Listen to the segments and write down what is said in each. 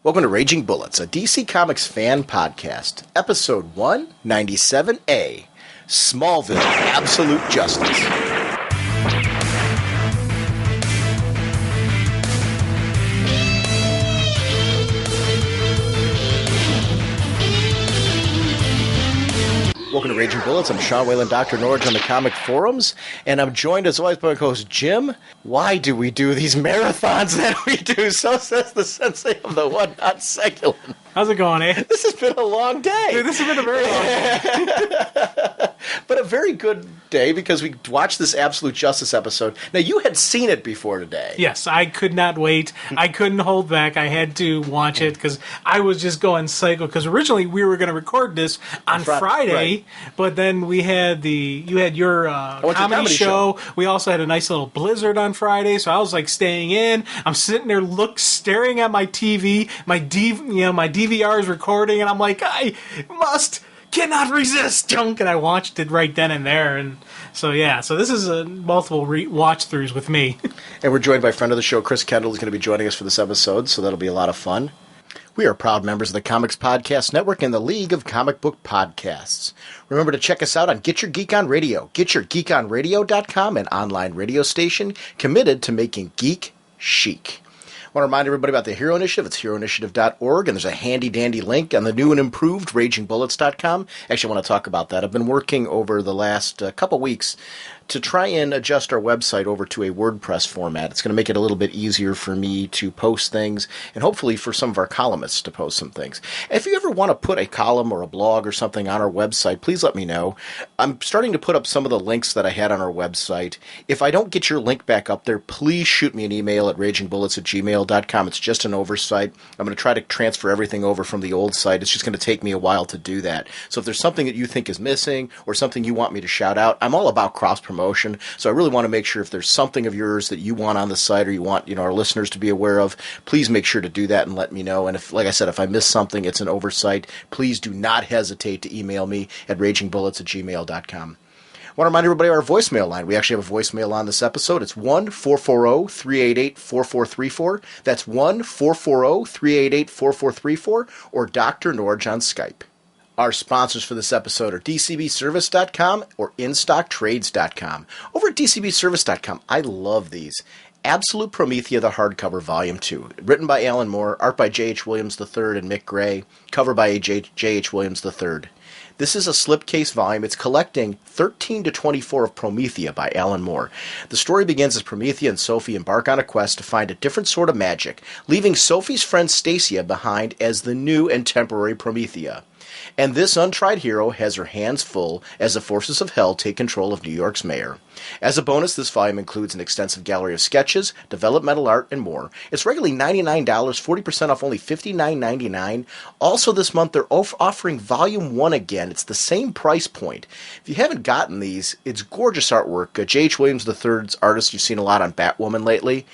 Welcome to Raging Bullets, a DC Comics fan podcast, episode 197A, Smallville, Absolute Justice. Welcome to Raging Bullets. I'm Sean Whalen, drnorge on the comic forums, and I'm joined as always by my co-host Jim. Why do we do these marathons that we do? So says the sensei of the whatnot secular. How's it going, eh? This has been a long day. Dude, this has been a very long day. But a very good day because we watched this Absolute Justice episode. Now, you had seen it before today. Yes, I could not wait. I couldn't hold back. I had to watch it because I was just going psycho. Because originally we were going to record this on Friday, right. But then we had you had your comedy show. We also had a nice little blizzard on Friday, so I was like staying in. I'm sitting there staring at my TV, my DVR is recording, and I'm like, cannot resist junk, and I watched it right then and there, and so this is a multiple watch throughs with me. And we're joined by friend of the show, Chris Kendall, who's going to be joining us for this episode, so that'll be a lot of fun. We are proud members of the Comics Podcast Network and the League of Comic Book Podcasts. Remember to check us out on Get Your Geek On Radio, getyourgeekonradio.com, an online radio station committed to making geek chic. I want to remind everybody about the Hero Initiative. It's heroinitiative.org, and there's a handy-dandy link on the new and improved ragingbullets.com. Actually, I want to talk about that. I've been working over the last couple weeks to try and adjust our website over to a WordPress format. It's going to make it a little bit easier for me to post things, and hopefully for some of our columnists to post some things. And if you ever want to put a column or a blog or something on our website, please let me know. I'm starting to put up some of the links that I had on our website. If I don't get your link back up there, please shoot me an email at ragingbullets@gmail.com. It's just an oversight. I'm going to try to transfer everything over from the old site. It's just going to take me a while to do that. So if there's something that you think is missing or something you want me to shout out, I'm all about cross-promotion. So I really want to make sure if there's something of yours that you want on the site or you want, our listeners to be aware of, please make sure to do that and let me know. And if, like I said, if I miss something, it's an oversight. Please do not hesitate to email me at ragingbullets@gmail.com. I want to remind everybody of our voicemail line. We actually have a voicemail on this episode. It's 1-440-388-4434. That's 1-440-388-4434 or drnorge on Skype. Our sponsors for this episode are DCBService.com or InStockTrades.com. Over at DCBService.com, I love these. Absolute Promethea, the hardcover, Volume 2. Written by Alan Moore, art by J.H. Williams III and Mick Gray, cover by J.H. Williams III. This is a slipcase volume. It's collecting 13 to 24 of Promethea by Alan Moore. The story begins as Promethea and Sophie embark on a quest to find a different sort of magic, leaving Sophie's friend Stacia behind as the new and temporary Promethea. And this untried hero has her hands full as the forces of hell take control of New York's mayor. As a bonus, this volume includes an extensive gallery of sketches, developmental art, and more. It's regularly $99, 40% off only $59.99. Also this month, they're offering Volume 1 again. It's the same price point. If you haven't gotten these, it's gorgeous artwork. J.H. Williams III's artist you've seen a lot on Batwoman lately.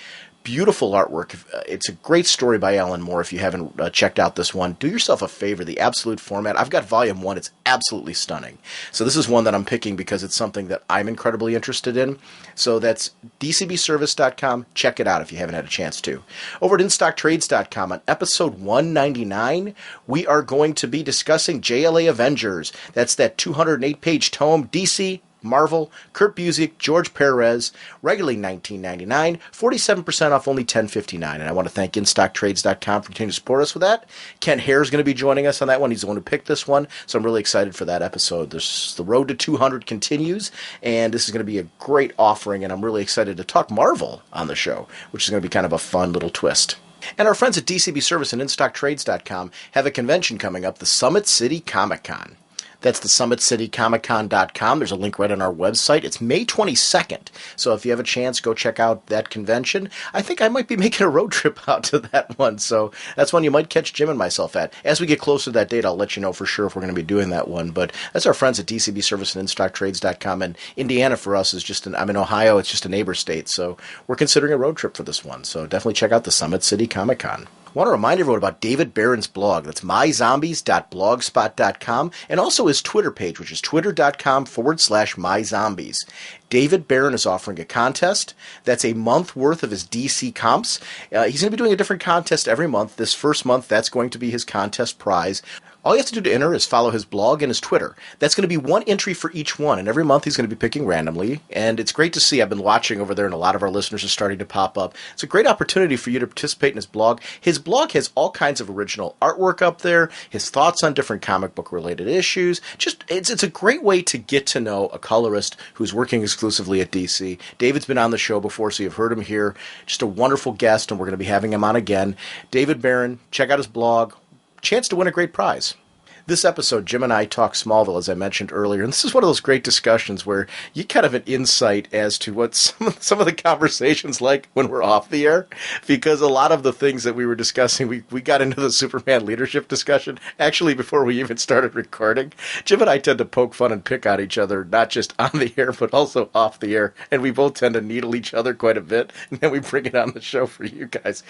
Beautiful artwork. It's a great story by Alan Moore. If you haven't checked out this one, do yourself a favor. The Absolute format. I've got Volume 1. It's absolutely stunning. So this is one that I'm picking because it's something that I'm incredibly interested in. So that's DCBService.com. Check it out if you haven't had a chance to. Over at InStockTrades.com on episode 199, we are going to be discussing JLA Avengers. That's that 208-page tome, DC, Marvel, Kurt Busiek, George Perez, regularly $19.99, 47% off only $10.59. And I want to thank InStockTrades.com for continuing to support us with that. Ken Hare is going to be joining us on that one. He's the one who picked this one, so I'm really excited for that episode. The road to 200 continues, and this is going to be a great offering, and I'm really excited to talk Marvel on the show, which is going to be kind of a fun little twist. And our friends at DCB Service and InStockTrades.com have a convention coming up, the Summit City Comic Con. That's the SummitCityComicCon.com. There's a link right on our website. It's May 22nd. So if you have a chance, go check out that convention. I think I might be making a road trip out to that one. So that's one you might catch Jim and myself at. As we get closer to that date, I'll let you know for sure if we're going to be doing that one. But that's our friends at DCB Service and InStockTrades.com. And Indiana for us is I'm in Ohio. It's just a neighbor state. So we're considering a road trip for this one. So definitely check out the Summit City Comic Con. I want to remind everyone about David Barron's blog. That's myzombies.blogspot.com, and also his Twitter page, which is twitter.com/myzombies. David Barron is offering a contest. That's a month worth of his DC comps. He's going to be doing a different contest every month. This first month, that's going to be his contest prize. All you have to do to enter is follow his blog and his Twitter. That's going to be one entry for each one, and every month he's going to be picking randomly, and it's great to see. I've been watching over there, and a lot of our listeners are starting to pop up. It's a great opportunity for you to participate in his blog. His blog has all kinds of original artwork up there, his thoughts on different comic book-related issues. It's a great way to get to know a colorist who's working exclusively at DC. David's been on the show before, so you've heard him here. Just a wonderful guest, and we're going to be having him on again. David Barron, check out his blog. Chance to win a great prize. This episode, Jim and I talk Smallville, as I mentioned earlier, and this is one of those great discussions where you kind of an insight as to what some of the conversations like when we're off the air, because a lot of the things that we were discussing, we got into the Superman leadership discussion, actually before we even started recording. Jim and I tend to poke fun and pick on each other, not just on the air, but also off the air, and we both tend to needle each other quite a bit, and then we bring it on the show for you guys.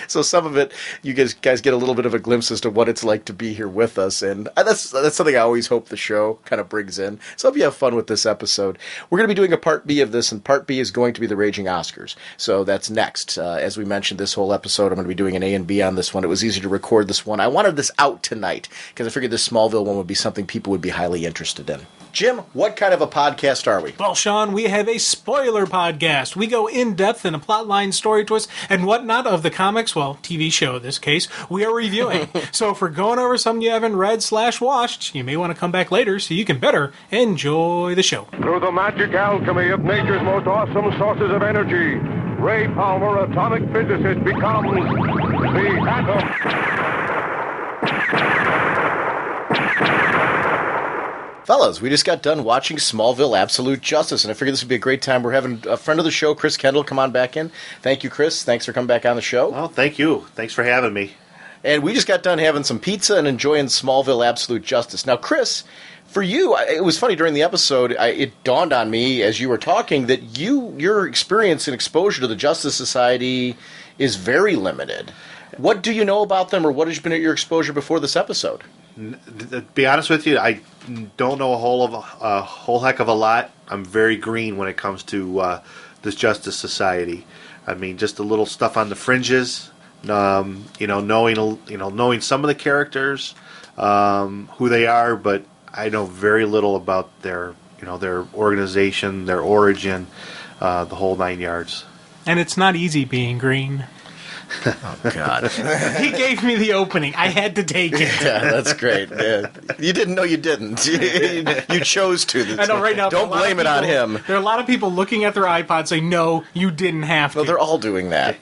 So some of it, you guys get a little bit of a glimpse as to what it's like to be here with us, and that's something I always hope the show kind of brings in. So I hope you have fun with this episode. We're going to be doing a Part B of this, and Part B is going to be the Raging Oscars. So that's next. As we mentioned, this whole episode, I'm going to be doing an A and B on this one. It was easy to record this one. I wanted this out tonight because I figured this Smallville one would be something people would be highly interested in. Jim, what kind of a podcast are we? Well, Sean, we have a spoiler podcast. We go in-depth in a plotline, story twist, and whatnot of the comics, well, TV show in this case, we are reviewing. So if we're going over something you haven't read/watched, you may want to come back later so you can better enjoy the show. Through the magic alchemy of nature's most awesome sources of energy, Ray Palmer, atomic physicist, becomes the atom. Fellas, we just got done watching Smallville Absolute Justice, and I figured this would be a great time. We're having a friend of the show, Chris Kendall, come on back in. Thank you, Chris. Thanks for coming back on the show. Oh, thank you. Thanks for having me. And we just got done having some pizza and enjoying Smallville Absolute Justice. Now, Chris, for you, it was funny during the episode, it dawned on me as you were talking that your experience and exposure to the Justice Society is very limited. What do you know about them, or what has been your exposure before this episode? To be honest with you, I don't know a whole heck of a lot. I'm very green when it comes to this Justice Society. I mean, just a little stuff on the fringes. Knowing some of the characters, who they are, but I know very little about their organization, their origin, the whole 9 yards. And it's not easy being green. Oh, God. He gave me the opening. I had to take it. Yeah, that's great. Yeah. You didn't know you didn't. You chose to. I know right now. Don't blame it on him. There are a lot of people looking at their iPods saying, no, you didn't have to. No, they're all doing that.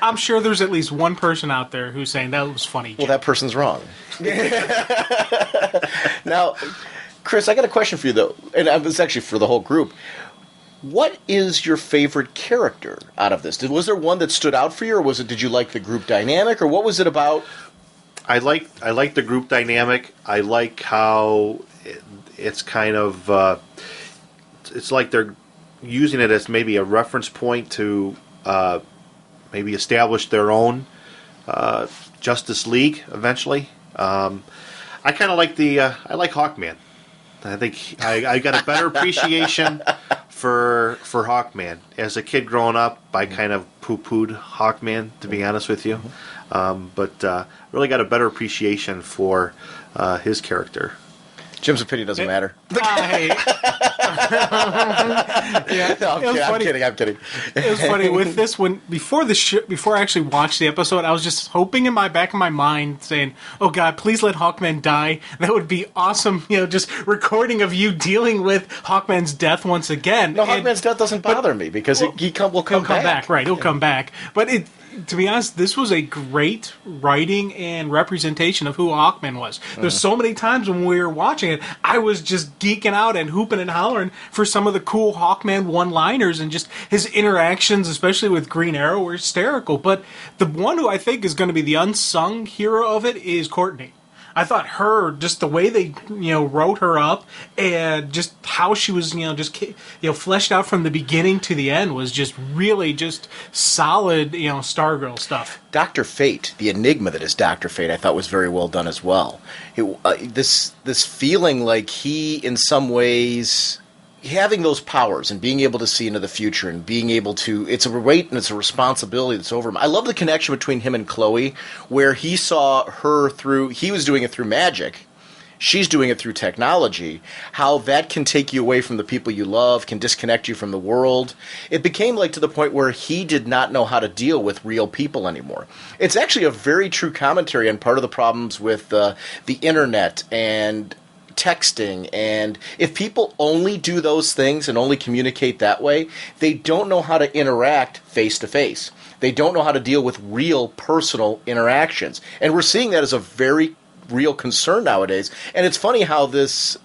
I'm sure there's at least one person out there who's saying that was funny. Well, that person's wrong. Now, Chris, I got a question for you, though, and it's actually for the whole group. What is your favorite character out of this? Was there one that stood out for you, or did you like the group dynamic, or what was it about? I like the group dynamic. I like how it's kind of it's like they're using it as maybe a reference point to maybe establish their own Justice League eventually. I kind of like I like Hawkman. I think I got a better appreciation for Hawkman. As a kid growing up, I kind of poo-pooed Hawkman, to be honest with you. But really got a better appreciation for his character. Jim's opinion doesn't matter. Yeah, I'm kidding. It was funny with this one before I actually watched the episode. I was just hoping in my back of my mind, saying, "Oh God, please let Hawkman die. That would be awesome." Just recording of you dealing with Hawkman's death once again. No, Hawkman's death doesn't bother me because he'll come back. Right, he'll come back. But to be honest, this was a great writing and representation of who Hawkman was. There's so many times when we were watching it, I was just geeking out and hooping and hollering for some of the cool Hawkman one-liners, and just his interactions, especially with Green Arrow, were hysterical. But the one who I think is going to be the unsung hero of it is Courtney. I thought her, just the way they wrote her up, and just how she was fleshed out from the beginning to the end was just really just solid Stargirl stuff. Dr. Fate, the enigma that is Dr. Fate, I thought was very well done as well. This feeling like he, in some ways, having those powers and being able to see into the future and being able to, it's a weight and it's a responsibility that's over him. I love the connection between him and Chloe, where he saw her through, he was doing it through magic, she's doing it through technology, how that can take you away from the people you love, can disconnect you from the world. It became like to the point where he did not know how to deal with real people anymore. It's actually a very true commentary on part of the problems with the internet and texting, and if people only do those things and only communicate that way, they don't know how to interact face to face. They don't know how to deal with real personal interactions. And we're seeing that as a very real concern nowadays. And it's funny how this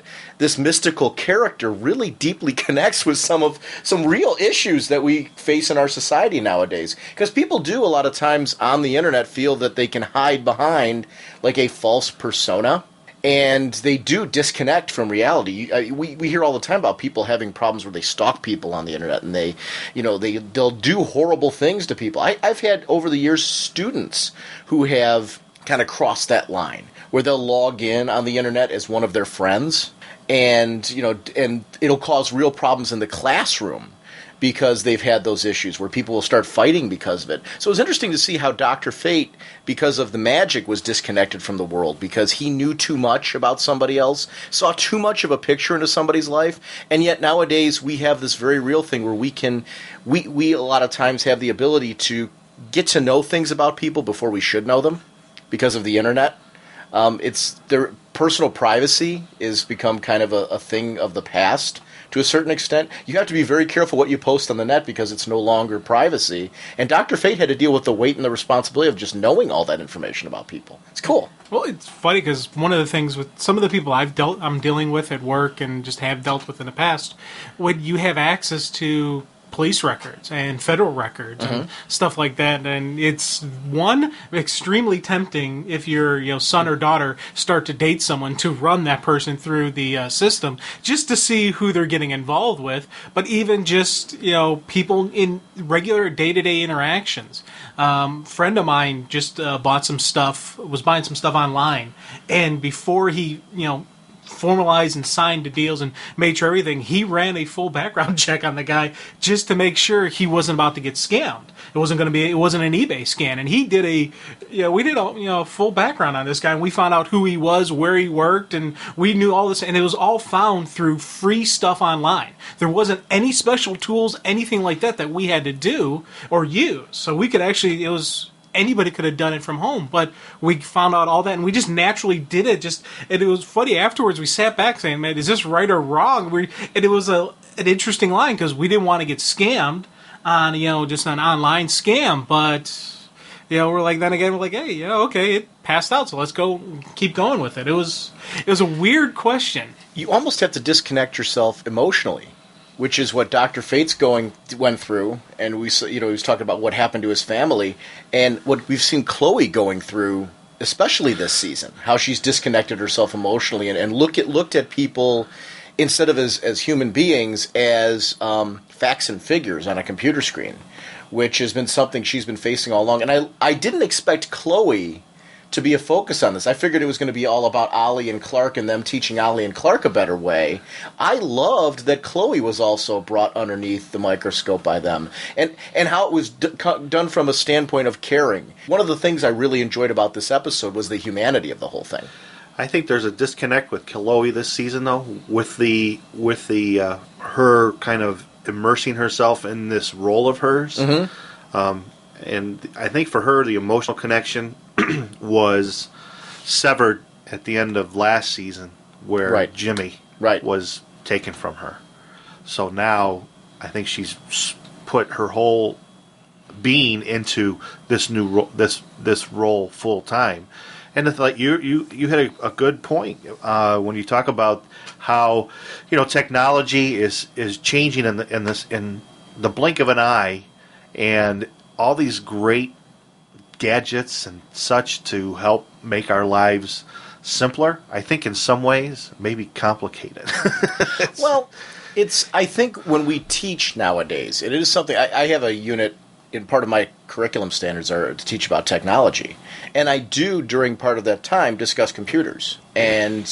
mystical character really deeply connects with some real issues that we face in our society nowadays. Because people do a lot of times on the internet feel that they can hide behind like a false persona. And they do disconnect from reality. We hear all the time about people having problems where they stalk people on the internet, and they'll do horrible things to people. I've had over the years students who have kind of crossed that line where they'll log in on the internet as one of their friends, and it'll cause real problems in the classroom because they've had those issues where people will start fighting because of it. So it was interesting to see how Dr. Fate, because of the magic, was disconnected from the world because he knew too much about somebody else, saw too much of a picture into somebody's life, and yet nowadays we have this very real thing where we a lot of times have the ability to get to know things about people before we should know them because of the internet. It's their personal privacy has become kind of a thing of the past. To a certain extent, you have to be very careful what you post on the net because it's no longer privacy. And Dr. Fate had to deal with the weight and the responsibility of just knowing all that information about people. It's cool. Well, it's funny because one of the things with some of the people I'm dealing with at work and just have dealt with in the past, when you have access to police records and federal records and stuff like that, and it's extremely tempting if your son or daughter start to date someone to run that person through the system just to see who they're getting involved with, but even just people in regular day-to-day interactions. Friend of mine just was buying some stuff online, and before he formalized and signed the deals and made sure everything, he ran a full background check on the guy just to make sure he wasn't about to get scammed. It wasn't an eBay scam, and he did we did a full background on this guy, and we found out who he was, where he worked, and we knew all this, and it was all found through free stuff online. There wasn't any special tools, anything like that we had to do or use. So we could actually, anybody could have done it from home, but we found out all that, and we just naturally did it. And it was funny afterwards. We sat back saying, "Man, is this right or wrong?" And it was an interesting line because we didn't want to get scammed on just an online scam, but we're like, then again, we're like, hey, okay, it passed out, so let's go keep going with it. It was a weird question. You almost have to disconnect yourself emotionally, which is what Dr. Fate's went through, and he was talking about what happened to his family, and what we've seen Chloe going through, especially this season, how she's disconnected herself emotionally and looked at people instead of as human beings as facts and figures on a computer screen, which has been something she's been facing all along. And I didn't expect Chloe to be a focus on this. I figured it was going to be all about Ollie and Clark and them teaching Ollie and Clark a better way. I loved that Chloe was also brought underneath the microscope by them, and how it was done from a standpoint of caring. One of the things I really enjoyed about this episode was the humanity of the whole thing. I think there's a disconnect with Chloe this season, though, with the her kind of immersing herself in this role of hers. And I think for her, the emotional connection was severed at the end of last season, where Jimmy was taken from her. So now I think she's put her whole being into this new this role full time. And it's like you had a good point when you talk about how technology is changing in the blink of an eye, and all these great gadgets and such to help make our lives simpler. I think in some ways, maybe complicated. Well, I think when we teach nowadays, it is something, I have a unit in part of my curriculum standards are to teach about technology. And I do, during part of that time, discuss computers and,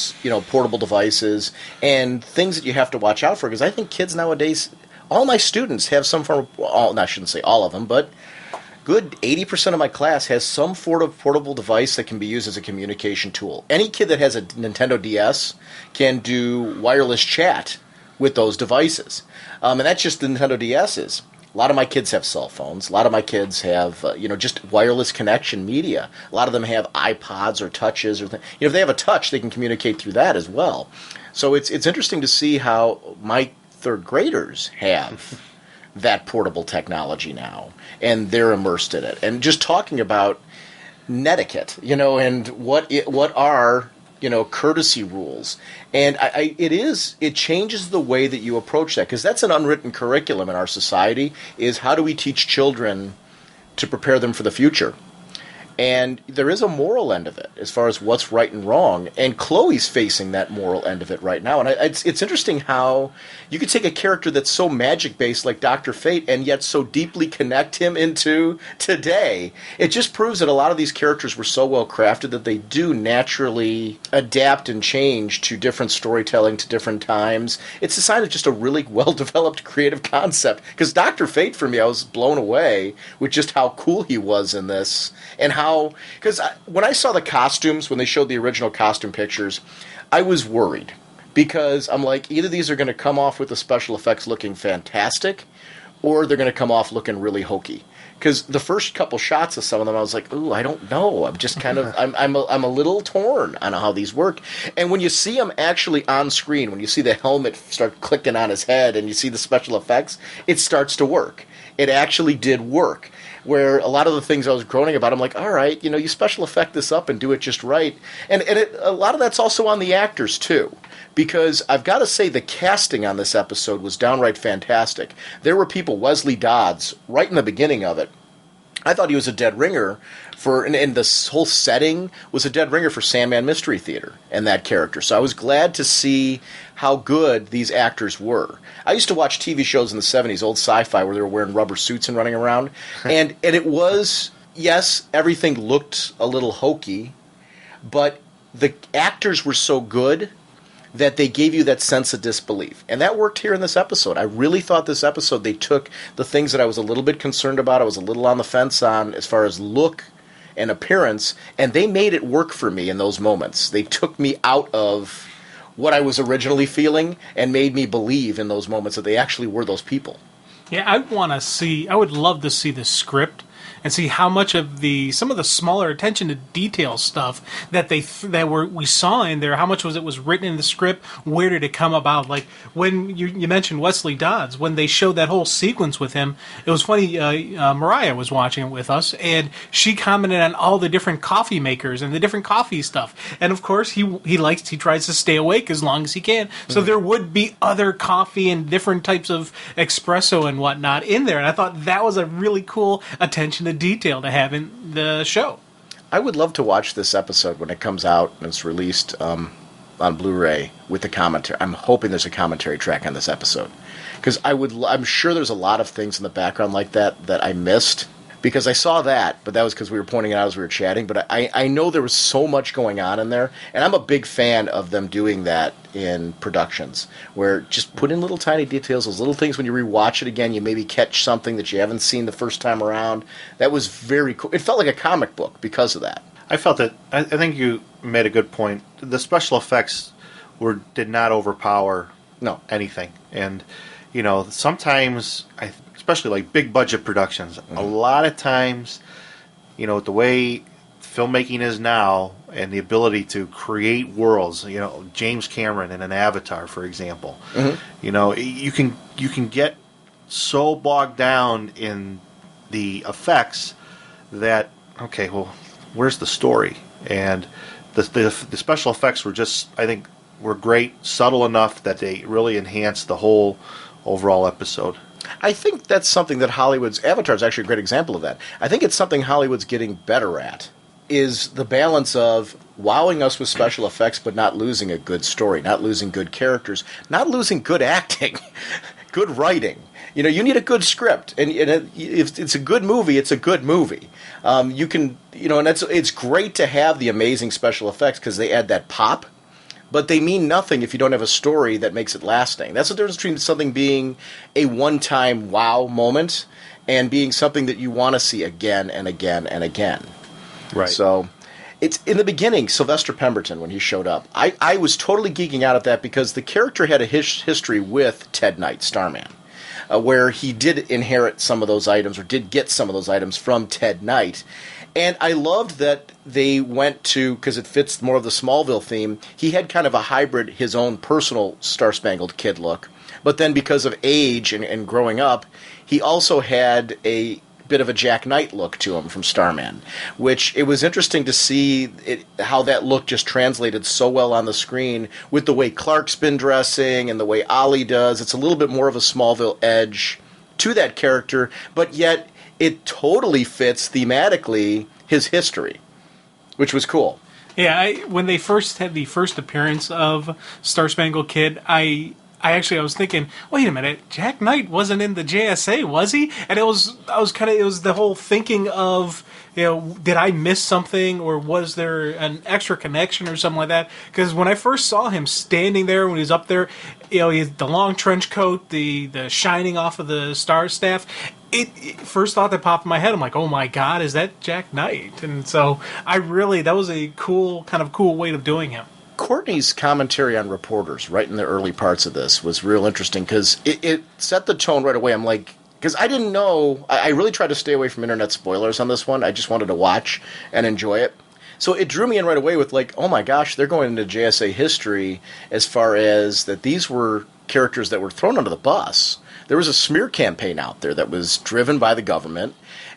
portable devices and things that you have to watch out for. Because I think kids nowadays, all my students have some form of, I shouldn't say all of them, but good 80% of my class has some sort of portable device that can be used as a communication tool. Any kid that has a Nintendo DS can do wireless chat with those devices. And that's just the Nintendo DS's. A lot of my kids have cell phones. A lot of my kids have, just wireless connection media. A lot of them have iPods or touches. If they have a touch, they can communicate through that as well. So it's interesting to see how my third graders have that portable technology now, and they're immersed in it. And just talking about netiquette, and what are courtesy rules. And it changes the way that you approach that, because that's an unwritten curriculum in our society, is how do we teach children to prepare them for the future? And there is a moral end of it as far as what's right and wrong. And Chloe's facing that moral end of it right now. And it's interesting how you could take a character that's so magic-based like Dr. Fate and yet so deeply connect him into today. It just proves that a lot of these characters were so well crafted that they do naturally adapt and change to different storytelling, to different times. It's a sign of just a really well-developed creative concept. Because Dr. Fate, for me, I was blown away with just how cool he was in this. And because when I saw the costumes, when they showed the original costume pictures, I was worried. Because I'm like, either these are going to come off with the special effects looking fantastic, or they're going to come off looking really hokey. Because the first couple shots of some of them, I was like, ooh, I don't know. I'm just kind of, I'm a little torn on how these work. And when you see them actually on screen, when you see the helmet start clicking on his head and you see the special effects, it starts to work. It actually did work. Where a lot of the things I was groaning about, I'm like, all right, you special effect this up and do it just right. And a lot of that's also on the actors, too. Because I've got to say the casting on this episode was downright fantastic. There were people, Wesley Dodds, right in the beginning of it. I thought he was a dead ringer and this whole setting was a dead ringer for Sandman Mystery Theater and that character. So I was glad to see how good these actors were. I used to watch TV shows in the 70s, old sci-fi, where they were wearing rubber suits and running around. And it was, yes, everything looked a little hokey, but the actors were so good that they gave you that sense of disbelief. And that worked here in this episode. I really thought this episode, they took the things that I was a little bit concerned about, I was a little on the fence on as far as look and appearance, and they made it work for me in those moments. They took me out of what I was originally feeling and made me believe in those moments that they actually were those people. Yeah, I would love to see the script and see how much of some of the smaller attention to detail stuff that we saw in there, how much was written in the script, where did it come about? Like when you mentioned Wesley Dodds, when they showed that whole sequence with him, it was funny. Mariah was watching it with us, and she commented on all the different coffee makers and the different coffee stuff. And of course, he tries to stay awake as long as he can. So there would be other coffee and different types of espresso and whatnot in there. And I thought that was a really cool attention to detail to have in the show. I would love to watch this episode when it comes out and it's released on Blu-ray with the commentary. I'm hoping there's a commentary track on this episode, because I'm sure there's a lot of things in the background like that I missed, because I saw that, but that was because we were pointing it out as we were chatting. But I know there was so much going on in there, and I'm a big fan of them doing that in productions, where just put in little tiny details, those little things when you rewatch it again, you maybe catch something that you haven't seen the first time around. That was very cool. It felt like a comic book because of that. I felt that, I think you made a good point. The special effects did not overpower anything. And, sometimes, especially like big budget productions, a lot of times, the way filmmaking is now and the ability to create worlds, James Cameron in an Avatar, for example, you can get so bogged down in the effects that, okay, well, where's the story? And the special effects were great, subtle enough that they really enhanced the whole overall episode. I think that's something that Avatar is actually a great example of that. I think it's something Hollywood's getting better at, is the balance of wowing us with special effects, but not losing a good story, not losing good characters, not losing good acting, good writing. You need a good script, and if it's a good movie, it's a good movie. You can, and it's great to have the amazing special effects because they add that pop, but they mean nothing if you don't have a story that makes it lasting. That's the difference between something being a one-time wow moment and being something that you want to see again and again and again. Right. So, it's in the beginning, Sylvester Pemberton, when he showed up, I was totally geeking out at that because the character had a history with Ted Knight, Starman, where he did inherit some of those items or did get some of those items from Ted Knight. And I loved that they went to, because it fits more of the Smallville theme, he had kind of a hybrid, his own personal Star-Spangled Kid look. But then because of age and growing up, he also had a bit of a Jack Knight look to him from Starman, which it was interesting to see how that look just translated so well on the screen with the way Clark's been dressing and the way Ollie does. It's a little bit more of a Smallville edge to that character, but yet it totally fits thematically his history, which was cool. Yeah, when they first had the first appearance of Star Spangled Kid, I was thinking, wait a minute, Jack Knight wasn't in the JSA, was he? And it was the whole thinking of, did I miss something, or was there an extra connection or something like that? Because when I first saw him standing there when he was up there, he had the long trench coat, the shining off of the star staff. First thought that popped in my head, I'm like, oh my God, is that Jack Knight? And so that was a cool way of doing him. Courtney's commentary on reporters right in the early parts of this was real interesting because it set the tone right away. I'm like, because I didn't know, I really tried to stay away from internet spoilers on this one. I just wanted to watch and enjoy it. So it drew me in right away with like, oh my gosh, they're going into JSA history as far as that these were characters that were thrown under the bus. There was a smear campaign out there that was driven by the government.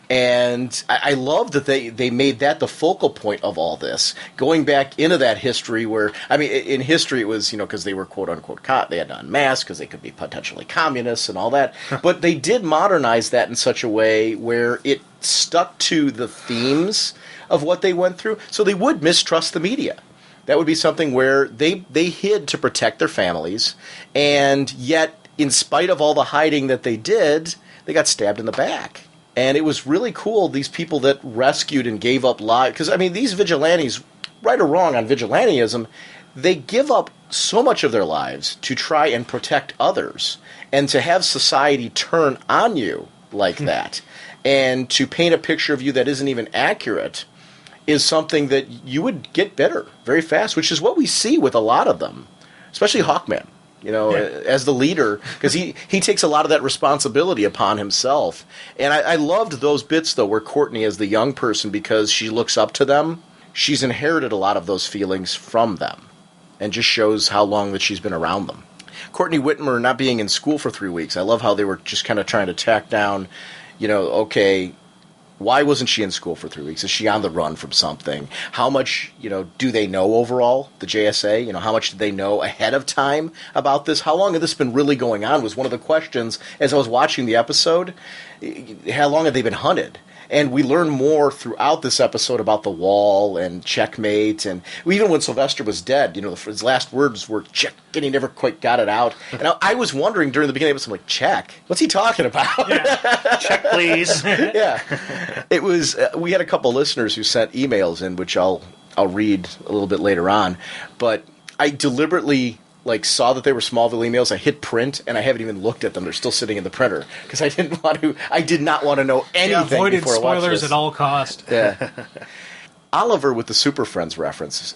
And I love that they made that the focal point of all this, going back into that history where, in history it was, because they were quote-unquote, they had to unmask because they could be potentially communists and all that. But they did modernize that in such a way where it stuck to the themes of what they went through. So they would mistrust the media. That would be something where they hid to protect their families, and yet, in spite of all the hiding that they did, they got stabbed in the back. And it was really cool, these people that rescued and gave up lives. Because, these vigilantes, right or wrong on vigilantism, they give up so much of their lives to try and protect others. And to have society turn on you like that, and to paint a picture of you that isn't even accurate, is something that you would get bitter very fast, which is what we see with a lot of them, especially Hawkman. As the leader, because he takes a lot of that responsibility upon himself. And I loved those bits, though, where Courtney, as the young person, because she looks up to them, she's inherited a lot of those feelings from them and just shows how long that she's been around them. Courtney Whitmer not being in school for 3 weeks, I love how they were just kind of trying to tack down, okay, why wasn't she in school for 3 weeks? Is she on the run from something? How much, do they know overall, the JSA? How much did they know ahead of time about this? How long had this been really going on was one of the questions as I was watching the episode. How long have they been hunted? And we learn more throughout this episode about the wall and checkmate. And even when Sylvester was dead, his last words were check, and he never quite got it out. And I was wondering during the beginning of the episode, I'm like, check? What's he talking about? Yeah. Check, please. Yeah. It was, we had a couple listeners who sent emails in, which I'll read a little bit later on. But I deliberately saw that they were Smallville emails. I hit print, and I haven't even looked at them. They're still sitting in the printer because I did not want to know anything avoided before I watched spoilers this. at all cost. Yeah. Oliver with the Super Friends reference.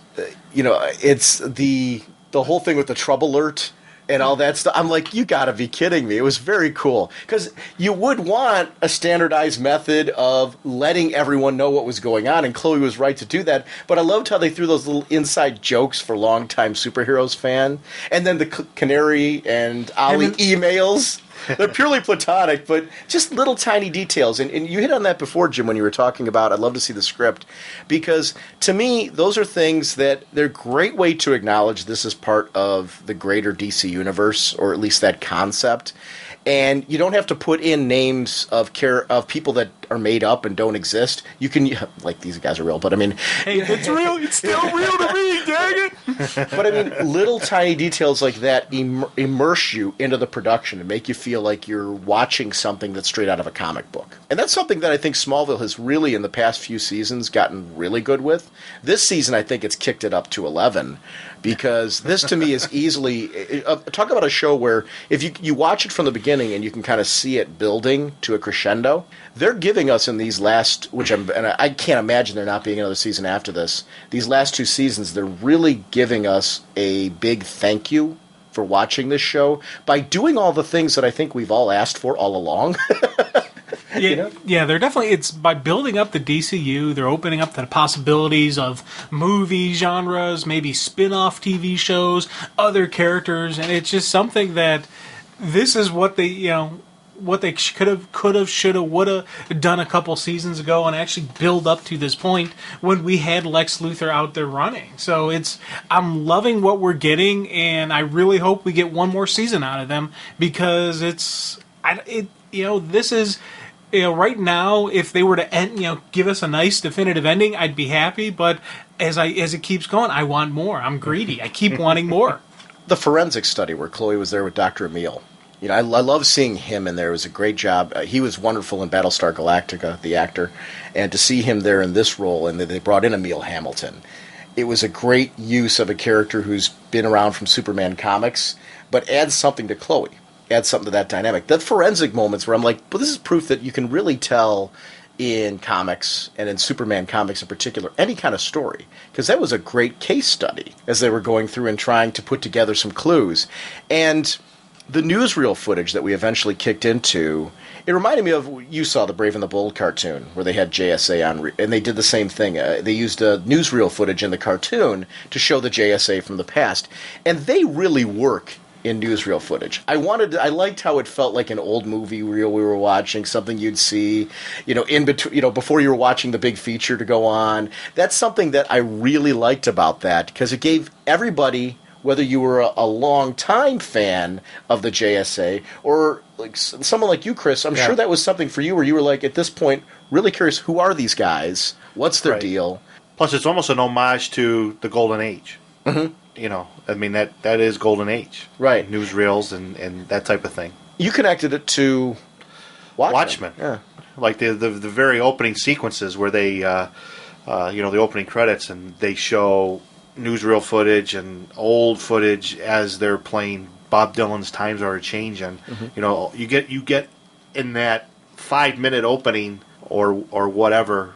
It's the whole thing with the trouble alert and all that stuff. I'm like, you gotta be kidding me. It was very cool. Because you would want a standardized method of letting everyone know what was going on, and Chloe was right to do that. But I loved how they threw those little inside jokes for longtime Superheroes fan. And then the Canary and Ollie emails. They're purely platonic, but just little tiny details. And you hit on that before, Jim, when you were talking about, I'd love to see the script. Because to me, those are things that they're a great way to acknowledge this is part of the greater DC universe, or at least that concept. And you don't have to put in names of people that are made up and don't exist. You can, like, these guys are real, but I mean... Hey, it's real. It's still real to me, dang it! But I mean, little tiny details like that immerse you into the production and make you feel like you're watching something that's straight out of a comic book. And that's something that I think Smallville has really, in the past few seasons, gotten really good with. This season, I think it's kicked it up to 11, because this, to me, is easily... talk about a show where if you watch it from the beginning and you can kind of see it building to a crescendo, they're giving us in these last... and I can't imagine there not being another season after this. These last 2 seasons, they're really giving us a big thank you for watching this show by doing all the things that I think we've all asked for all along. Yeah, they're definitely, it's by building up the DCU, they're opening up the possibilities of movie genres, maybe spin-off TV shows, other characters, and it's just something that this is what they, what they could have, should have, would have done a couple seasons ago and actually build up to this point when we had Lex Luthor out there running. So I'm loving what we're getting, and I really hope we get one more season out of them, because this is... right now, if they were to end, give us a nice definitive ending, I'd be happy. But as it keeps going, I want more. I'm greedy. I keep wanting more. The forensic study where Chloe was there with Dr. Emil. I love seeing him in there. It was a great job. He was wonderful in Battlestar Galactica, the actor, and to see him there in this role, and they brought in Emil Hamilton. It was a great use of a character who's been around from Superman comics, but adds something to Chloe. Add something to that dynamic. The forensic moments where I'm like, well, this is proof that you can really tell in comics, and in Superman comics in particular, any kind of story. Because that was a great case study as they were going through and trying to put together some clues. And the newsreel footage that we eventually kicked into, it reminded me of, you saw the Brave and the Bold cartoon, where they had JSA on, and they did the same thing. They used newsreel footage in the cartoon to show the JSA from the past. And they really work in newsreel footage. I liked how it felt like an old movie reel we were watching, something you'd see, in between, before you were watching the big feature to go on. That's something that I really liked about that, because it gave everybody, whether you were a long-time fan of the JSA or like someone like you, Chris, I'm sure that was something for you where you were like, at this point, really curious, who are these guys? What's their deal? Plus, it's almost an homage to the Golden Age. Mm-hmm. I mean, that is Golden Age. Right. Newsreels and that type of thing. You connected it to Watchmen. Yeah. Like the very opening sequences where they, the opening credits, and they show newsreel footage and old footage as they're playing Bob Dylan's Times Are A-Changin'. Mm-hmm. You get in that 5-minute opening or whatever,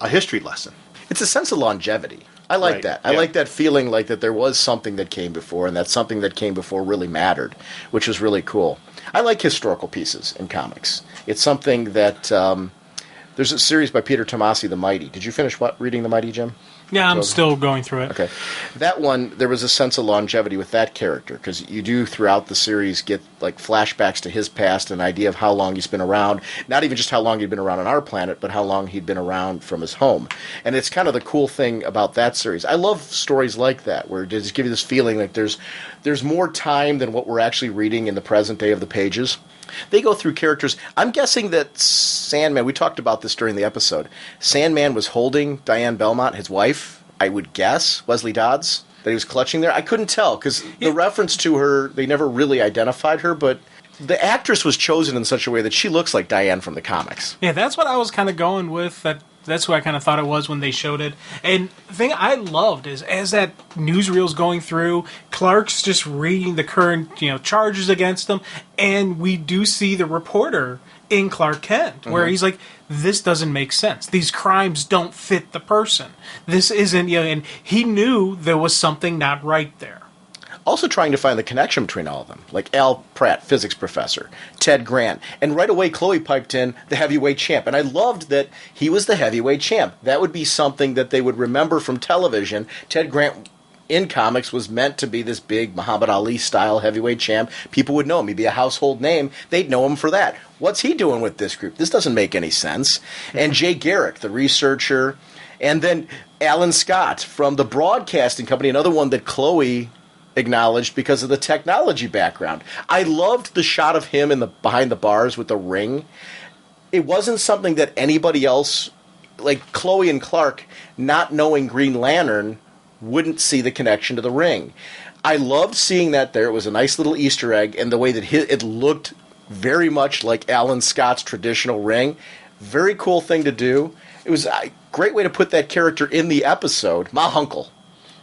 a history lesson. It's a sense of longevity. I like that. I like that feeling like that there was something that came before, and that something that came before really mattered, which was really cool. I like historical pieces in comics. It's something that there's a series by Peter Tomasi, The Mighty. Did you finish reading The Mighty, Jim? Yeah, I'm still going through it. Okay. That one, there was a sense of longevity with that character, because you do, throughout the series, get like flashbacks to his past, an idea of how long he's been around. Not even just how long he'd been around on our planet, but how long he'd been around from his home. And it's kind of the cool thing about that series. I love stories like that, where they just give you this feeling like there's more time than what we're actually reading in the present day of the pages. They go through characters. I'm guessing that Sandman, we talked about this during the episode, Sandman was holding Diane Belmont, his wife, I would guess, Wesley Dodds, that he was clutching there. I couldn't tell, because the reference to her, they never really identified her, but the actress was chosen in such a way that she looks like Diane from the comics. Yeah, that's what I was kind of going with, that's who I kind of thought it was when they showed it. And the thing I loved is, as that newsreel's going through, Clark's just reading the current, charges against him, and we do see the reporter in Clark Kent, where he's like, this doesn't make sense. These crimes don't fit the person. This isn't, and he knew there was something not right there. Also trying to find the connection between all of them, like Al Pratt, physics professor, Ted Grant, and right away Chloe piped in the heavyweight champ, and I loved that he was the heavyweight champ. That would be something that they would remember from television. Ted Grant in comics was meant to be this big Muhammad Ali style heavyweight champ. People would know him. He'd be a household name. They'd know him for that. What's he doing with this group? This doesn't make any sense. And Jay Garrick, the researcher, and then Alan Scott from the broadcasting company, another one that Chloe acknowledged because of the technology background. I loved the shot of him behind the bars with the ring. it wasn't something that anybody else, like Chloe and Clark, not knowing Green Lantern, wouldn't see the connection to the ring. I loved seeing that there. It was a nice little Easter egg, and the way that it looked very much like Alan Scott's traditional ring. Very cool thing to do. It was a great way to put that character in the episode. Ma Hunkel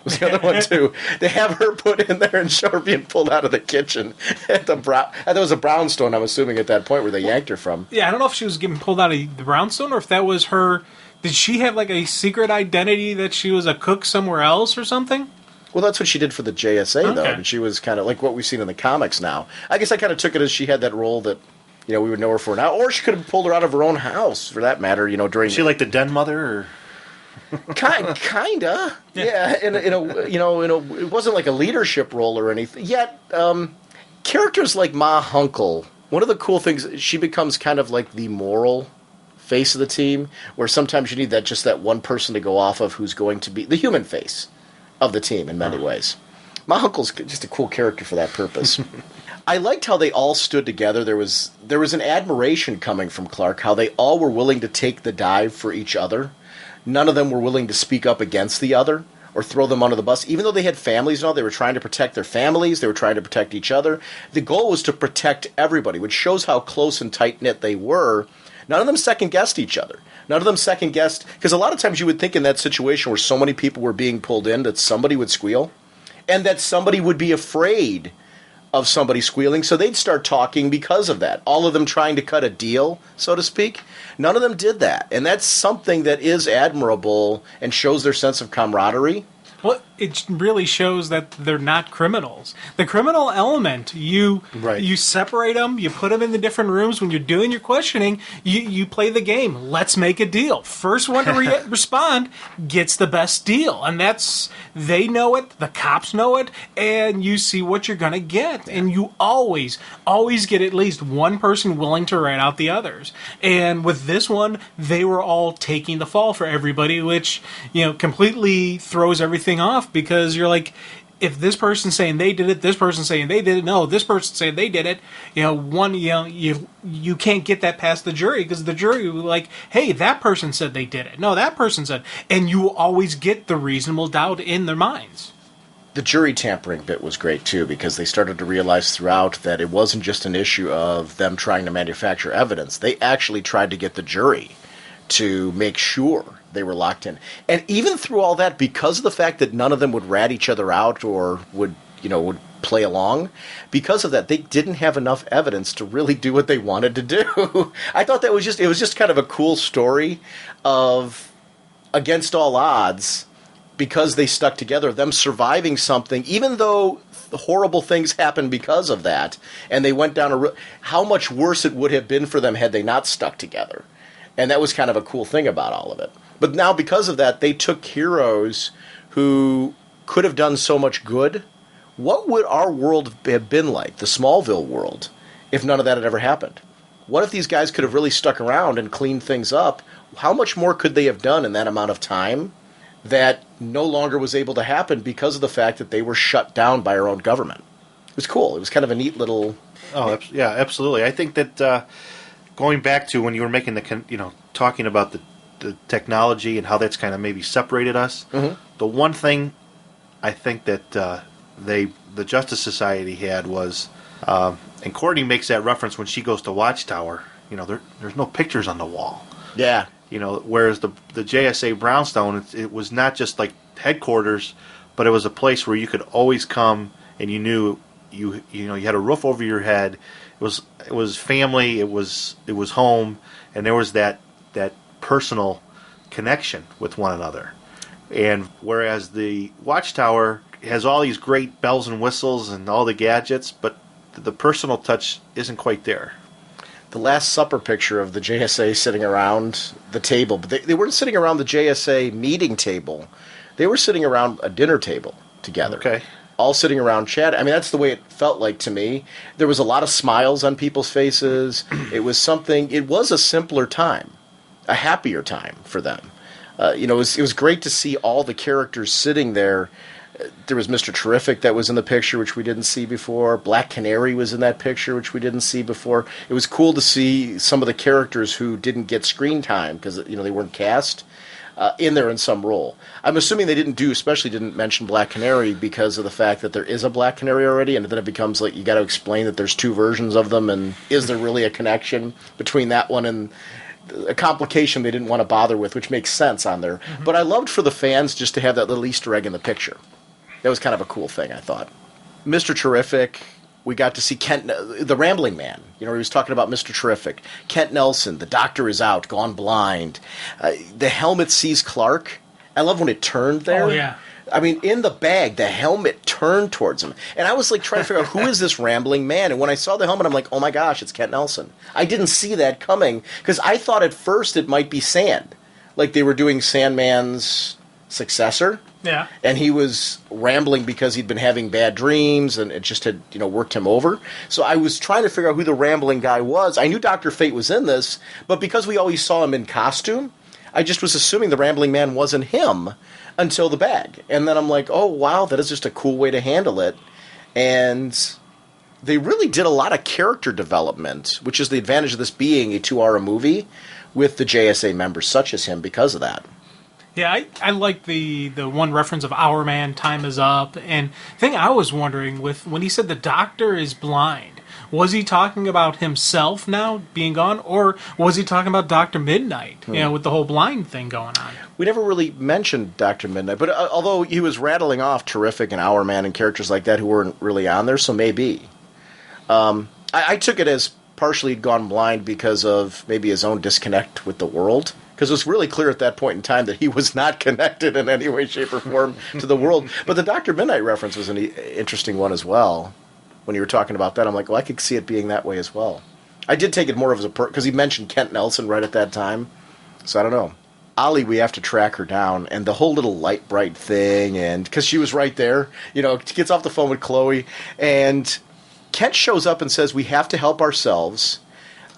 was the other one, too. They have her put in there and show her being pulled out of the kitchen at the that was a brownstone, I'm assuming, at that point where they yanked her from. Yeah, I don't know if she was getting pulled out of the brownstone or if that was her. Did she have like a secret identity that she was a cook somewhere else or something? Well, that's what she did for the JSA, though, and she was kind of like what we've seen in the comics now. I guess I kind of took it as she had that role that, we would know her for now, or she could have pulled her out of her own house, for that matter, during... Is she like the den mother, or...? Kinda, yeah. It wasn't like a leadership role or anything. Yet, characters like Ma Hunkel, one of the cool things, she becomes kind of like the moral face of the team, where sometimes you need that one person to go off of who's going to be the human face of the team in many ways. Ma Hunkel's just a cool character for that purpose. I liked how they all stood together. There was an admiration coming from Clark, how they all were willing to take the dive for each other. None of them were willing to speak up against the other or throw them under the bus. Even though they had families and all, they were trying to protect their families. They were trying to protect each other. The goal was to protect everybody, which shows how close and tight-knit they were. None of them second-guessed each other. None of them second-guessed, because a lot of times you would think in that situation where so many people were being pulled in that somebody would squeal and that somebody would be afraid of somebody squealing, so they'd start talking because of that. All of them trying to cut a deal, so to speak. None of them did that, and that's something that is admirable and shows their sense of camaraderie. Well, it really shows that they're not criminals. The criminal element, you separate them, you put them in the different rooms. When you're doing your questioning, you play the game. Let's make a deal. First one to respond gets the best deal. And they know it, the cops know it, and you see what you're going to get. And you always get at least one person willing to write out the others. And with this one, they were all taking the fall for everybody, which, completely throws everything off, because you're like, if this person's saying they did it, this person's saying they did it, no, this person's saying they did it, you can't get that past the jury, because the jury will be like, hey, that person said they did it. No, that person said, and you always get the reasonable doubt in their minds. The jury tampering bit was great, too, because they started to realize throughout that it wasn't just an issue of them trying to manufacture evidence. They actually tried to get the jury to make sure they were locked in. And even through all that, because of the fact that none of them would rat each other out or would play along, because of that, they didn't have enough evidence to really do what they wanted to do. I thought it was just kind of a cool story of, against all odds, because they stuck together, them surviving something, even though horrible things happened because of that, and they went down how much worse it would have been for them had they not stuck together. And that was kind of a cool thing about all of it. But now, because of that, they took heroes who could have done so much good. What would our world have been like, the Smallville world, if none of that had ever happened? What if these guys could have really stuck around and cleaned things up? How much more could they have done in that amount of time that no longer was able to happen because of the fact that they were shut down by our own government? It was cool. It was kind of a neat little... Oh, yeah, absolutely. I think that going back to when you were making talking about the technology and how that's kind of maybe separated us, the one thing I think that the Justice Society had was, and Courtney makes that reference when she goes to Watchtower, there's no pictures on the wall. Yeah. Whereas the JSA Brownstone, it was not just like headquarters, but it was a place where you could always come and you knew you had a roof over your head. It was family, it was home, and there was that personal connection with one another. And whereas the Watchtower has all these great bells and whistles and all the gadgets, but the personal touch isn't quite there. The Last Supper picture of the JSA sitting around the table, but they weren't sitting around the JSA meeting table. They were sitting around a dinner table together. Okay. All sitting around chatting. I mean, that's the way it felt like to me. There was a lot of smiles on people's faces. It was a simpler time, a happier time for them. It was great to see all the characters sitting there There was Mr. Terrific that was in the picture, which we didn't see before. Black Canary was in that picture, which we didn't see before. It was cool to see some of the characters who didn't get screen time because they weren't cast in there in some role. I'm assuming they didn't mention Black Canary because of the fact that there is a Black Canary already, and then it becomes like you got to explain that there's two versions of them, and is there really a connection between that one and a complication they didn't want to bother with, which makes sense on there. Mm-hmm. But I loved for the fans just to have that little Easter egg in the picture. That was kind of a cool thing, I thought. Mr. Terrific, we got to see Kent, the Rambling Man. He was talking about Mr. Terrific. Kent Nelson, the doctor is out, gone blind. The helmet sees Clark. I love when it turned there. Oh, yeah. I mean, in the bag, the helmet turned towards him. And I was like trying to figure out who is this Rambling Man. And when I saw the helmet, I'm like, oh my gosh, it's Kent Nelson. I didn't see that coming because I thought at first it might be Sand. Like they were doing Sandman's successor. Yeah. And he was rambling because he'd been having bad dreams and it just had, worked him over. So I was trying to figure out who the rambling guy was. I knew Dr. Fate was in this, but because we always saw him in costume, I just was assuming the Rambling Man wasn't him until the bag. And then I'm like, oh, wow, that is just a cool way to handle it. And they really did a lot of character development, which is the advantage of this being a 2-hour movie with the JSA members such as him because of that. Yeah, I like the one reference of Our Man, time is up. And the thing I was wondering when he said the doctor is blind, was he talking about himself now being gone, or was he talking about Dr. Midnight, with the whole blind thing going on? We never really mentioned Dr. Midnight, but although he was rattling off Terrific and Our Man and characters like that who weren't really on there, so maybe. I took it as partially gone blind because of maybe his own disconnect with the world. Because it was really clear at that point in time that he was not connected in any way, shape, or form to the world. But the Dr. Midnight reference was an interesting one as well. When you were talking about that, I'm like, well, I could see it being that way as well. I did take it more of as because he mentioned Kent Nelson right at that time. So I don't know. Ollie, we have to track her down. And the whole little light bright thing, and because she was right there, gets off the phone with Chloe. And Kent shows up and says, we have to help ourselves.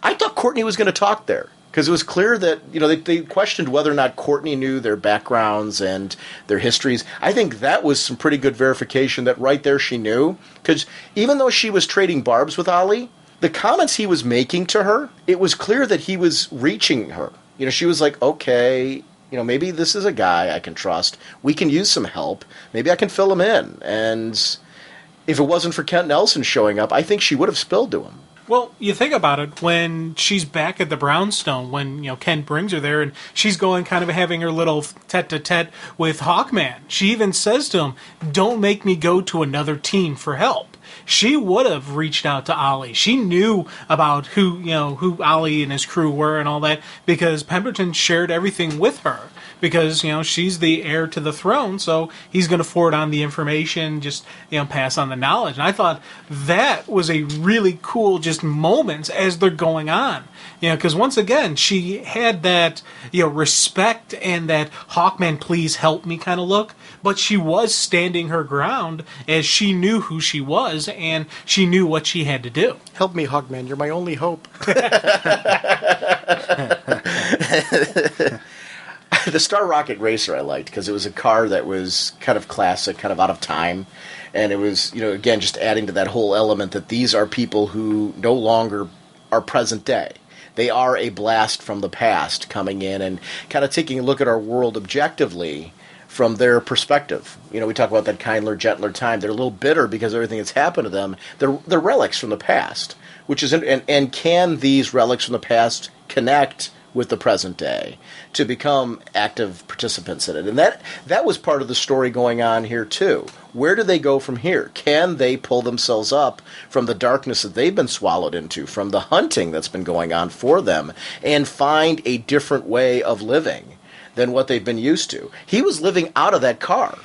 I thought Courtney was going to talk there. Because it was clear that, they questioned whether or not Courtney knew their backgrounds and their histories. I think that was some pretty good verification that right there she knew. Because even though she was trading barbs with Ollie, the comments he was making to her, it was clear that he was reaching her. She was like, okay, maybe this is a guy I can trust. We can use some help. Maybe I can fill him in. And if it wasn't for Kent Nelson showing up, I think she would have spilled to him. Well, you think about it, when she's back at the Brownstone, when, Ken brings her there, and she's going kind of having her little tete-a-tete with Hawkman. She even says to him, don't make me go to another team for help. She would have reached out to Ollie. She knew about who Ollie and his crew were and all that, because Pemberton shared everything with her. Because, she's the heir to the throne, so he's going to forward on the information, just, pass on the knowledge. And I thought that was a really cool just moments as they're going on. Because once again, she had that, respect and that Hawkman, please help me kind of look. But she was standing her ground as she knew who she was and she knew what she had to do. Help me, Hawkman. You're my only hope. The Star Rocket Racer I liked because it was a car that was kind of classic, kind of out of time. And it was, again, just adding to that whole element that these are people who no longer are present day. They are a blast from the past coming in and kind of taking a look at our world objectively from their perspective. We talk about that kindler, gentler time. They're a little bitter because of everything that's happened to them. They're relics from the past, which is, and can these relics from the past connect with the present day to become active participants in it? And that was part of the story going on here too. Where do they go from here? Can they pull themselves up from the darkness that they've been swallowed into, from the hunting that's been going on for them, and find a different way of living than what they've been used to? He was living out of that car.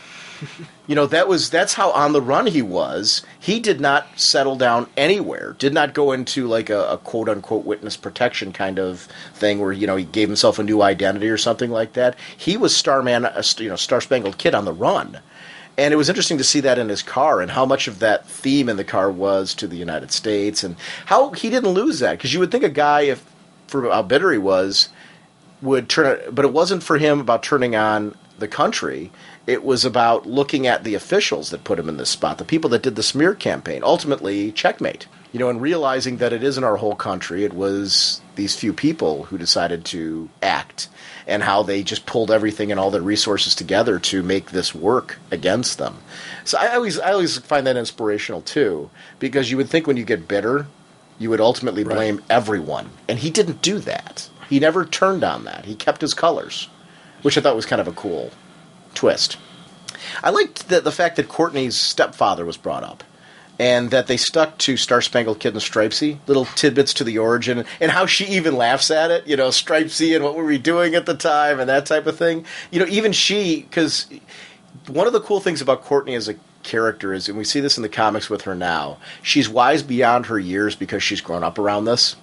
That's how on the run he was. He did not settle down anywhere. Did not go into like a quote unquote witness protection kind of thing where he gave himself a new identity or something like that. He was Starman, Star Spangled Kid on the run. And it was interesting to see that in his car and how much of that theme in the car was to the United States and how he didn't lose that. Because you would think a guy, for how bitter he was, would turn it, but it wasn't for him about turning on the country. It was about looking at the officials that put him in this spot, the people that did the smear campaign, ultimately checkmate. And realizing that it isn't our whole country, it was these few people who decided to act, and how they just pulled everything and all their resources together to make this work against them. So I always find that inspirational too, because you would think when you get bitter, you would ultimately blame everyone, and he didn't do that. He never turned on that. He kept his colors, which I thought was kind of a cool twist. I liked the fact that Courtney's stepfather was brought up, and that they stuck to Star Spangled Kid and Stripesy, little tidbits to the origin, and how she even laughs at it, Stripesy and what were we doing at the time and that type of thing. Even she, because one of the cool things about Courtney as a character is, and we see this in the comics with her now, she's wise beyond her years because she's grown up around this.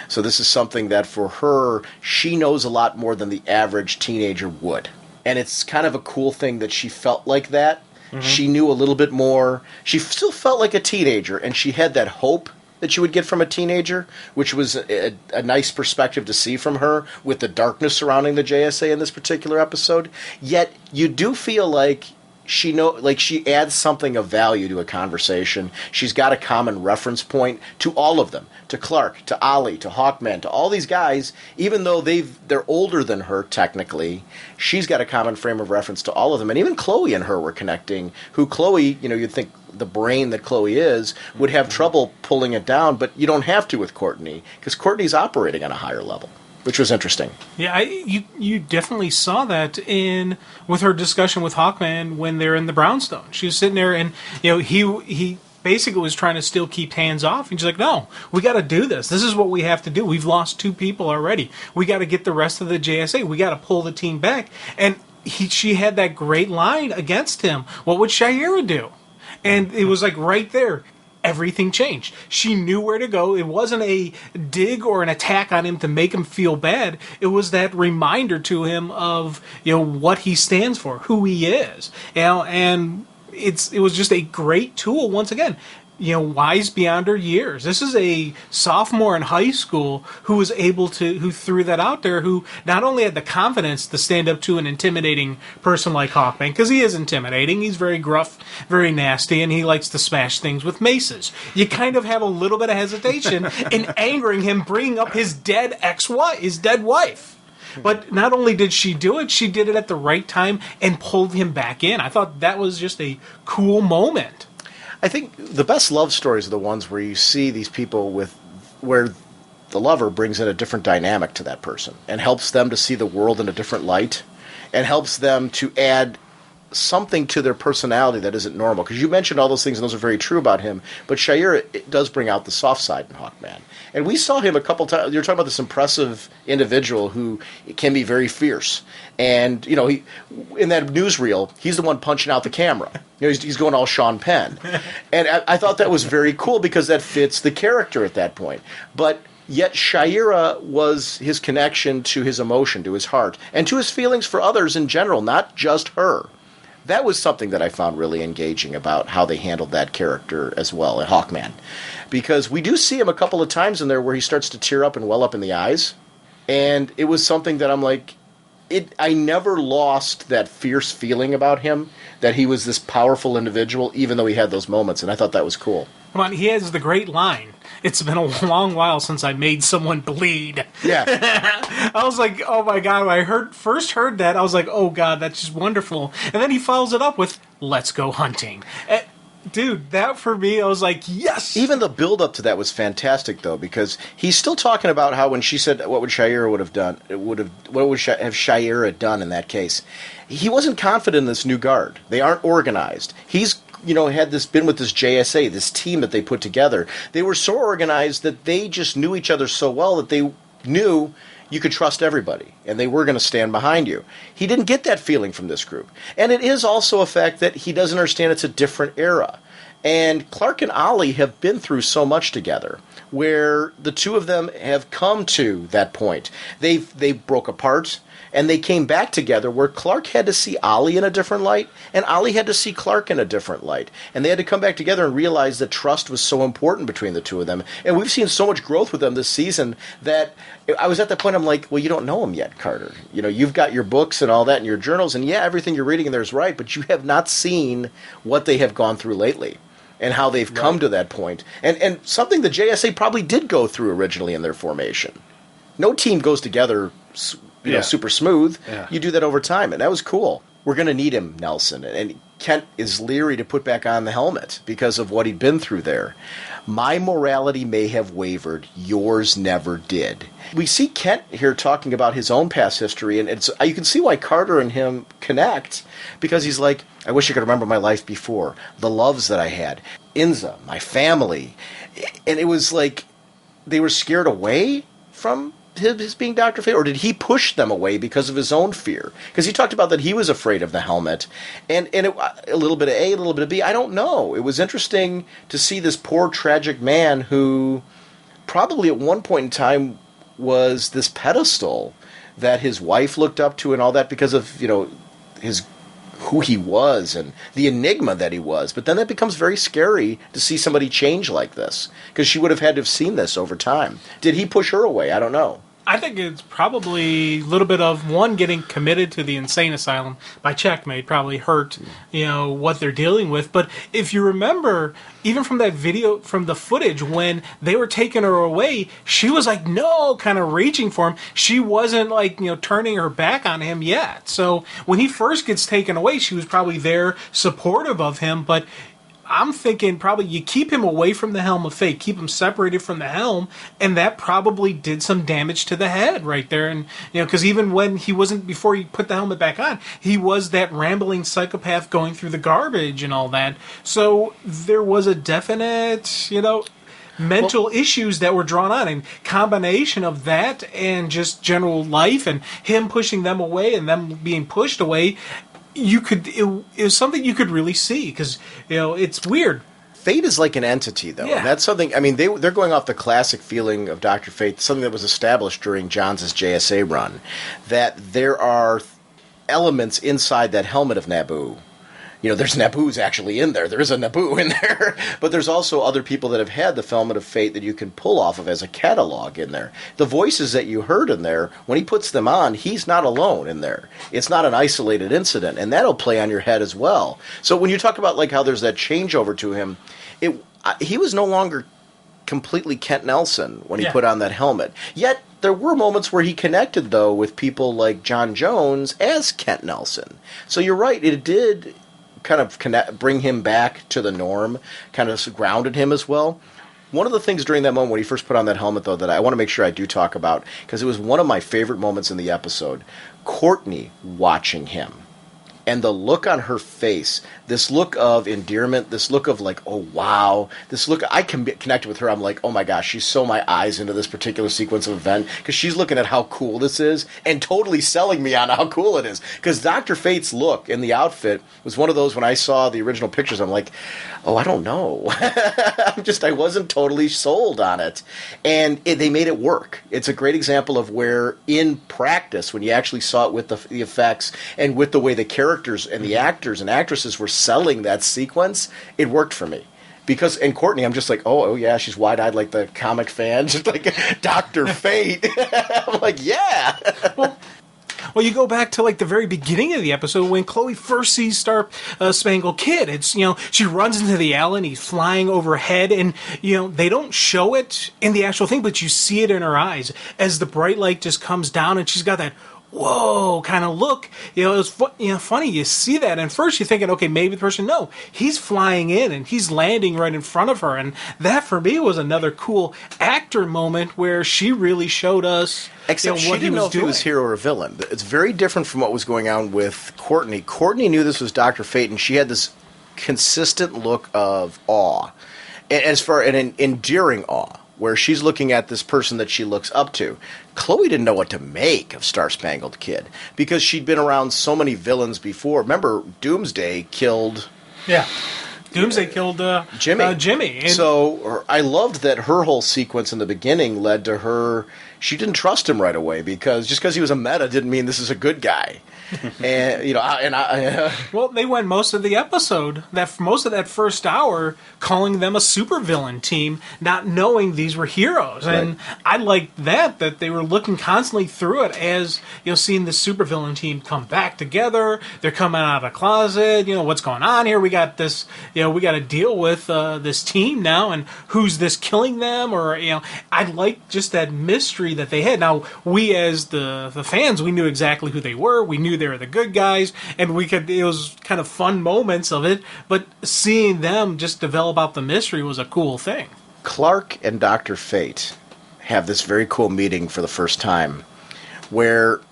So this is something that for her, she knows a lot more than the average teenager would. And it's kind of a cool thing that she felt like that. Mm-hmm. She knew a little bit more. She still felt like a teenager, and she had that hope that you would get from a teenager, which was a nice perspective to see from her with the darkness surrounding the JSA in this particular episode. Yet you do feel like she adds something of value to a conversation. She's got a common reference point to all of them, to Clark, to Ollie, to Hawkman, to all these guys. Even though they're older than her technically, she's got a common frame of reference to all of them. And even Chloe and her were connecting. Who Chloe, you'd think the brain that Chloe is would have trouble pulling it down, but you don't have to with Courtney, because Courtney's operating on a higher level, which was interesting. Yeah, you definitely saw that with her discussion with Hawkman when they're in the brownstone. She was sitting there, and he basically was trying to still keep hands off, and she's like, "No, we got to do this. This is what we have to do. We've lost 2 people already. We got to get the rest of the JSA. We got to pull the team back." And she had that great line against him. What would Shayera do? And it was like right there. Everything changed. She knew where to go. It wasn't a dig or an attack on him to make him feel bad. It was that reminder to him of what he stands for, who he is. And it was just a great tool once again. Wise beyond her years. This is a sophomore in high school who threw that out there, who not only had the confidence to stand up to an intimidating person like Hawkman, because he is intimidating, he's very gruff, very nasty, and he likes to smash things with maces. You kind of have a little bit of hesitation in angering him, bringing up his dead wife. But not only did she do it, she did it at the right time and pulled him back in. I thought that was just a cool moment. I think the best love stories are the ones where you see these people where the lover brings in a different dynamic to that person and helps them to see the world in a different light and helps them to add something to their personality that isn't normal. Because you mentioned all those things, and those are very true about him, but Shayera, it does bring out the soft side in Hawkman. And we saw him a couple times. You're talking about this impressive individual who can be very fierce. And, he, in that newsreel, he's the one punching out the camera. He's going all Sean Penn. And I thought that was very cool because that fits the character at that point. But yet Shayera was his connection to his emotion, to his heart, and to his feelings for others in general, not just her. That was something that I found really engaging about how they handled that character as well at Hawkman. Because we do see him a couple of times in there where he starts to tear up and well up in the eyes. And it was something that I'm like, I never lost that fierce feeling about him, that he was this powerful individual, even though he had those moments, and I thought that was cool. Come on, he has the great line. It's been a long while since I made someone bleed. Yeah. I was like, oh my God, when I first heard that, I was like, oh God, that's just wonderful. And then he follows it up with, let's go hunting. Dude, that for me, I was like, yes! Even the build-up to that was fantastic, though, because he's still talking about how when she said, what would Shayera would have done, what would have Shayera done in that case? He wasn't confident in this new guard. They aren't organized. He's, been with this JSA, this team that they put together. They were so organized that they just knew each other so well that they knew you could trust everybody, and they were going to stand behind you. He didn't get that feeling from this group. And it is also a fact that he doesn't understand it's a different era. And Clark and Ollie have been through so much together, where the two of them have come to that point. They broke apart, and they came back together, where Clark had to see Ollie in a different light, and Ollie had to see Clark in a different light. And they had to come back together and realize that trust was so important between the two of them. And we've seen so much growth with them this season that I was at the point I'm like, well, you don't know him yet, Carter. You know, you've got your books and all that and your journals, and yeah, everything you're reading in there is right, but you have not seen what they have gone through lately and how they've come to that point. And something the JSA probably did go through originally in their formation. No team goes together super smooth. Yeah. You do that over time, and that was cool. We're going to need him, Nelson. And Kent is leery to put back on the helmet because of what he'd been through there. My morality may have wavered. Yours never did. We see Kent here talking about his own past history, and you can see why Carter and him connect, because he's like, I wish I could remember my life before, the loves that I had, Inza, my family. And it was like they were scared away from his being Dr. Fate, or did he push them away because of his own fear? Because he talked about that he was afraid of the helmet, and a little bit of A, a little bit of B. I don't know. It was interesting to see this poor, tragic man who probably at one point in time was this pedestal that his wife looked up to and all that because of, who he was and the enigma that he was. But then that becomes very scary to see somebody change like this, because she would have had to have seen this over time. Did he push her away? I don't know. I think it's probably a little bit of, one, getting committed to the insane asylum by Checkmate probably hurt, what they're dealing with. But if you remember, even from that video, from the footage, when they were taking her away, she was like, no, kind of reaching for him. She wasn't like, turning her back on him yet. So when he first gets taken away, she was probably there supportive of him, but I'm thinking probably you keep him away from the Helm of Fate, keep him separated from the helm, and that probably did some damage to the head right there. And, because even when he wasn't, before he put the helmet back on, he was that rambling psychopath going through the garbage and all that. So there was a definite, mental issues that were drawn on, and combination of that and just general life and him pushing them away and them being pushed away, it was something you could really see, because it's weird. Fate is like an entity, though. Yeah. And that's something, they're going off the classic feeling of Dr. Fate, something that was established during Johns' JSA run, that there are elements inside that helmet of Naboo. There's Naboo's actually in there. There is a Naboo in there. But there's also other people that have had the helmet of Fate that you can pull off of as a catalog in there. The voices that you heard in there, when he puts them on, he's not alone in there. It's not an isolated incident, and that'll play on your head as well. So when you talk about like how there's that changeover to him, he was no longer completely Kent Nelson when he put on that helmet. Yet there were moments where he connected, though, with people like John Jones as Kent Nelson. So you're right, it did kind of bring him back to the norm, kind of grounded him as well. One of the things during that moment when he first put on that helmet, though, that I want to make sure I do talk about, because it was one of my favorite moments in the episode, Courtney watching him. And the look on her face, this look of endearment, this look of like, oh, wow. This look, I can connect with her. I'm like, oh, my gosh, she's so my eyes into this particular sequence of event, because she's looking at how cool this is and totally selling me on how cool it is. Because Dr. Fate's look in the outfit was one of those, when I saw the original pictures, I'm like, oh, I don't know. I wasn't totally sold on it. And they made it work. It's a great example of where, in practice, when you actually saw it with the effects and with the way the characters and the actors and actresses were selling that sequence, it worked for me. Because in Courtney, I'm just like, oh yeah, she's wide-eyed like the comic fan, just like Dr. Fate. I'm like, yeah. Well, you go back to like the very beginning of the episode when Chloe first sees Star Spangled Kid. It's, she runs into the alley and he's flying overhead, and they don't show it in the actual thing, but you see it in her eyes as the bright light just comes down, and she's got that whoa kind of look. It was funny. You see that, and first you're thinking, okay, maybe the person. No, he's flying in and he's landing right in front of her, and that for me was another cool actor moment where she really showed us. Except she didn't know if he was hero or villain. It's very different from what was going on with Courtney. Courtney knew this was Dr. Fate, and she had this consistent look of awe, an endearing awe, where she's looking at this person that she looks up to. Chloe didn't know what to make of Star Spangled Kid, because she'd been around so many villains before. Remember, Doomsday killed Doomsday killed Jimmy. And so I loved that her whole sequence in the beginning led to her. She didn't trust him right away because just because he was a meta didn't mean this is a good guy. And well, they went most of the episode, most of that first hour, calling them a supervillain team, not knowing these were heroes. Right. And I liked that they were looking constantly through it as seeing the supervillain team come back together. They're coming out of the closet. What's going on here? We got this. We got to deal with this team now, and who's this killing them? Or I liked just that mystery that they had. Now we as the fans, we knew exactly who they were. We knew they were the good guys, and it was kind of fun moments of it, but seeing them just develop out the mystery was a cool thing. Clark and Dr. Fate have this very cool meeting for the first time where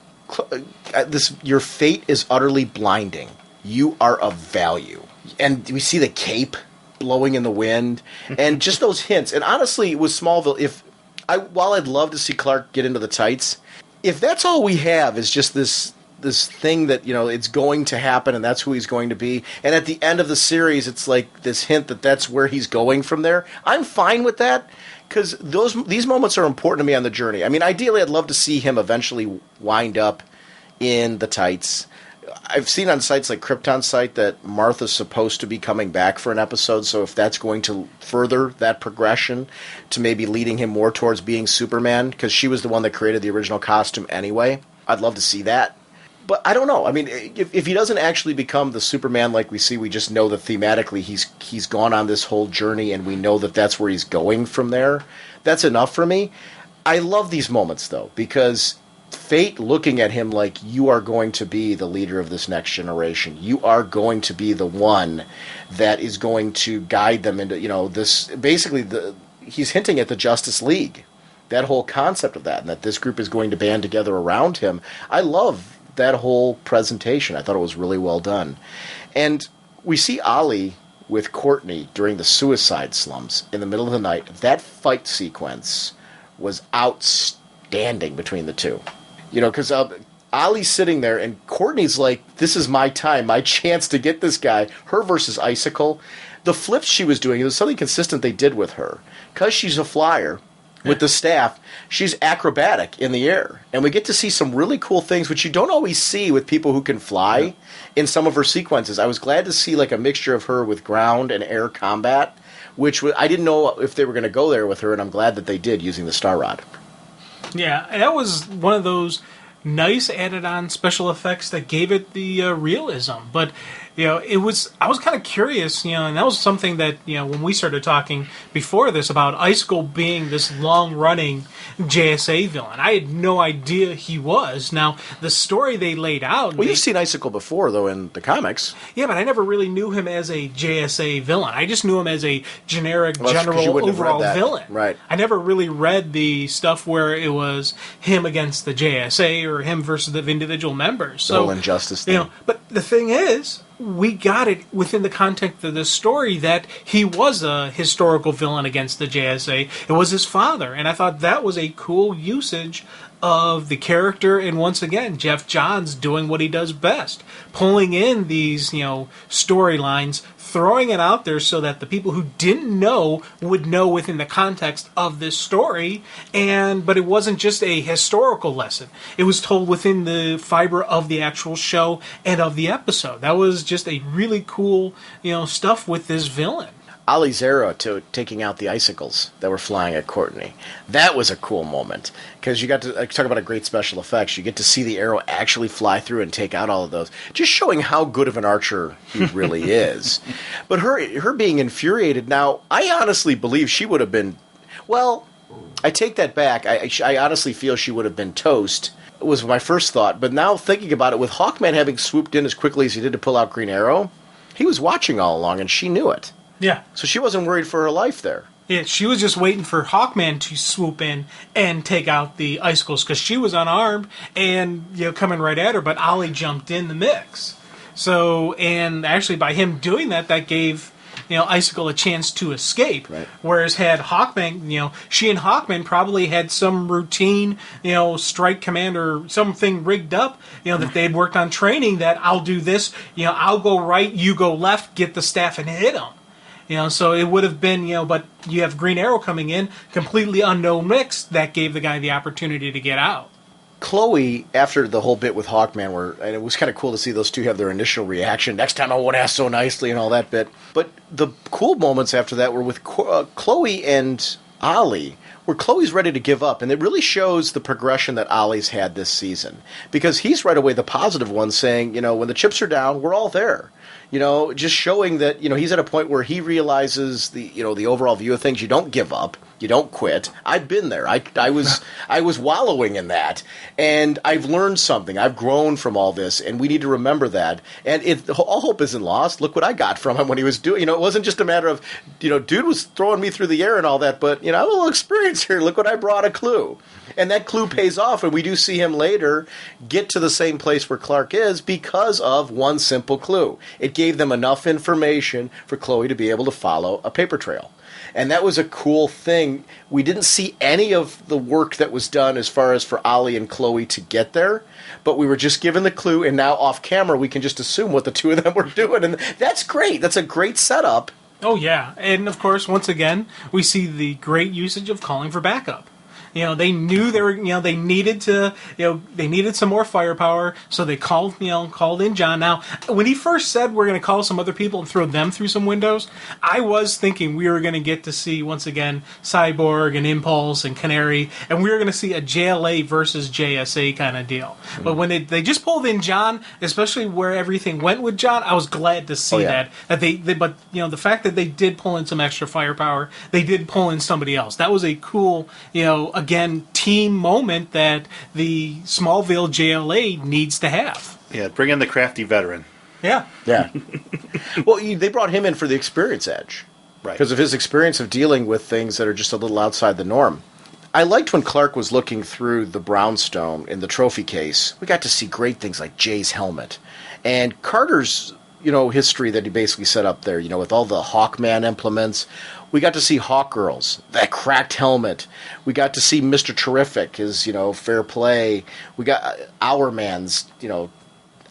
your fate is utterly blinding. You are of value. And we see the cape blowing in the wind and just those hints. And honestly, with Smallville, while I'd love to see Clark get into the tights, if that's all we have is just this thing that it's going to happen and that's who he's going to be, and at the end of the series it's like this hint that that's where he's going from there, I'm fine with that because these moments are important to me on the journey. I mean, ideally I'd love to see him eventually wind up in the tights. I've seen on sites like Krypton's site that Martha's supposed to be coming back for an episode, so if that's going to further that progression to maybe leading him more towards being Superman, because she was the one that created the original costume anyway, I'd love to see that. But I don't know. I mean, if he doesn't actually become the Superman like we see, we just know that thematically he's gone on this whole journey and we know that that's where he's going from there. That's enough for me. I love these moments, though, because Fate looking at him like, you are going to be the leader of this next generation. You are going to be the one that is going to guide them into, this. Basically, he's hinting at the Justice League. That whole concept of that, and that this group is going to band together around him. I love that whole presentation. I thought it was really well done. And we see Ollie with Courtney during the suicide slums in the middle of the night. That fight sequence was outstanding between the two. Because Ollie's sitting there and Courtney's like, this is my time, my chance to get this guy. Her versus Icicle. The flips she was doing, it was something consistent they did with her. Because she's a flyer, with the staff, she's acrobatic in the air. And we get to see some really cool things, which you don't always see with people who can fly in some of her sequences. I was glad to see like a mixture of her with ground and air combat, which I didn't know if they were going to go there with her, and I'm glad that they did using the Star Rod. Yeah, that was one of those nice added-on special effects that gave it the realism. But I was kind of curious, and that was something that, when we started talking before this about Icicle being this long-running JSA villain, I had no idea he was. Now, the story they laid out... Well, you've seen Icicle before, though, in the comics. Yeah, but I never really knew him as a JSA villain. I just knew him as a generic, general, overall villain. Right. I never really read the stuff where it was him against the JSA or him versus the individual members. So, the whole injustice thing. But the thing is, we got it within the context of the story that he was a historical villain against the JSA. It was his father, and I thought that was a cool usage of the character, and once again, Jeff Johns doing what he does best, pulling in these, storylines, throwing it out there so that the people who didn't know would know within the context of this story, but it wasn't just a historical lesson. It was told within the fiber of the actual show and of the episode. That was just a really cool, stuff with this villain. Ollie's arrow to taking out the icicles that were flying at Courtney. That was a cool moment because you got to talk about a great special effects. You get to see the arrow actually fly through and take out all of those, just showing how good of an archer he really is. But her being infuriated now, I honestly believe she would have been. Well, I take that back. I honestly feel she would have been toast. Was my first thought, but now thinking about it, with Hawkman having swooped in as quickly as he did to pull out Green Arrow, he was watching all along and she knew it. Yeah. So she wasn't worried for her life there. Yeah, she was just waiting for Hawkman to swoop in and take out the icicles because she was unarmed and coming right at her, but Ollie jumped in the mix. So, and actually by him doing that, that gave Icicle a chance to escape. Right. Whereas had Hawkman, she and Hawkman probably had some routine, strike command or something rigged up, that they'd worked on training that I'll do this, I'll go right, you go left, get the staff and hit him. So it would have been, but you have Green Arrow coming in, completely unknown mix, that gave the guy the opportunity to get out. Chloe, after the whole bit with Hawkman, and it was kind of cool to see those two have their initial reaction, next time I won't ask so nicely and all that bit. But the cool moments after that were with Chloe and Ollie, where Chloe's ready to give up, and it really shows the progression that Ollie's had this season. Because he's right away the positive one, saying, when the chips are down, we're all there. Just showing that, he's at a point where he realizes the overall view of things. You don't give up. You don't quit. I've been there. I was wallowing in that, and I've learned something. I've grown from all this, and we need to remember that. And all hope isn't lost. Look what I got from him when he was doing. It wasn't just a matter of, dude was throwing me through the air and all that, but I have a little experience here. Look what I brought, a clue. And that clue pays off, and we do see him later get to the same place where Clark is because of one simple clue. It gave them enough information for Chloe to be able to follow a paper trail. And that was a cool thing. We didn't see any of the work that was done as far as for Ollie and Chloe to get there, but we were just given the clue, and now off camera we can just assume what the two of them were doing, and that's great. That's a great setup. Oh, yeah. And, of course, once again, we see the great usage of calling for backup. They knew they needed to, they needed some more firepower, so they called in John. Now, when he first said we're going to call some other people and throw them through some windows, I was thinking we were going to get to see, once again, Cyborg and Impulse and Canary, and we were going to see a JLA versus JSA kind of deal. Mm-hmm. But when they just pulled in John, especially where everything went with John, I was glad to see that they but the fact that they did pull in some extra firepower, they did pull in somebody else. That was a cool, again, team moment that the Smallville JLA needs to have. Yeah, bring in the crafty veteran. Yeah. Yeah. Well, they brought him in for the experience edge. Right. Because of his experience of dealing with things that are just a little outside the norm. I liked when Clark was looking through the brownstone in the trophy case. We got to see great things like Jay's helmet. And Carter's, history that he basically set up there, with all the Hawkman implements. We got to see Hawkgirls, that cracked helmet. We got to see Mr. Terrific, his, fair play. We got Our Man's,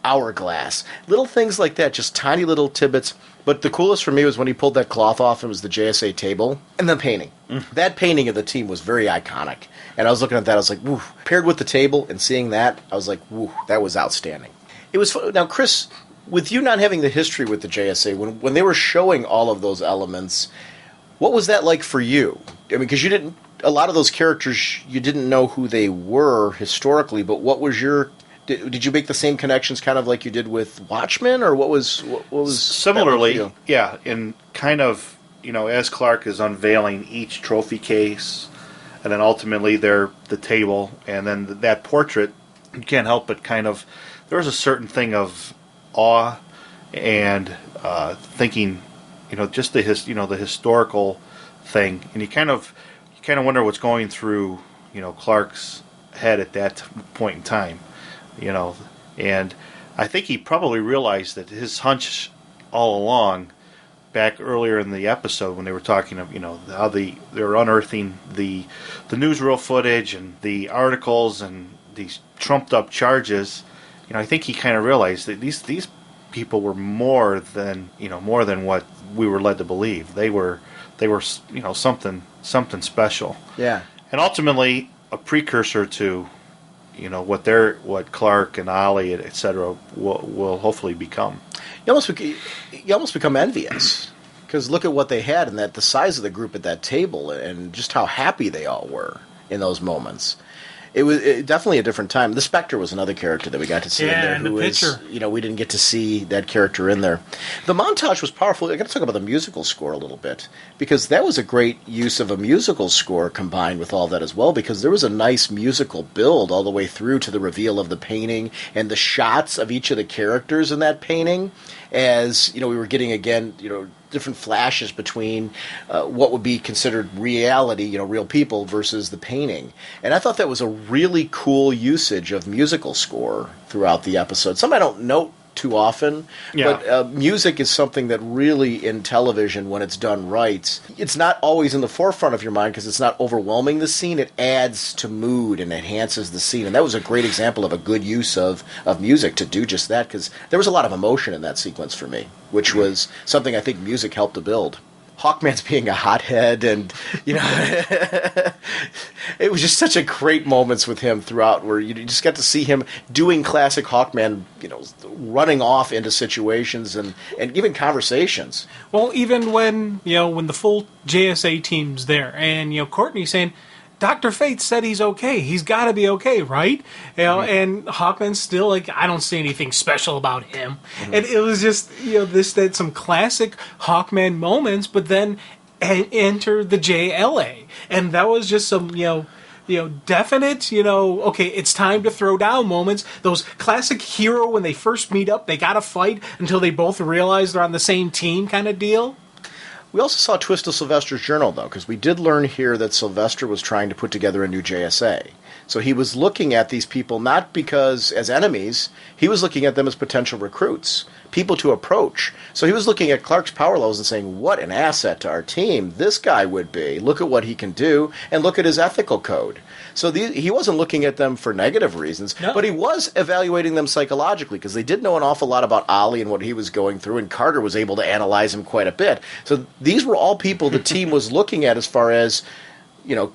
hourglass. Little things like that, just tiny little tidbits. But the coolest for me was when he pulled that cloth off and it was the JSA table and the painting. That painting of the team was very iconic. And I was looking at that, I was like, woo. Paired with the table and seeing that, I was like, woo, that was outstanding. It was fun. Now, Chris, with you not having the history with the JSA, when they were showing all of those elements, what was that like for you? I mean, because a lot of those characters, you didn't know who they were historically, but what was did you make the same connections kind of like you did with Watchmen, or what was similarly? Yeah, and kind of, as Clark is unveiling each trophy case, and then ultimately the table, and then that portrait, you can't help but kind of, there was a certain thing of awe and thinking, just the historical thing, and you kind of wonder what's going through Clark's head at that point in time, and I think he probably realized that his hunch all along, back earlier in the episode when they were talking of how they were unearthing the newsreel footage and the articles and these trumped up charges, I think he kind of realized that these people were more than what we were led to believe. They were something special. Yeah. And ultimately a precursor to what Clark and Ollie, etc. will hopefully become. You almost become envious, because look at what they had and the size of the group at that table and just how happy they all were in those moments. It was definitely a different time. The Spectre was another character that we got to see in there. And the picture. We didn't get to see that character in there. The montage was powerful. I got to talk about the musical score a little bit, because that was a great use of a musical score combined with all that as well, because there was a nice musical build all the way through to the reveal of the painting and the shots of each of the characters in that painting, as we were getting, again, different flashes between what would be considered reality, real people, versus the painting. And I thought that was a really cool usage of musical score throughout the episode. Something I don't note too often, but music is something that really, in television, when it's done right, it's not always in the forefront of your mind because it's not overwhelming the scene. It adds to mood and enhances the scene, and that was a great example of a good use of music to do just that, because there was a lot of emotion in that sequence for me, which was something I think music helped to build. Hawkman's being a hothead, and it was just such a great moments with him throughout, where you just got to see him doing classic Hawkman, running off into situations and giving conversations. Well, even when when the full JSA team's there, and Courtney saying, Dr. Fate said he's okay. He's got to be okay, right? And Hawkman's still like, I don't see anything special about him. Mm-hmm. And it was just, that some classic Hawkman moments, but then enter the JLA. And that was just some, definite, okay, it's time to throw down moments. Those classic hero, when they first meet up, they got to fight until they both realize they're on the same team kind of deal. We also saw a twist of Sylvester's journal, though, because we did learn here that Sylvester was trying to put together a new JSA. So he was looking at these people not because as enemies, he was looking at them as potential recruits, people to approach. So he was looking at Clark's power levels and saying, what an asset to our team this guy would be. Look at what he can do, and look at his ethical code. So he wasn't looking at them for negative reasons, but he was evaluating them psychologically, because they did know an awful lot about Ollie and what he was going through, and Carter was able to analyze him quite a bit. So these were all people the team was looking at as far as,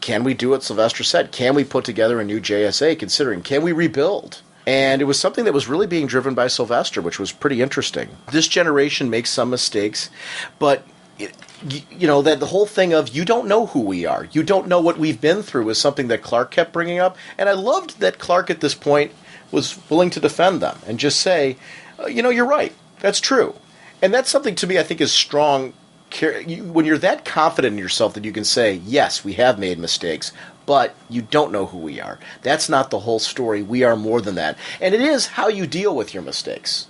can we do what Sylvester said? Can we put together a new JSA, considering, can we rebuild? And it was something that was really being driven by Sylvester, which was pretty interesting. This generation makes some mistakes, but that the whole thing of you don't know who we are, you don't know what we've been through, is something that Clark kept bringing up. And I loved that Clark at this point was willing to defend them and just say, you're right, that's true. And that's something to me I think is strong. When you're that confident in yourself that you can say, yes, we have made mistakes, but you don't know who we are. That's not the whole story. We are more than that. And it is how you deal with your mistakes.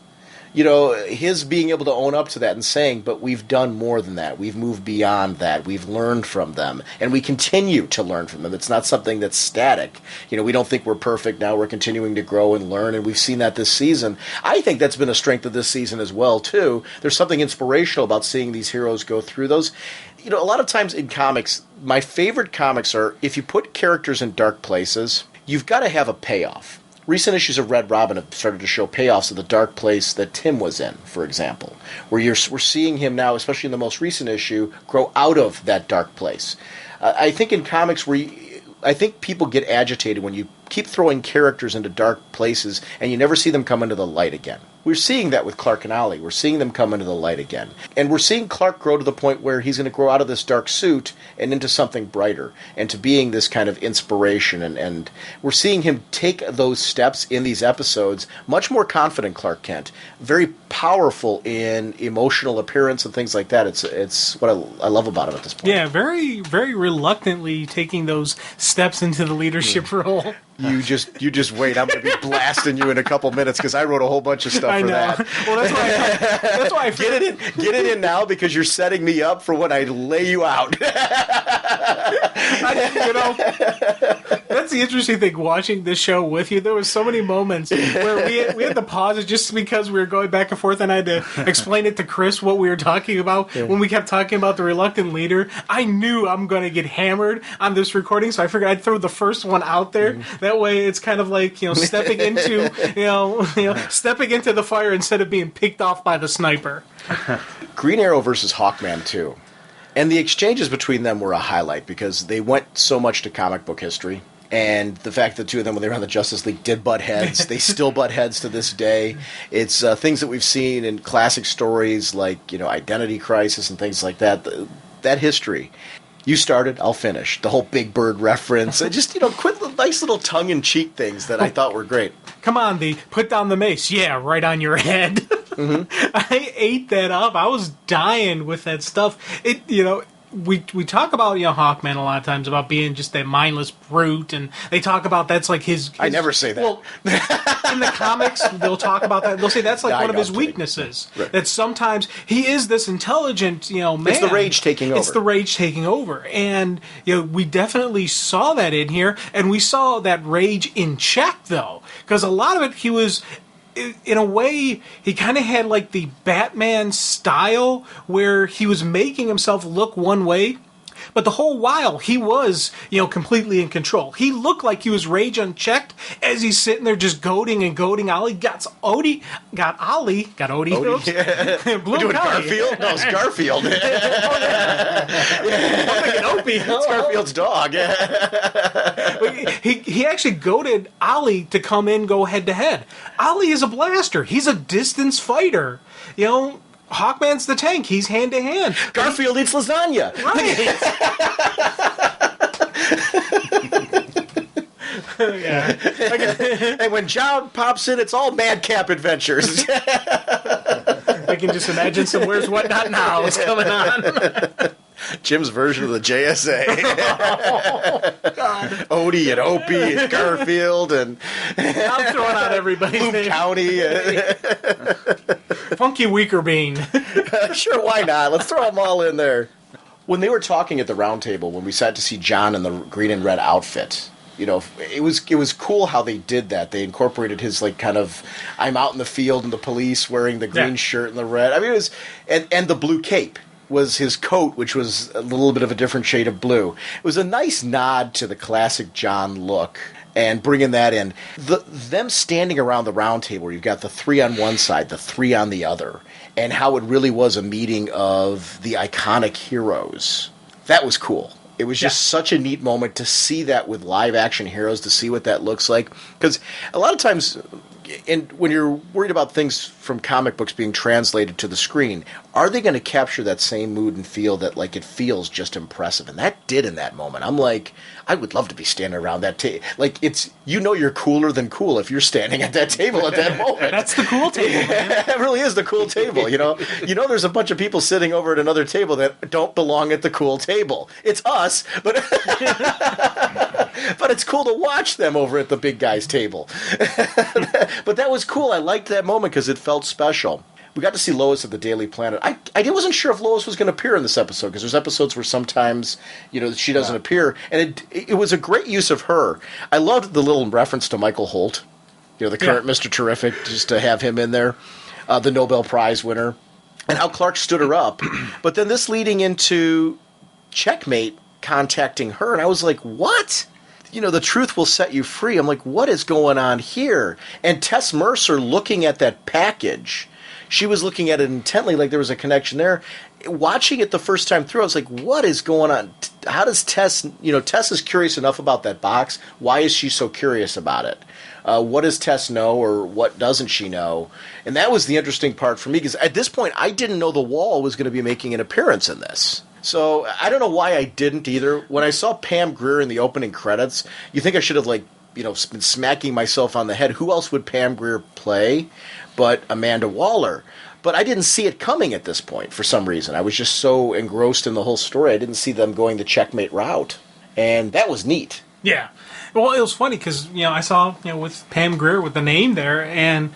His being able to own up to that and saying, but we've done more than that. We've moved beyond that. We've learned from them. And we continue to learn from them. It's not something that's static. We don't think we're perfect now. We're continuing to grow and learn, and we've seen that this season. I think that's been a strength of this season as well, too. There's something inspirational about seeing these heroes go through those. A lot of times in comics, my favorite comics are, if you put characters in dark places, you've got to have a payoff. Recent issues of Red Robin have started to show payoffs of the dark place that Tim was in, for example, where we're seeing him now, especially in the most recent issue, grow out of that dark place. I think in comics I think people get agitated when you keep throwing characters into dark places and you never see them come into the light again. We're seeing that with Clark and Ollie. We're seeing them come into the light again. And we're seeing Clark grow to the point where he's going to grow out of this dark suit and into something brighter, and to being this kind of inspiration. And we're seeing him take those steps in these episodes, much more confident Clark Kent, very powerful in emotional appearance and things like that. It's what I love about him at this point. Yeah, very, very reluctantly taking those steps into the leadership role. You just wait. I'm going to be blasting you in a couple minutes because I wrote a whole bunch of stuff for that. Well, that's why I get it in now, because you're setting me up for when I lay you out. That's the interesting thing watching this show with you. There was so many moments where we had to pause it just because we were going back and forth, and I had to explain it to Chris what we were talking about. Yeah. When we kept talking about the reluctant leader, I knew I'm going to get hammered on this recording, so I figured I'd throw the first one out there. Mm-hmm. That way, it's kind of like stepping into stepping into the fire instead of being picked off by the sniper. Green Arrow versus Hawkman 2. And the exchanges between them were a highlight because they went so much to comic book history. And the fact that the two of them, when they were on the Justice League, did butt heads. They still butt heads to this day. It's things that we've seen in classic stories like, Identity Crisis and things like that. That history. You started, I'll finish. The whole Big Bird reference. And just, nice little tongue-in-cheek things that I thought were great. Come on, put down the mace. Yeah, right on your head. Mm-hmm. I ate that up. I was dying with that stuff. We talk about Hawkman a lot of times about being just that mindless brute, and they talk about that's like his I never say that. Well, in the comics, they'll talk about that. They'll say that's like one of his weaknesses. Right. That sometimes he is this intelligent, man. It's the rage taking over. It's the rage taking over, and we definitely saw that in here, and we saw that rage in check though, because a lot of it he was. In a way, he kind of had like the Batman style where he was making himself look one way, But the whole while, he was, completely in control. He looked like he was rage unchecked as he's sitting there just goading and goading Ollie. Got Odie. Odie. Blue Doing Collie. Garfield? No, it's Garfield. I'm thinking Opie. It's Garfield's dog. He actually goaded Ollie to come in, go head to head. Ollie is a blaster. He's a distance fighter. Hawkman's the tank. He's hand to hand. Garfield eats lasagna. Right. Yeah. And when John pops in, it's all madcap adventures. I can just imagine some Where's Whatnot Now is coming on. Jim's version of the JSA. Oh, God. Odie and Opie and Garfield and I'm throwing out everybody's Bloom name. County. Funky Weaker Bean. Sure, why not? Let's throw them all in there. When they were talking at the round table, when we sat to see John in the green and red outfit, it was cool how they did that. They incorporated his kind of I'm out in the field and the police wearing the green shirt and the red. I mean, it was and the blue cape was his coat, which was a little bit of a different shade of blue. It was a nice nod to the classic John look. And bringing that in, them standing around the round table, where you've got the three on one side, the three on the other, and how it really was a meeting of the iconic heroes. That was cool. It was just such a neat moment to see that with live action heroes, to see what that looks like. Because a lot of times, when you're worried about things from comic books being translated to the screen, are they going to capture that same mood and feel that it feels just impressive? And that did in that moment. I'm like, I would love to be standing around that table. You're cooler than cool if you're standing at that table at that moment. That's the cool table, man. It really is the cool table, there's a bunch of people sitting over at another table that don't belong at the cool table. It's us, but but it's cool to watch them over at the big guy's table. But that was cool. I liked that moment because it felt special. We got to see Lois at the Daily Planet. I wasn't sure if Lois was going to appear in this episode, because there's episodes where sometimes, she doesn't appear. And it was a great use of her. I loved the little reference to Michael Holt, the current Mr. Terrific, just to have him in there, the Nobel Prize winner, and how Clark stood her up. But then this leading into Checkmate contacting her, and I was like, what? The truth will set you free. I'm like, what is going on here? And Tess Mercer looking at that package, she was looking at it intently, like there was a connection there. Watching it the first time through, I was like, what is going on? How does Tess, Tess is curious enough about that box. Why is she so curious about it? What does Tess know, or what doesn't she know? And that was the interesting part for me, because at this point, I didn't know the Wall was going to be making an appearance in this. So I don't know why I didn't either. When I saw Pam Grier in the opening credits, you think I should have been smacking myself on the head. Who else would Pam Grier play but Amanda Waller? But I didn't see it coming at this point for some reason. I was just so engrossed in the whole story, I didn't see them going the Checkmate route. And that was neat. Yeah. Well, it was funny because, I saw, with Pam Grier with the name there, and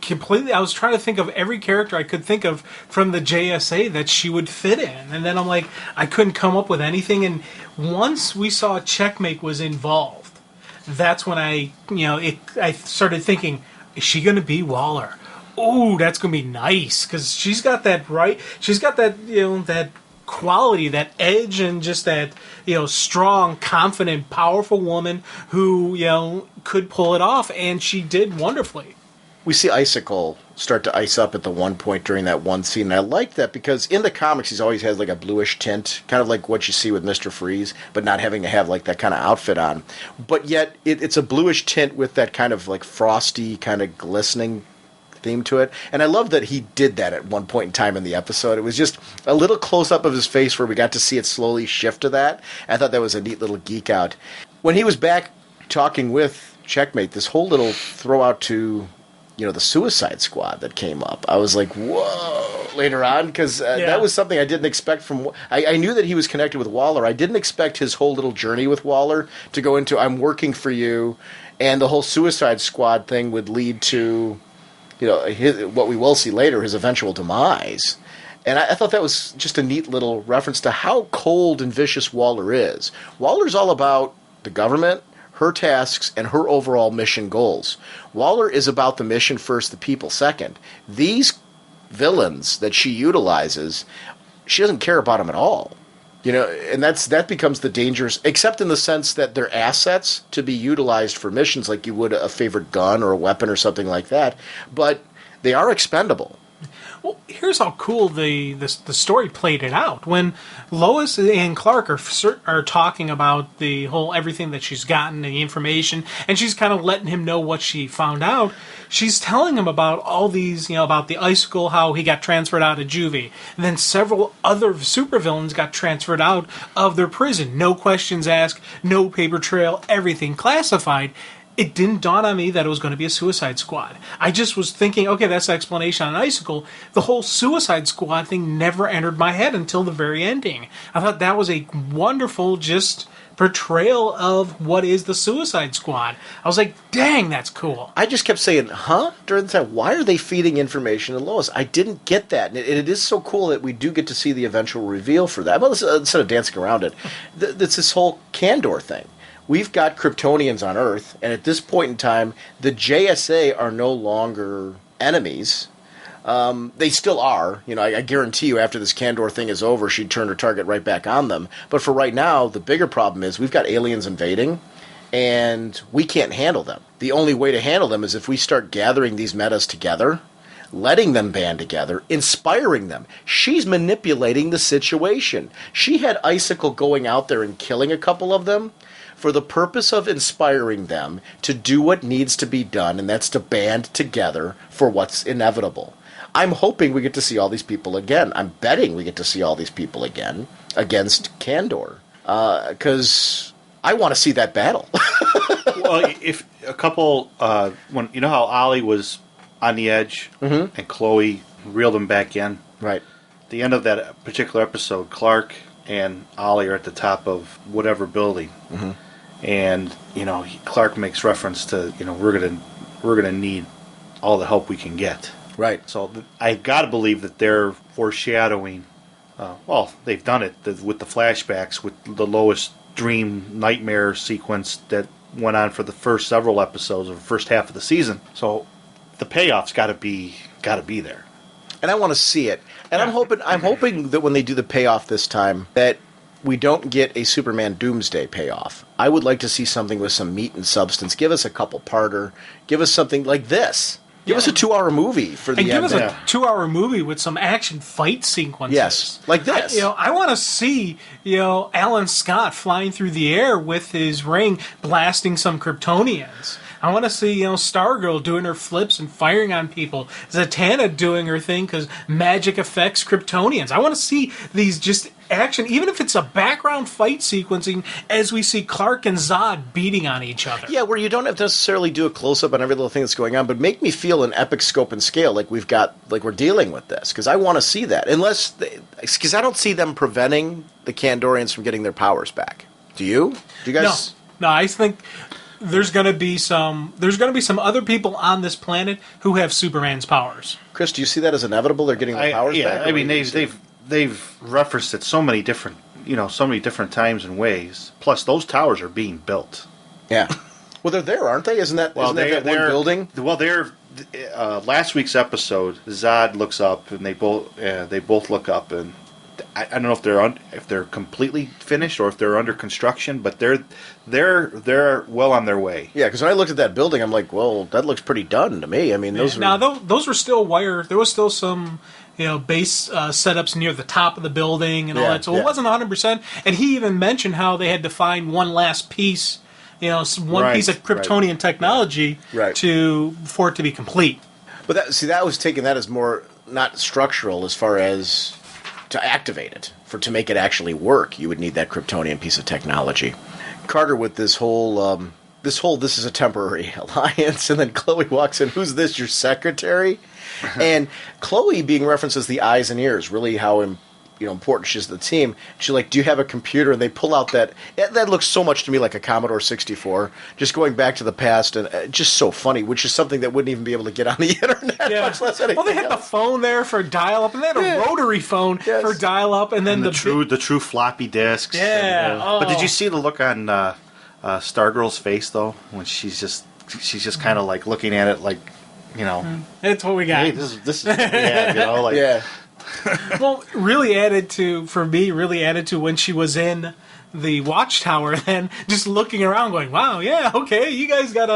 completely, I was trying to think of every character I could think of from the JSA that she would fit in. And then I'm like, I couldn't come up with anything. And once we saw Checkmate was involved, that's when I started thinking, is she going to be Waller? Ooh, that's going to be nice, because she's got that that quality, that edge, and just that, strong, confident, powerful woman who, could pull it off, and she did wonderfully. We see Icicle start to ice up at the one point during that one scene, and I like that because in the comics he's always has a bluish tint, kind of like what you see with Mr. Freeze, but not having to have that kind of outfit on. But yet it's a bluish tint with that kind of frosty, kind of glistening theme to it. And I love that he did that at one point in time in the episode. It was just a little close-up of his face where we got to see it slowly shift to that. I thought that was a neat little geek out. When he was back talking with Checkmate, this whole little throw out to the Suicide Squad that came up. I was like, whoa, later on, because that was something I didn't expect from... I knew that he was connected with Waller. I didn't expect his whole little journey with Waller to go into, I'm working for you, and the whole Suicide Squad thing would lead to, what we will see later, his eventual demise. And I thought that was just a neat little reference to how cold and vicious Waller is. Waller's all about the government, her tasks, and her overall mission goals. Waller is about the mission first, the people second. These villains that she utilizes, she doesn't care about them at all. And that becomes the dangerous, except in the sense that they're assets to be utilized for missions like you would a favorite gun or a weapon or something like that, but they are expendable. Well, here's how cool the story played it out. When Lois and Clark are talking about the whole everything that she's gotten, the information, and she's kind of letting him know what she found out, she's telling him about all these, about the icicle, how he got transferred out of juvie. And then several other supervillains got transferred out of their prison. No questions asked, no paper trail, everything classified. It didn't dawn on me that it was going to be a Suicide Squad. I just was thinking, okay, that's the explanation on Icicle. The whole Suicide Squad thing never entered my head until the very ending. I thought that was a wonderful just portrayal of what is the Suicide Squad. I was like, dang, that's cool. I just kept saying, during the time. Why are they feeding information to Lois? I didn't get that. And it is so cool that we do get to see the eventual reveal for that. Well, instead of dancing around it, it's this whole Kandor thing. We've got Kryptonians on Earth, and at this point in time, the JSA are no longer enemies. They still are. I guarantee you after this Kandor thing is over, she'd turn her target right back on them. But for right now, the bigger problem is we've got aliens invading, and we can't handle them. The only way to handle them is if we start gathering these metas together, letting them band together, inspiring them. She's manipulating the situation. She had Icicle going out there and killing a couple of them for the purpose of inspiring them to do what needs to be done, and that's to band together for what's inevitable. I'm hoping we get to see all these people again. I'm betting we get to see all these people again against Kandor, because I want to see that battle. Well, if a couple, when how Ollie was on the edge and Chloe reeled him back in, right? The end of that particular episode, Clark and Ollie are at the top of whatever building. And Clark makes reference to we're gonna need all the help we can get. Right. So I got to believe that they're foreshadowing. They've done it with the flashbacks, with the Lois dream nightmare sequence that went on for the first several episodes of the first half of the season. So the payoff's got to be there. And I want to see it. And I'm hoping that when they do the payoff this time, that we don't get a Superman Doomsday payoff. I would like to see something with some meat and substance. Give us a couple-parter. Give us something like this. Give us a 2-hour movie for the end. And give us a 2-hour movie with some action fight sequences. Yes, like this. I want to see, Alan Scott flying through the air with his ring, blasting some Kryptonians. I want to see, Stargirl doing her flips and firing on people. Zatanna doing her thing because magic affects Kryptonians. I want to see these just action, even if it's a background fight sequencing, as we see Clark and Zod beating on each other. Yeah, where you don't have to necessarily do a close-up on every little thing that's going on, but make me feel an epic scope and scale like we're dealing with this, because I want to see that. Because I don't see them preventing the Kandorians from getting their powers back. Do you? Do you guys? No, I think there's going to be some other people on this planet who have Superman's powers. Chris, do you see that as inevitable? They're getting their powers back? I mean, they've referenced it so many different times and ways. Plus, those towers are being built. Yeah. Well, they're there, aren't they? Isn't that one building? Well, they're last week's episode. Zod looks up, and they both look up, and I don't know if they're completely finished or if they're under construction, but they're well on their way. Yeah, because when I looked at that building, I'm like, well, that looks pretty done to me. I mean, those were still wire. There was still some base setups near the top of the building and all that. So it wasn't 100%. And he even mentioned how they had to find one last piece, piece of Kryptonian technology for it to be complete. But that was taking that as more not structural as far as to activate it. To make it actually work, you would need that Kryptonian piece of technology. Carter with this whole this is a temporary alliance, and then Chloe walks in. Who's this? Your secretary? And Chloe being referenced as the eyes and ears, really how important she is to the team. She's like, do you have a computer? And they pull out that looks so much to me like a Commodore 64, just going back to the past, and just so funny, which is something that wouldn't even be able to get on the internet, much less anything Well, they had the phone there for dial-up, and they had a rotary phone for dial-up, and then the true floppy disks. Yeah. But did you see the look on Stargirl's face, though, when she's just kind of like looking at it like, It's what we got. Hey, this is what we had, Well, really added to when she was in the watchtower, then just looking around going, wow, yeah, okay, you guys got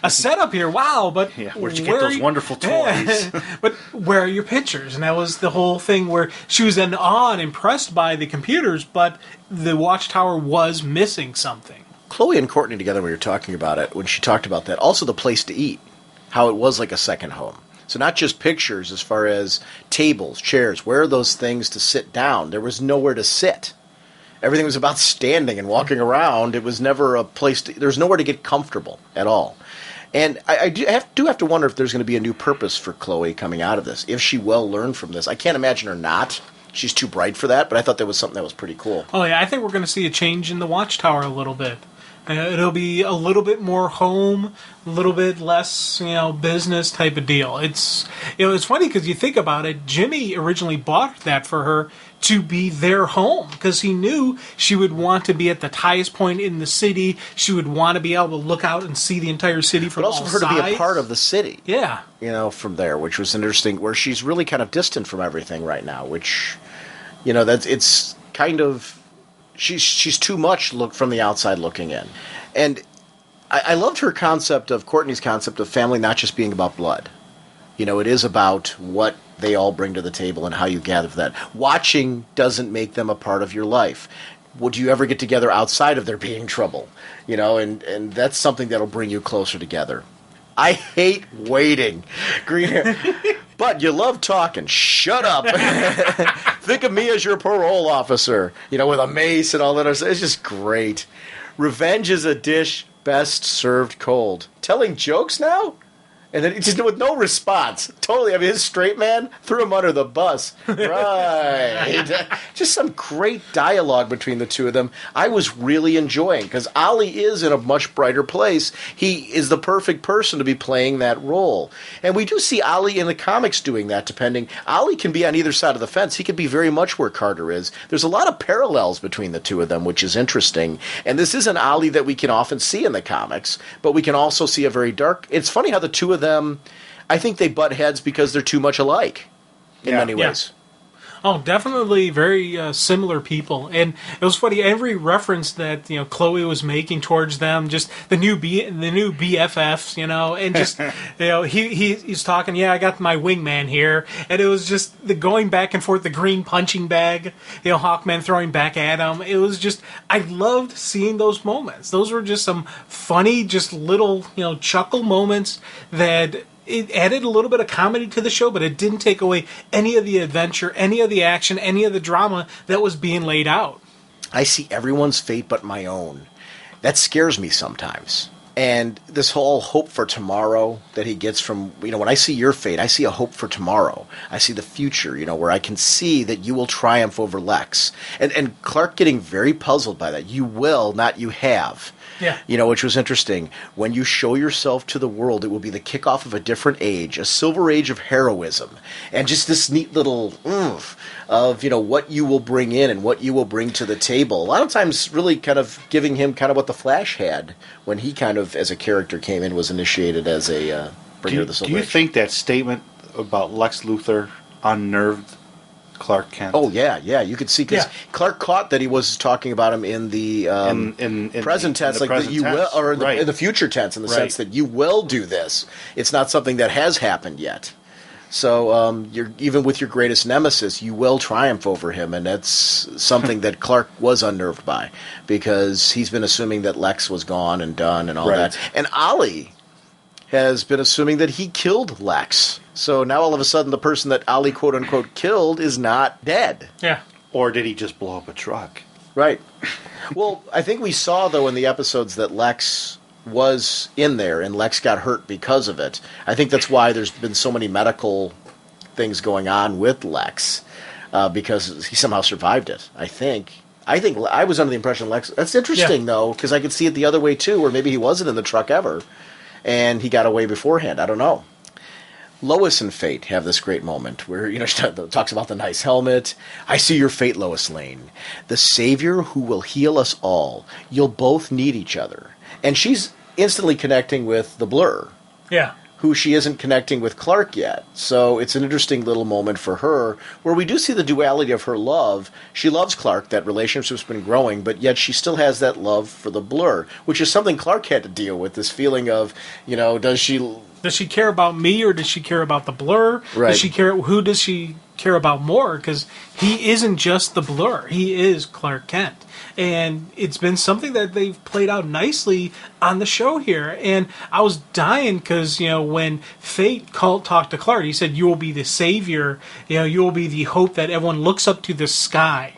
a setup here, wow, but where'd you get those wonderful toys? But where are your pictures? And that was the whole thing where she was in awe and impressed by the computers, but the watchtower was missing something. Chloe and Courtney together, we were talking about it, when she talked about that, also the place to eat, how it was like a second home. So not just pictures as far as tables, chairs, where are those things to sit down? There was nowhere to sit. Everything was about standing and walking around. It was never a place there was nowhere to get comfortable at all. And I do have to wonder if there's going to be a new purpose for Chloe coming out of this, if she will learn from this. I can't imagine her not. She's too bright for that, but I thought that was something that was pretty cool. Oh, yeah, I think we're going to see a change in the Watchtower a little bit. It'll be a little bit more home, a little bit less, business type of deal. It's funny because you think about it. Jimmy originally bought that for her to be their home because he knew she would want to be at the highest point in the city. She would want to be able to look out and see the entire city from all sides. But also for her to be a part of the city. Yeah. From there, which was interesting, where she's really kind of distant from everything right now, which, it's kind of... She's too much from the outside looking in. And I loved her concept of, Courtney's concept of family not just being about blood. It is about what they all bring to the table and how you gather that. Watching doesn't make them a part of your life. Would you ever get together outside of there being trouble? And that's something that'll bring you closer together. I hate waiting. Green hair. But you love talking. Shut up. Think of me as your parole officer, with a mace and all that. It's just great. Revenge is a dish best served cold. Telling jokes now? And then just with no response. Totally. I mean, his straight man threw him under the bus. Right. Just some great dialogue between the two of them. I was really enjoying, because Ollie is in a much brighter place. He is the perfect person to be playing that role. And we do see Ollie in the comics doing that, depending. Ollie can be on either side of the fence. He could be very much where Carter is. There's a lot of parallels between the two of them, which is interesting. And this is an Ollie that we can often see in the comics, but we can also see a very dark... It's funny how the two of them, I think they butt heads because they're too much alike in many ways. Oh, definitely very similar people. And it was funny, every reference that, Chloe was making towards them, just the new BFFs, and just, he's talking, I got my wingman here. And it was just the going back and forth, the green punching bag, Hawkman throwing back at him. It was just, I loved seeing those moments. Those were just some funny, just little, chuckle moments that... It added a little bit of comedy to the show, but it didn't take away any of the adventure, any of the action, any of the drama that was being laid out. I see everyone's fate but my own. That scares me sometimes. And this whole hope for tomorrow that he gets from, when I see your fate, I see a hope for tomorrow. I see the future, where I can see that you will triumph over Lex. And Clark getting very puzzled by that. You will, not you have. Yeah. Which was interesting. When you show yourself to the world, it will be the kickoff of a different age, a silver age of heroism. And just this neat little oomph of, what you will bring in and what you will bring to the table. A lot of times really kind of giving him kind of what the Flash had when he kind of, as a character, came in, was initiated as a bringer of the silver age. Do you think that statement about Lex Luthor unnerved Clark Kent? Oh, yeah, you could see, because Clark caught that he was talking about him in the in present tense, like that you will, or in the future tense, in the sense that you will do this. It's not something that has happened yet. So you're even with your greatest nemesis, you will triumph over him, and that's something that Clark was unnerved by, because he's been assuming that Lex was gone and done and all that. And Ollie has been assuming that he killed Lex. So now all of a sudden the person that Ollie quote-unquote killed is not dead. Yeah. Or did he just blow up a truck? Right. Well, I think we saw, though, in the episodes that Lex was in there and Lex got hurt because of it. I think that's why there's been so many medical things going on with Lex, because he somehow survived it, I think. I was under the impression Lex... That's interesting, though, because I could see it the other way, too, where maybe he wasn't in the truck ever, and he got away beforehand. I don't know. Lois and Fate have this great moment where, she talks about the nice helmet. I see your fate, Lois Lane. The savior who will heal us all. You'll both need each other. And she's instantly connecting with the Blur. Yeah. who she isn't connecting with Clark yet. So it's an interesting little moment for her where we do see the duality of her love. She loves Clark, that relationship's been growing, but yet she still has that love for the Blur, which is something Clark had to deal with, this feeling of, does she care about me or does she care about the Blur? Right. Who does she care about more? Because he isn't just the Blur. He is Clark Kent. And it's been something that they've played out nicely on the show here. And I was dying because, when Fate talked to Clark, he said, you will be the savior. You will be the hope that everyone looks up to the sky.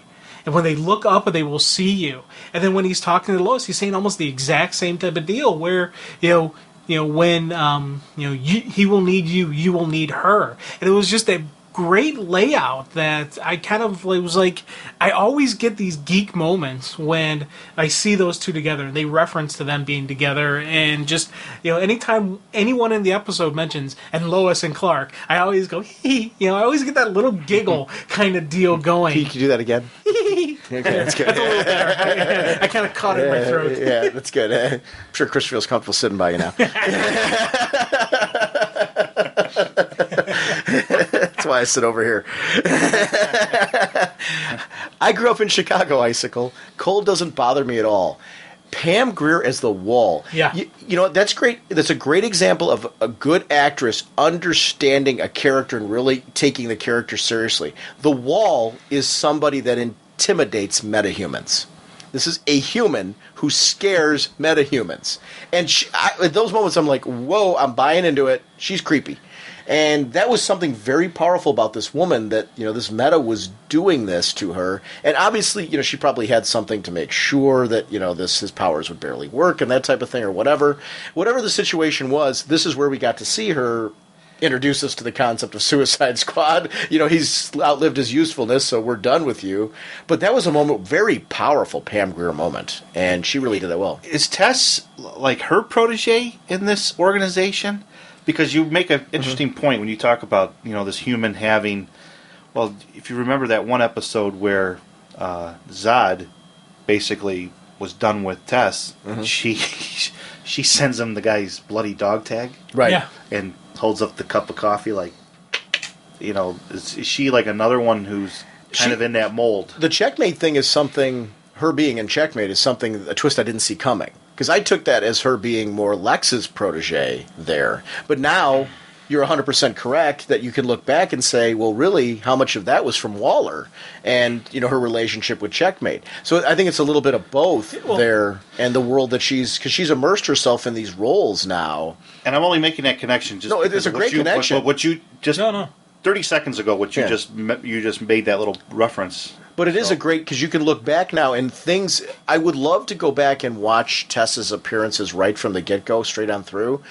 And when they look up, they will see you. And then when he's talking to Lois, he's saying almost the exact same type of deal where, when he will need you, you will need her. And it was just a great layout that I kind of was like, I always get these geek moments when I see those two together. They reference to them being together, and just anytime anyone in the episode mentions and Lois and Clark, I always go hee. I always get that little giggle kind of deal going. Can you do that again? Okay, that's good. That's a little better. I kind of caught it in my throat. Yeah, that's good. I'm sure Chris feels comfortable sitting by you now. That's why I sit over here. I grew up in Chicago, Icicle. Cold doesn't bother me at all. Pam Grier as the Wall. Yeah. That's great. That's a great example of a good actress understanding a character and really taking the character seriously. The Wall is somebody that intimidates metahumans. This is a human who scares metahumans. And at those moments, I'm like, whoa, I'm buying into it. She's creepy. And that was something very powerful about this woman, that, this meta was doing this to her. And obviously, she probably had something to make sure that, his powers would barely work and that type of thing, or whatever. Whatever the situation was, this is where we got to see her introduce us to the concept of Suicide Squad. He's outlived his usefulness, so we're done with you. But that was a moment, very powerful Pam Grier moment, and she really did that well. Is Tess like her protege in this organization? Because you make an interesting point when you talk about, this human having, well, if you remember that one episode where Zod basically was done with Tess, she sends him the guy's bloody dog tag. Right. Yeah. And holds up the cup of coffee like, is she like another one who's kind of in that mold? The checkmate thing is something, her being in checkmate is something, a twist I didn't see coming. Because I took that as her being more Lex's protege there. But now you're 100% correct that you can look back and say, well, really, how much of that was from Waller and, her relationship with Checkmate. So I think it's a little bit of both there, and the world that because she's immersed herself in these roles now. And I'm only making that connection just it's a great connection. What you just, no. 30 seconds ago, what you just made that little reference. But it is a great, because you can look back now and things. I would love to go back and watch Tessa's appearances right from the get-go, straight on through.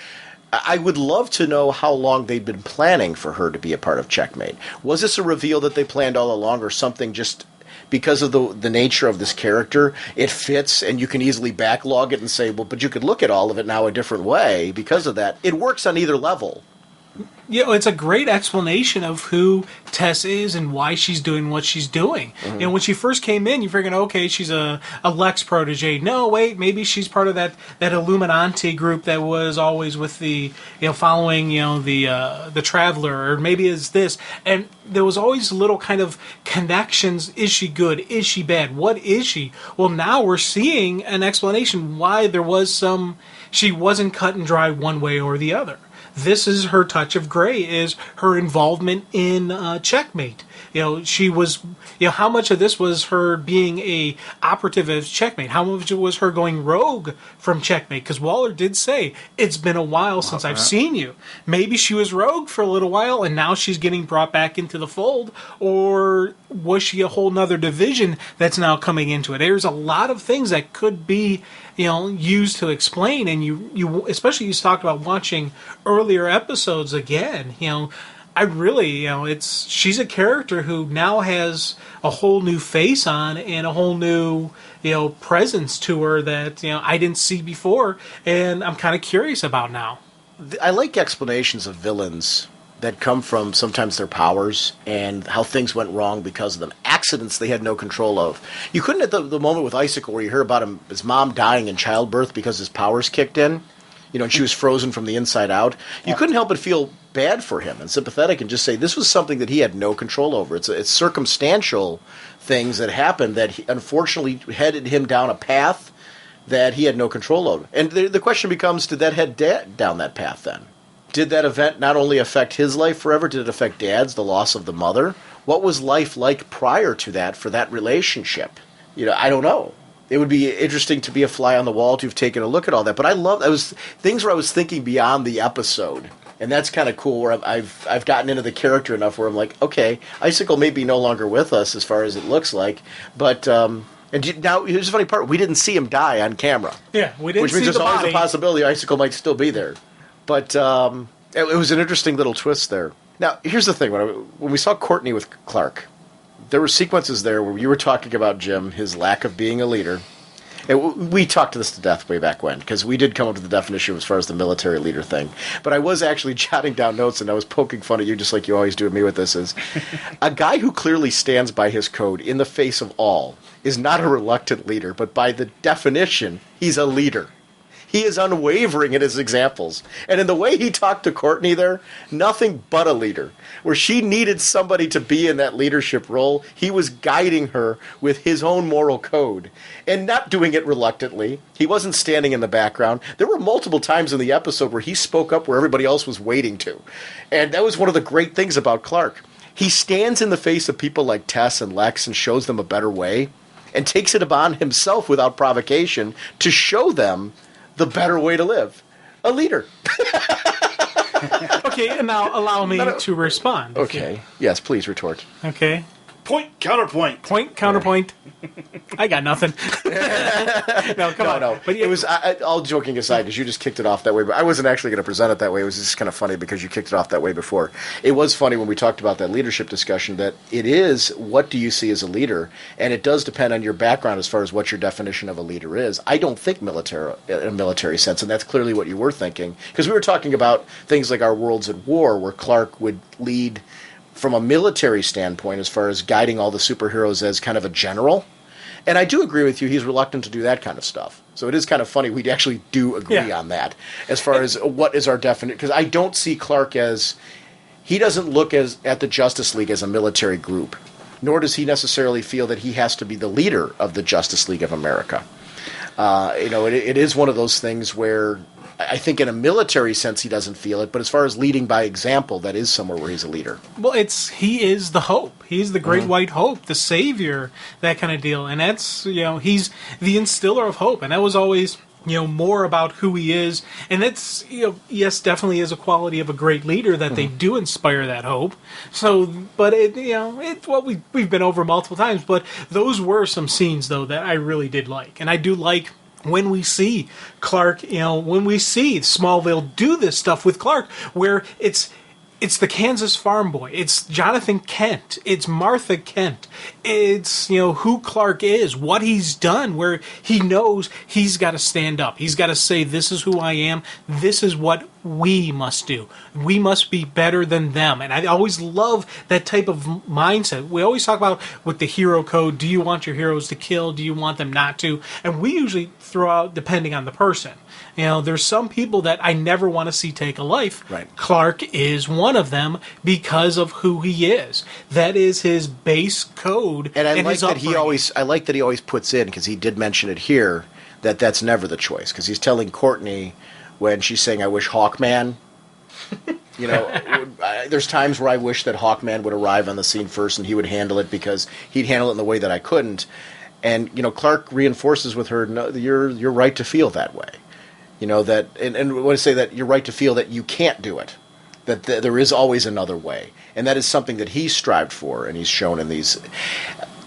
I would love to know how long they'd been planning for her to be a part of Checkmate. Was this a reveal that they planned all along, or something just because of the nature of this character, it fits and you can easily backlog it and say, well, but you could look at all of it now a different way because of that. It works on either level. It's a great explanation of who Tess is and why she's doing what she's doing. Mm-hmm. When she first came in, you're figuring, okay, she's a Lex protege. No, wait, maybe she's part of that Illuminati group that was always with the, following, the Traveler, or maybe it's this. And there was always little kind of connections. Is she good? Is she bad? What is she? Well, now we're seeing an explanation why there was she wasn't cut and dry one way or the other. This is her touch of gray, is her involvement in Checkmate. She was, how much of this was her being a operative as Checkmate? How much was her going rogue from Checkmate? Because Waller did say, it's been a while since I've seen you. Maybe she was rogue for a little while and now she's getting brought back into the fold. Or was she a whole nother division that's now coming into it? There's a lot of things that could be used to explain, and you especially you talked about watching earlier episodes again. I really, she's a character who now has a whole new face on and a whole new, presence to her that I didn't see before, and I'm kind of curious about now. I like explanations of villains that come from sometimes their powers and how things went wrong because of them. Accidents they had no control of. You couldn't at the moment with Icicle where you hear about his mom dying in childbirth because his powers kicked in. and she was frozen from the inside out. You couldn't help but feel bad for him and sympathetic and just say this was something that he had no control over. It's circumstantial things that happened that unfortunately headed him down a path that he had no control over. And the question becomes, did that head down that path then? Did that event not only affect his life forever, did it affect Dad's, the loss of the mother? What was life like prior to that for that relationship? I don't know. It would be interesting to be a fly on the wall to have taken a look at all that. But I was things where I was thinking beyond the episode. And that's kind of cool where I've gotten into the character enough where I'm like, okay, Icicle may be no longer with us as far as it looks like. But now, here's the funny part. We didn't see him die on camera. Yeah, we didn't see the body. Which means there's always a possibility Icicle might still be there. But it was an interesting little twist there. Now, here's the thing. When we saw Courtney with Clark, there were sequences there where you were talking about Jim, his lack of being a leader. And we talked this to death way back when, because we did come up with the definition as far as the military leader thing. But I was actually jotting down notes, and I was poking fun at you, just like you always do with me with this, is a guy who clearly stands by his code in the face of all is not a reluctant leader, but by the definition, he's a leader. He is unwavering in his examples. And in the way he talked to Courtney there, nothing but a leader. Where she needed somebody to be in that leadership role, he was guiding her with his own moral code. And not doing it reluctantly. He wasn't standing in the background. There were multiple times in the episode where he spoke up where everybody else was waiting to. And that was one of the great things about Clark. He stands in the face of people like Tess and Lex and shows them a better way. And takes it upon himself without provocation to show them the better way to live. A leader. Okay, and now allow me to respond. Okay. Yes, please retort. Okay. Point, counterpoint. Point, counterpoint. I got nothing. No, come on. No. But it was, all joking aside, because you just kicked it off that way, but I wasn't actually going to present it that way. It was just kind of funny because you kicked it off that way before. It was funny when we talked about that leadership discussion that it is, what do you see as a leader? And it does depend on your background as far as what your definition of a leader is. I don't think military in a military sense, and that's clearly what you were thinking. Because we were talking about things like our Worlds at War, where Clark would lead from a military standpoint as far as guiding all the superheroes as kind of a general. And I do agree with you, he's reluctant to do that kind of stuff. So it is kind of funny, we actually do agree on that as far as what is our definition. Because I don't see Clark as, he doesn't look at the Justice League as a military group, nor does he necessarily feel that he has to be the leader of the Justice League of America. It is one of those things where I think in a military sense he doesn't feel it, but as far as leading by example, that is somewhere where he's a leader. Well, he is the hope. He's the great white hope, the savior, that kind of deal. And that's, he's the instiller of hope. And that was always, more about who he is. And that's, yes, definitely is a quality of a great leader that they do inspire that hope. So, but we've been over multiple times, but those were some scenes though that I really did like. And I do like when we see Clark, when we see Smallville do this stuff with Clark, where it's the Kansas farm boy, it's Jonathan Kent, it's Martha Kent, it's, who Clark is, what he's done, where he knows he's got to stand up. He's got to say, this is who I am, this is what we must do. We must be better than them. And I always love that type of mindset. We always talk about with the hero code, do you want your heroes to kill? Do you want them not to? And we usually throw out depending on the person. There's some people that I never want to see take a life. Right. Clark is one of them because of who he is. That is his base code. And I like that he always puts in, because he did mention it here, that that's never the choice. Because he's telling Courtney when she's saying, I wish Hawkman, there's times where I wish that Hawkman would arrive on the scene first and he would handle it because he'd handle it in the way that I couldn't. And, Clark reinforces with her, no, you're right to feel that way. That, and when I say that, you're right to feel that you can't do it, that there is always another way. And that is something that he's strived for and he's shown in these.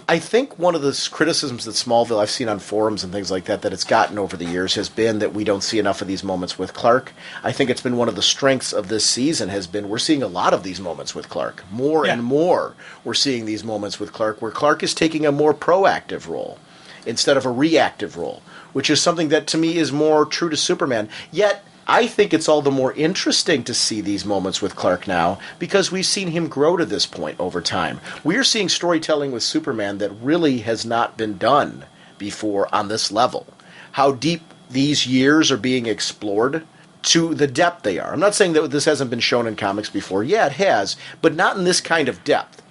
I think one of the criticisms that Smallville I've seen on forums and things like that it's gotten over the years has been that we don't see enough of these moments with Clark. I think it's been one of the strengths of this season has been we're seeing a lot of these moments with Clark. More and more we're seeing these moments with Clark where Clark is taking a more proactive role instead of a reactive role, which is something that to me is more true to Superman. Yet I think it's all the more interesting to see these moments with Clark now because we've seen him grow to this point over time. We're seeing storytelling with Superman that really has not been done before on this level. How deep these years are being explored to the depth they are. I'm not saying that this hasn't been shown in comics before. Yeah, it has, but not in this kind of depth.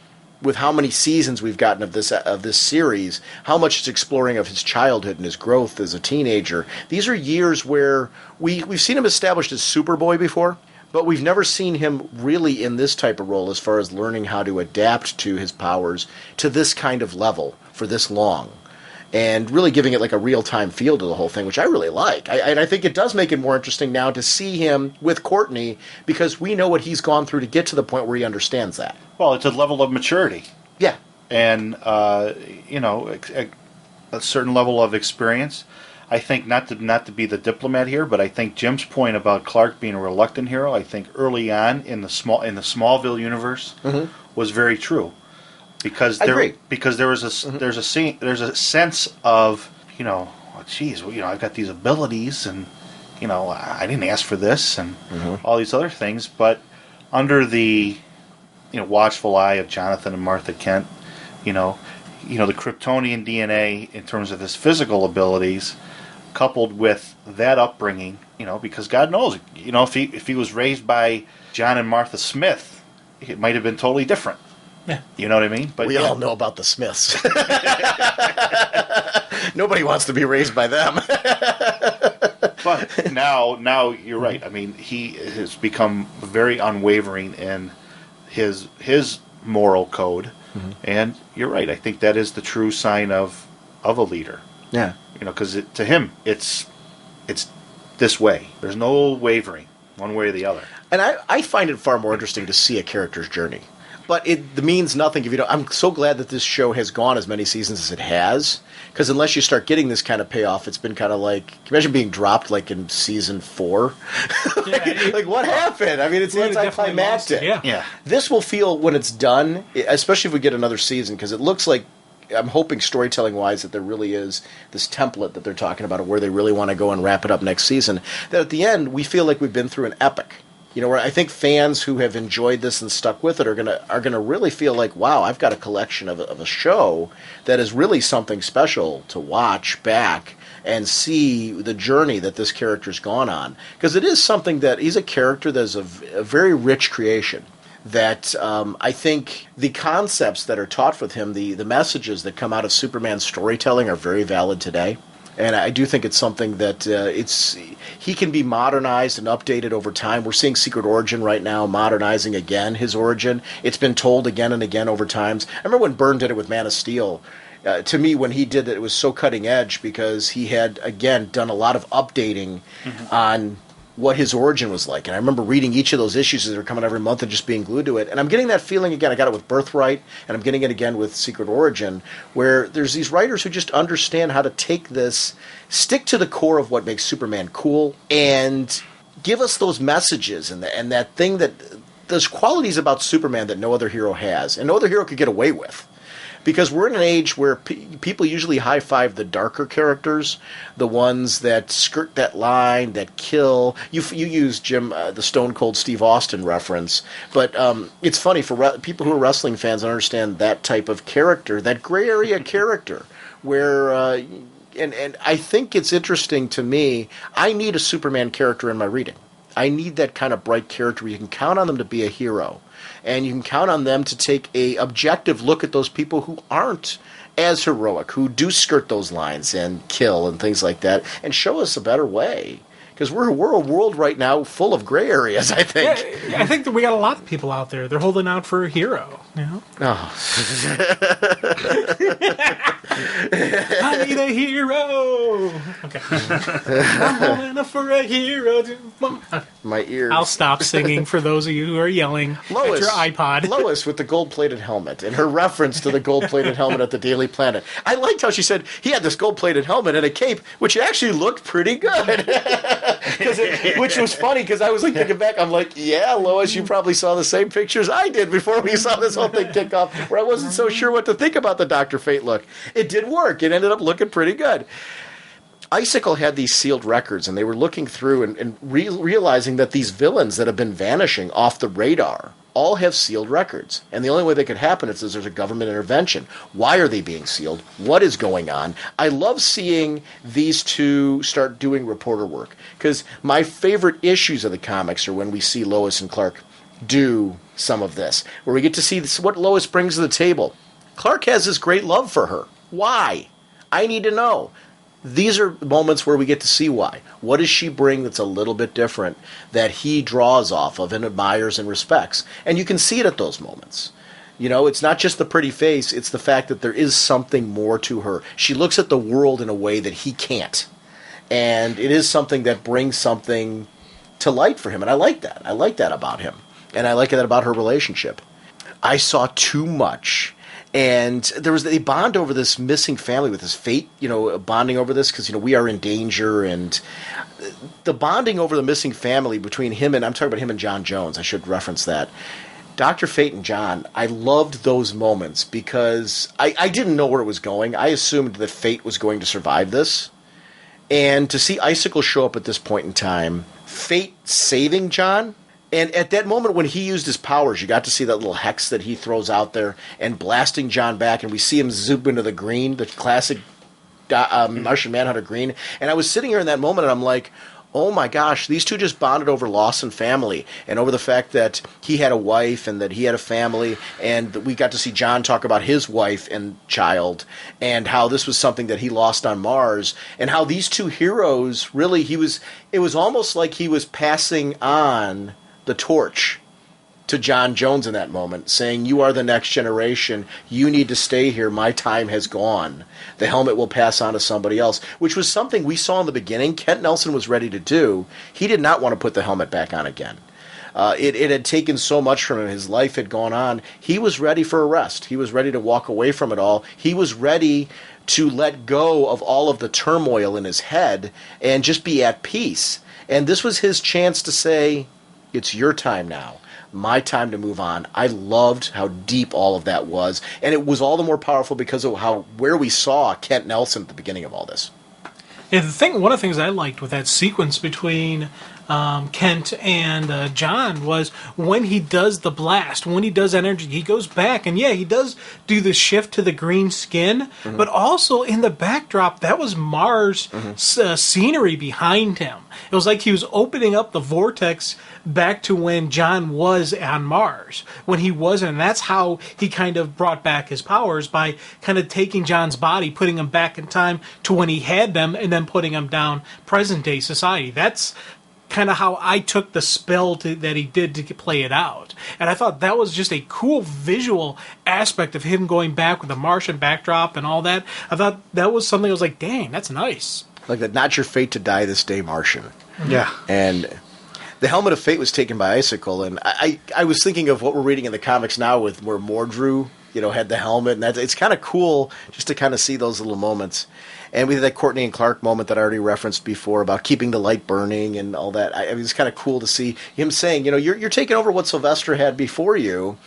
With how many seasons we've gotten of this series, how much it's exploring of his childhood and his growth as a teenager. These are years where we've seen him established as Superboy before, but we've never seen him really in this type of role as far as learning how to adapt to his powers to this kind of level for this long. And really giving it like a real-time feel to the whole thing, which I really like. And I think it does make it more interesting now to see him with Courtney, because we know what he's gone through to get to the point where he understands that. Well, it's a level of maturity. Yeah. And, a certain level of experience. I think, not to be the diplomat here, but I think Jim's point about Clark being a reluctant hero, I think early on in the Smallville universe was very true. Because there's a sense of, I've got these abilities, and I didn't ask for this, and all these other things, but under the watchful eye of Jonathan and Martha Kent, the Kryptonian DNA in terms of his physical abilities, coupled with that upbringing, because God knows, if he was raised by John and Martha Smith, it might have been totally different. Yeah. You know what I mean? But we all know about the Smiths. Nobody wants to be raised by them. But now you're right. I mean, he has become very unwavering in his moral code, and you're right. I think that is the true sign of a leader. Yeah. Because to him, it's this way. There's no wavering one way or the other. And I find it far more interesting to see a character's journey. But it means nothing if you don't. I'm so glad that this show has gone as many seasons as it has, because unless you start getting this kind of payoff, it's been kind of like, can you imagine being dropped like in season 4? like what happened? I mean, it's anticlimactic. Yeah. This will feel, when it's done, especially if we get another season, because it looks like, I'm hoping storytelling-wise that there really is this template that they're talking about of where they really want to go and wrap it up next season, that at the end we feel like we've been through an epic. Where I think fans who have enjoyed this and stuck with it are gonna really feel like, wow, I've got a collection of a show that is really something special to watch back and see the journey that this character's gone on. Because it is something that he's a character that is a very rich creation. That I think the concepts that are taught with him, the messages that come out of Superman's storytelling are very valid today. And I do think it's something that he can be modernized and updated over time. We're seeing Secret Origin right now modernizing again his origin. It's been told again and again over times. I remember when Byrne did it with Man of Steel. To me, when he did it was so cutting edge because he had, again, done a lot of updating on what his origin was like. And I remember reading each of those issues as they were coming every month and just being glued to it. And I'm getting that feeling again. I got it with Birthright, and I'm getting it again with Secret Origin, where there's these writers who just understand how to take this, stick to the core of what makes Superman cool, and give us those messages and that thing that, those qualities about Superman that no other hero has, and no other hero could get away with. Because we're in an age where people usually high-five the darker characters, the ones that skirt that line, that kill. You used, Jim, the Stone Cold Steve Austin reference, but it's funny for people who are wrestling fans to understand that type of character, that gray area character, where... And I think it's interesting to me, I need a Superman character in my reading. I need that kind of bright character where you can count on them to be a hero. And you can count on them to take a objective look at those people who aren't as heroic, who do skirt those lines and kill and things like that, and show us a better way. Because we're a world right now full of gray areas, I think. Yeah, I think that we got a lot of people out there. They're holding out for a hero. Oh. I need a hero. Okay. I'm holding up for a hero. My ears. I'll stop singing for those of you who are yelling at your iPod. Lois with the gold-plated helmet and her reference to the gold-plated helmet at the Daily Planet. I liked how she said he had this gold-plated helmet and a cape, which actually looked pretty good. Which was funny because I was like thinking back, I'm like, yeah, Lois, you probably saw the same pictures I did before we saw this whole thing kick off, where I wasn't so sure what to think about the Dr. Fate look. It did work. It ended up looking pretty good. Icicle had these sealed records, and they were looking through and realizing that these villains that have been vanishing off the radar all have sealed records. And the only way that could happen is there's a government intervention. Why are they being sealed? What is going on? I love seeing these two start doing reporter work, because my favorite issues of the comics are when we see Lois and Clark do some of this, where we get to see what Lois brings to the table. Clark has this great love for her. Why? I need to know. These are moments where we get to see why. What does she bring that's a little bit different that he draws off of and admires and respects? And you can see it at those moments. It's not just the pretty face, it's the fact that there is something more to her. She looks at the world in a way that he can't. And it is something that brings something to light for him. And I like that. I like that about him. And I like that about her relationship. I saw too much. And they bond over this missing family with this fate, bonding over this because, we are in danger. And the bonding over the missing family between him and, I'm talking about him and John Jones, I should reference that. Dr. Fate and John, I loved those moments because I didn't know where it was going. I assumed that Fate was going to survive this. And to see Icicle show up at this point in time, Fate saving John. And at that moment when he used his powers, you got to see that little hex that he throws out there and blasting John back, and we see him zoom into the green, the classic Martian Manhunter green. And I was sitting here in that moment, and I'm like, oh my gosh, these two just bonded over loss and family, and over the fact that he had a wife and that he had a family, and we got to see John talk about his wife and child, and how this was something that he lost on Mars, and how these two heroes really, it was almost like he was passing on the torch to John Jones in that moment, saying, you are the next generation, you need to stay here, my time has gone, the helmet will pass on to somebody else, which was something we saw in the beginning Kent Nelson was ready to do. He did not want to put the helmet back on again. It had taken so much from him, his life had gone on, he was ready for a rest, he was ready to walk away from it all, he was ready to let go of all of the turmoil in his head and just be at peace. And this was his chance to say, it's your time now. My time to move on. I loved how deep all of that was, and it was all the more powerful because of where we saw Kent Nelson at the beginning of all this. Yeah, one of the things I liked with that sequence between Kent and John was when he does the blast, when he does energy, he goes back, and he does do the shift to the green skin, but also in the backdrop, that was Mars scenery behind him. It was like he was opening up the vortex back to when John was on Mars, when he wasn't, and that's how he kind of brought back his powers, by kind of taking John's body, putting him back in time to when he had them, and then putting him down present-day society. That's kind of how I took the spell that he did to play it out. And I thought that was just a cool visual aspect of him going back with the Martian backdrop and all that. I thought that was something I was like, dang, that's nice. Like that, not your fate to die this day, Martian. Yeah. And the helmet of fate was taken by Icicle, and I was thinking of what we're reading in the comics now with where Mordru, had the helmet, and it's kind of cool just to kind of see those little moments. And we had that Courtney and Clark moment that I already referenced before about keeping the light burning and all that. I mean, it's kind of cool to see him saying, you're taking over what Sylvester had before you,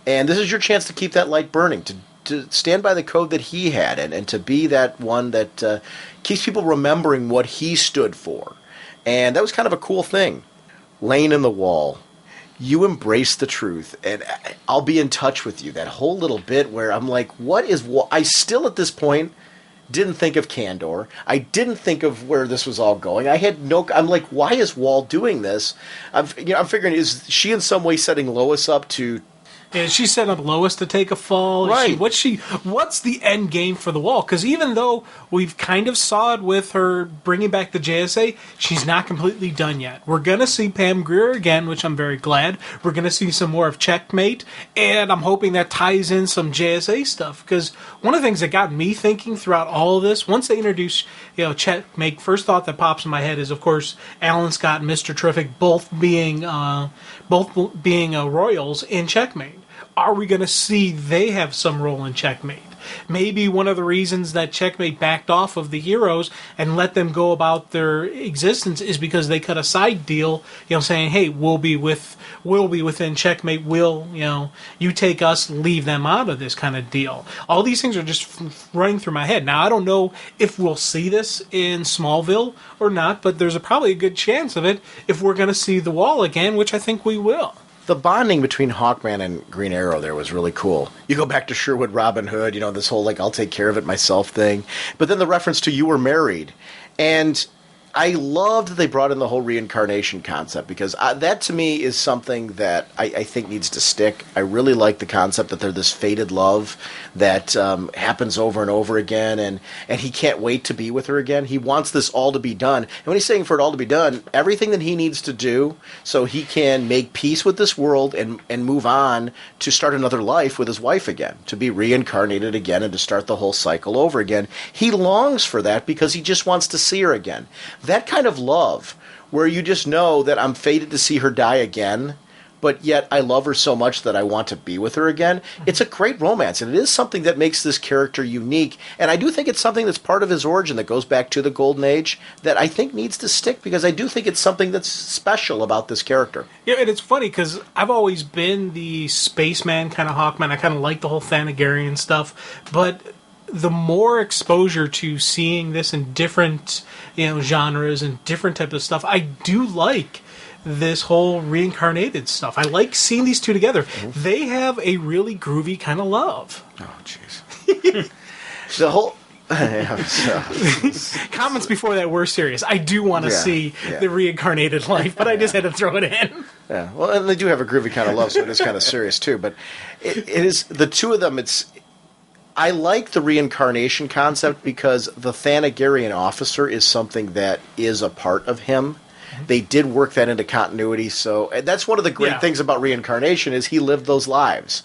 and this is your chance to keep that light burning, to stand by the code that he had, and to be that one that keeps people remembering what he stood for. And that was kind of a cool thing. Lane in the Wall. You embrace the truth, and I'll be in touch with you. That whole little bit where I'm like, what is Wall? I still at this point didn't think of Kandor. I didn't think of where this was all going. I'm like, why is Wall doing this? I'm figuring, is she in some way setting Lois up to... Yeah, she set up Lois to take a fall. Right. What's the end game for the Wall? Because even though we've kind of saw it with her bringing back the JSA, she's not completely done yet. We're going to see Pam Grier again, which I'm very glad. We're going to see some more of Checkmate, and I'm hoping that ties in some JSA stuff. Because one of the things that got me thinking throughout all of this, once they introduce Checkmate, first thought that pops in my head is, of course, Alan Scott and Mr. Terrific both being royals in Checkmate. Are we going to see they have some role in Checkmate? Maybe one of the reasons that Checkmate backed off of the heroes and let them go about their existence is because they cut a side deal, saying, "Hey, we'll be within Checkmate. You take us, leave them out of this kind of deal." All these things are just running through my head. Now, I don't know if we'll see this in Smallville or not, but there's probably a good chance of it if we're going to see the Wall again, which I think we will. the bonding between Hawkman and Green Arrow there was really cool. You go back to Sherwood Robin Hood, this whole, I'll take care of it myself thing. But then the reference to you were married. And I loved that they brought in the whole reincarnation concept, because that to me is something that I think needs to stick. I really like the concept that they're this fated love that happens over and over again, and he can't wait to be with her again. He wants this all to be done. And when he's saying for it all to be done, everything that he needs to do so he can make peace with this world and move on to start another life with his wife again, to be reincarnated again and to start the whole cycle over again. He longs for that because he just wants to see her again. That kind of love, where you just know that I'm fated to see her die again, but yet I love her so much that I want to be with her again. It's a great romance, and it is something that makes this character unique. And I do think it's something that's part of his origin that goes back to the Golden Age that I think needs to stick, because I do think it's something that's special about this character. Yeah, and it's funny because I've always been the spaceman kind of Hawkman. I kind of like the whole Thanagarian stuff, but the more exposure to seeing this in different genres and different types of stuff, I do like this whole reincarnated stuff. I like seeing these two together. Mm-hmm. They have a really groovy kind of love. Oh, jeez. The whole... Comments before that were serious. I do want to see the reincarnated life, but I just had to throw it in. Yeah, well, and they do have a groovy kind of love, so it is kind of serious too. But it is the two of them. I like the reincarnation concept because the Thanagarian officer is something that is a part of him. They did work that into continuity, so and that's one of the great things about reincarnation is he lived those lives.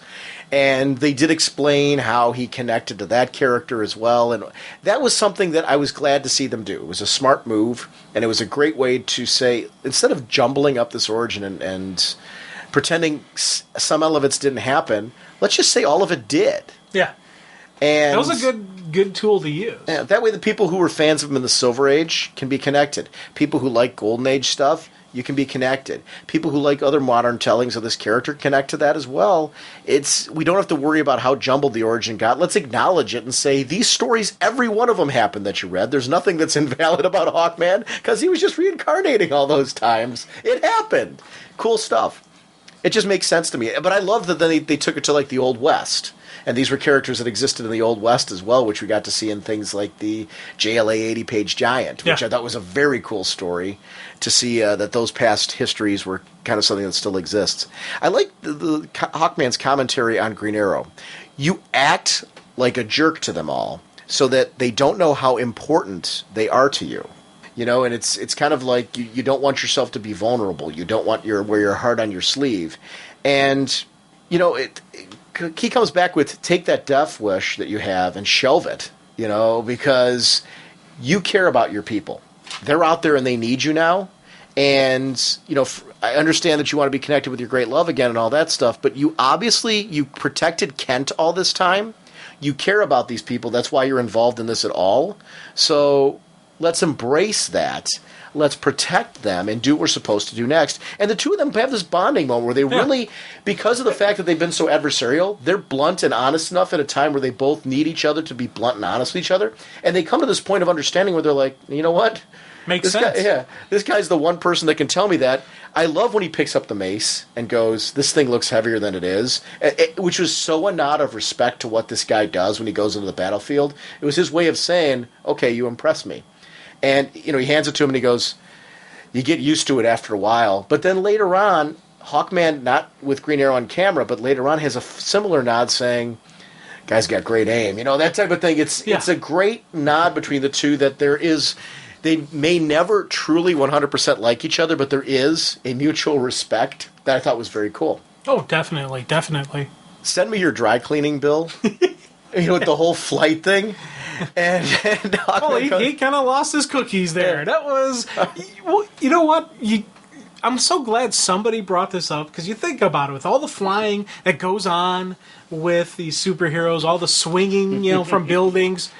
And they did explain how he connected to that character as well, and that was something that I was glad to see them do. It was a smart move, and it was a great way to say, instead of jumbling up this origin and pretending some elements didn't happen, let's just say all of it did. Yeah. And that was a good tool to use. Yeah, that way the people who were fans of him in the Silver Age can be connected. People who like Golden Age stuff, you can be connected. People who like other modern tellings of this character connect to that as well. We don't have to worry about how jumbled the origin got. Let's acknowledge it and say, these stories, every one of them happened that you read. There's nothing that's invalid about Hawkman because he was just reincarnating all those times. It happened. Cool stuff. It just makes sense to me. But I love that they took it to the Old West. And these were characters that existed in the Old West as well, which we got to see in things like the JLA 80-page Giant, which I thought was a very cool story to see that those past histories were kind of something that still exists. I like the Hawkman's commentary on Green Arrow. You act like a jerk to them all so that they don't know how important they are to you. And it's kind of like you don't want yourself to be vulnerable. You don't want wear your heart on your sleeve. And, he comes back with, take that death wish that you have and shelve it, because you care about your people. They're out there and they need you now. And, I understand that you want to be connected with your great love again and all that stuff, but you protected Kent all this time. You care about these people. That's why you're involved in this at all. So let's embrace that. Let's protect them and do what we're supposed to do next. And the two of them have this bonding moment where they really, because of the fact that they've been so adversarial, they're blunt and honest enough at a time where they both need each other to be blunt and honest with each other. And they come to this point of understanding where they're like, you know what? Makes sense. This guy's the one person that can tell me that. I love when he picks up the mace and goes, this thing looks heavier than it is, which was so a nod of respect to what this guy does when he goes into the battlefield. It was his way of saying, okay, you impress me. And, he hands it to him and he goes, you get used to it after a while. But then later on, Hawkman, not with Green Arrow on camera, but later on has a similar nod saying, guy's got great aim. That type of thing. It's a great nod between the two that they may never truly 100% like each other, but there is a mutual respect that I thought was very cool. Oh, definitely, definitely. Send me your dry cleaning bill. With the whole flight thing. And he kind of lost his cookies there. Yeah. That was, you know what? I'm so glad somebody brought this up because you think about it with all the flying that goes on with these superheroes, all the swinging, from buildings.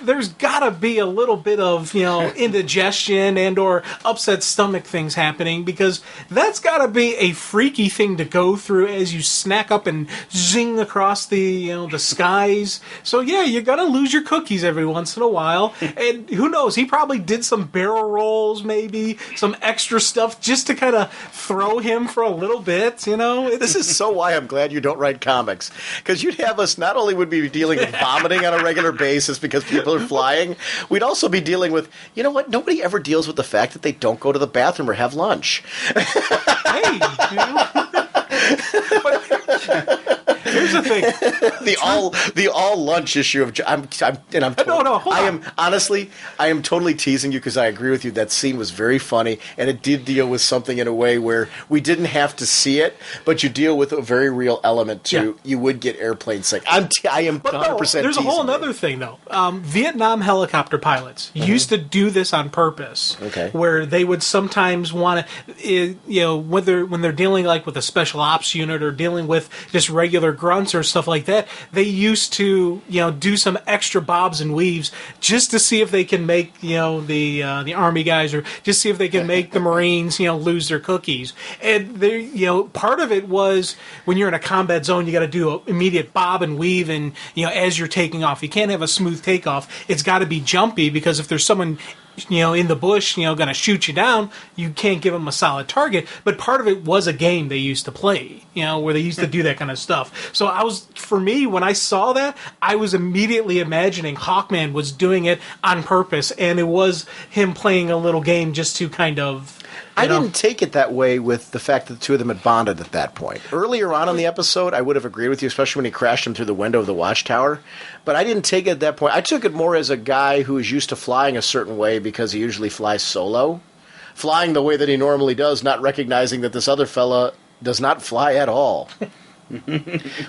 There's got to be a little bit of, indigestion and or upset stomach things happening, because that's got to be a freaky thing to go through as you snack up and zing across the skies. So yeah, you're going to lose your cookies every once in a while. And who knows, he probably did some barrel rolls, maybe some extra stuff just to kind of throw him for a little bit, This is so why I'm glad you don't write comics, because you'd have us not only would we be dealing with vomiting on a regular basis because people are flying, we'd also be dealing with, nobody ever deals with the fact that they don't go to the bathroom or have lunch. Hey, here's the thing: the all lunch issue of I am totally teasing you, because I agree with you. That scene was very funny, and it did deal with something in a way where we didn't have to see it, but you deal with a very real element to. Yeah. You would get airplane sick. I am 100%. There's a whole other thing though. Vietnam helicopter pilots used to do this on purpose. Okay. Where they would sometimes want to, when they're dealing like with a special ops unit or dealing with just regular grunts or stuff like that, they used to do some extra bobs and weaves just to see if they can make the army guys, or just see if they can make the Marines lose their cookies. And they part of it was when you're in a combat zone, you got to do an immediate bob and weave, and as you're taking off, you can't have a smooth takeoff. It's got to be jumpy, because if there's someone in the bush, going to shoot you down, you can't give them a solid target. But part of it was a game they used to play, where they used to do that kind of stuff. So for me, when I saw that, I was immediately imagining Hawkman was doing it on purpose, and it was him playing a little game just to kind of... I didn't take it that way with the fact that the two of them had bonded at that point. Earlier on in the episode, I would have agreed with you, especially when he crashed him through the window of the watchtower. But I didn't take it at that point. I took it more as a guy who is used to flying a certain way because he usually flies solo. Flying the way that he normally does, not recognizing that this other fella does not fly at all.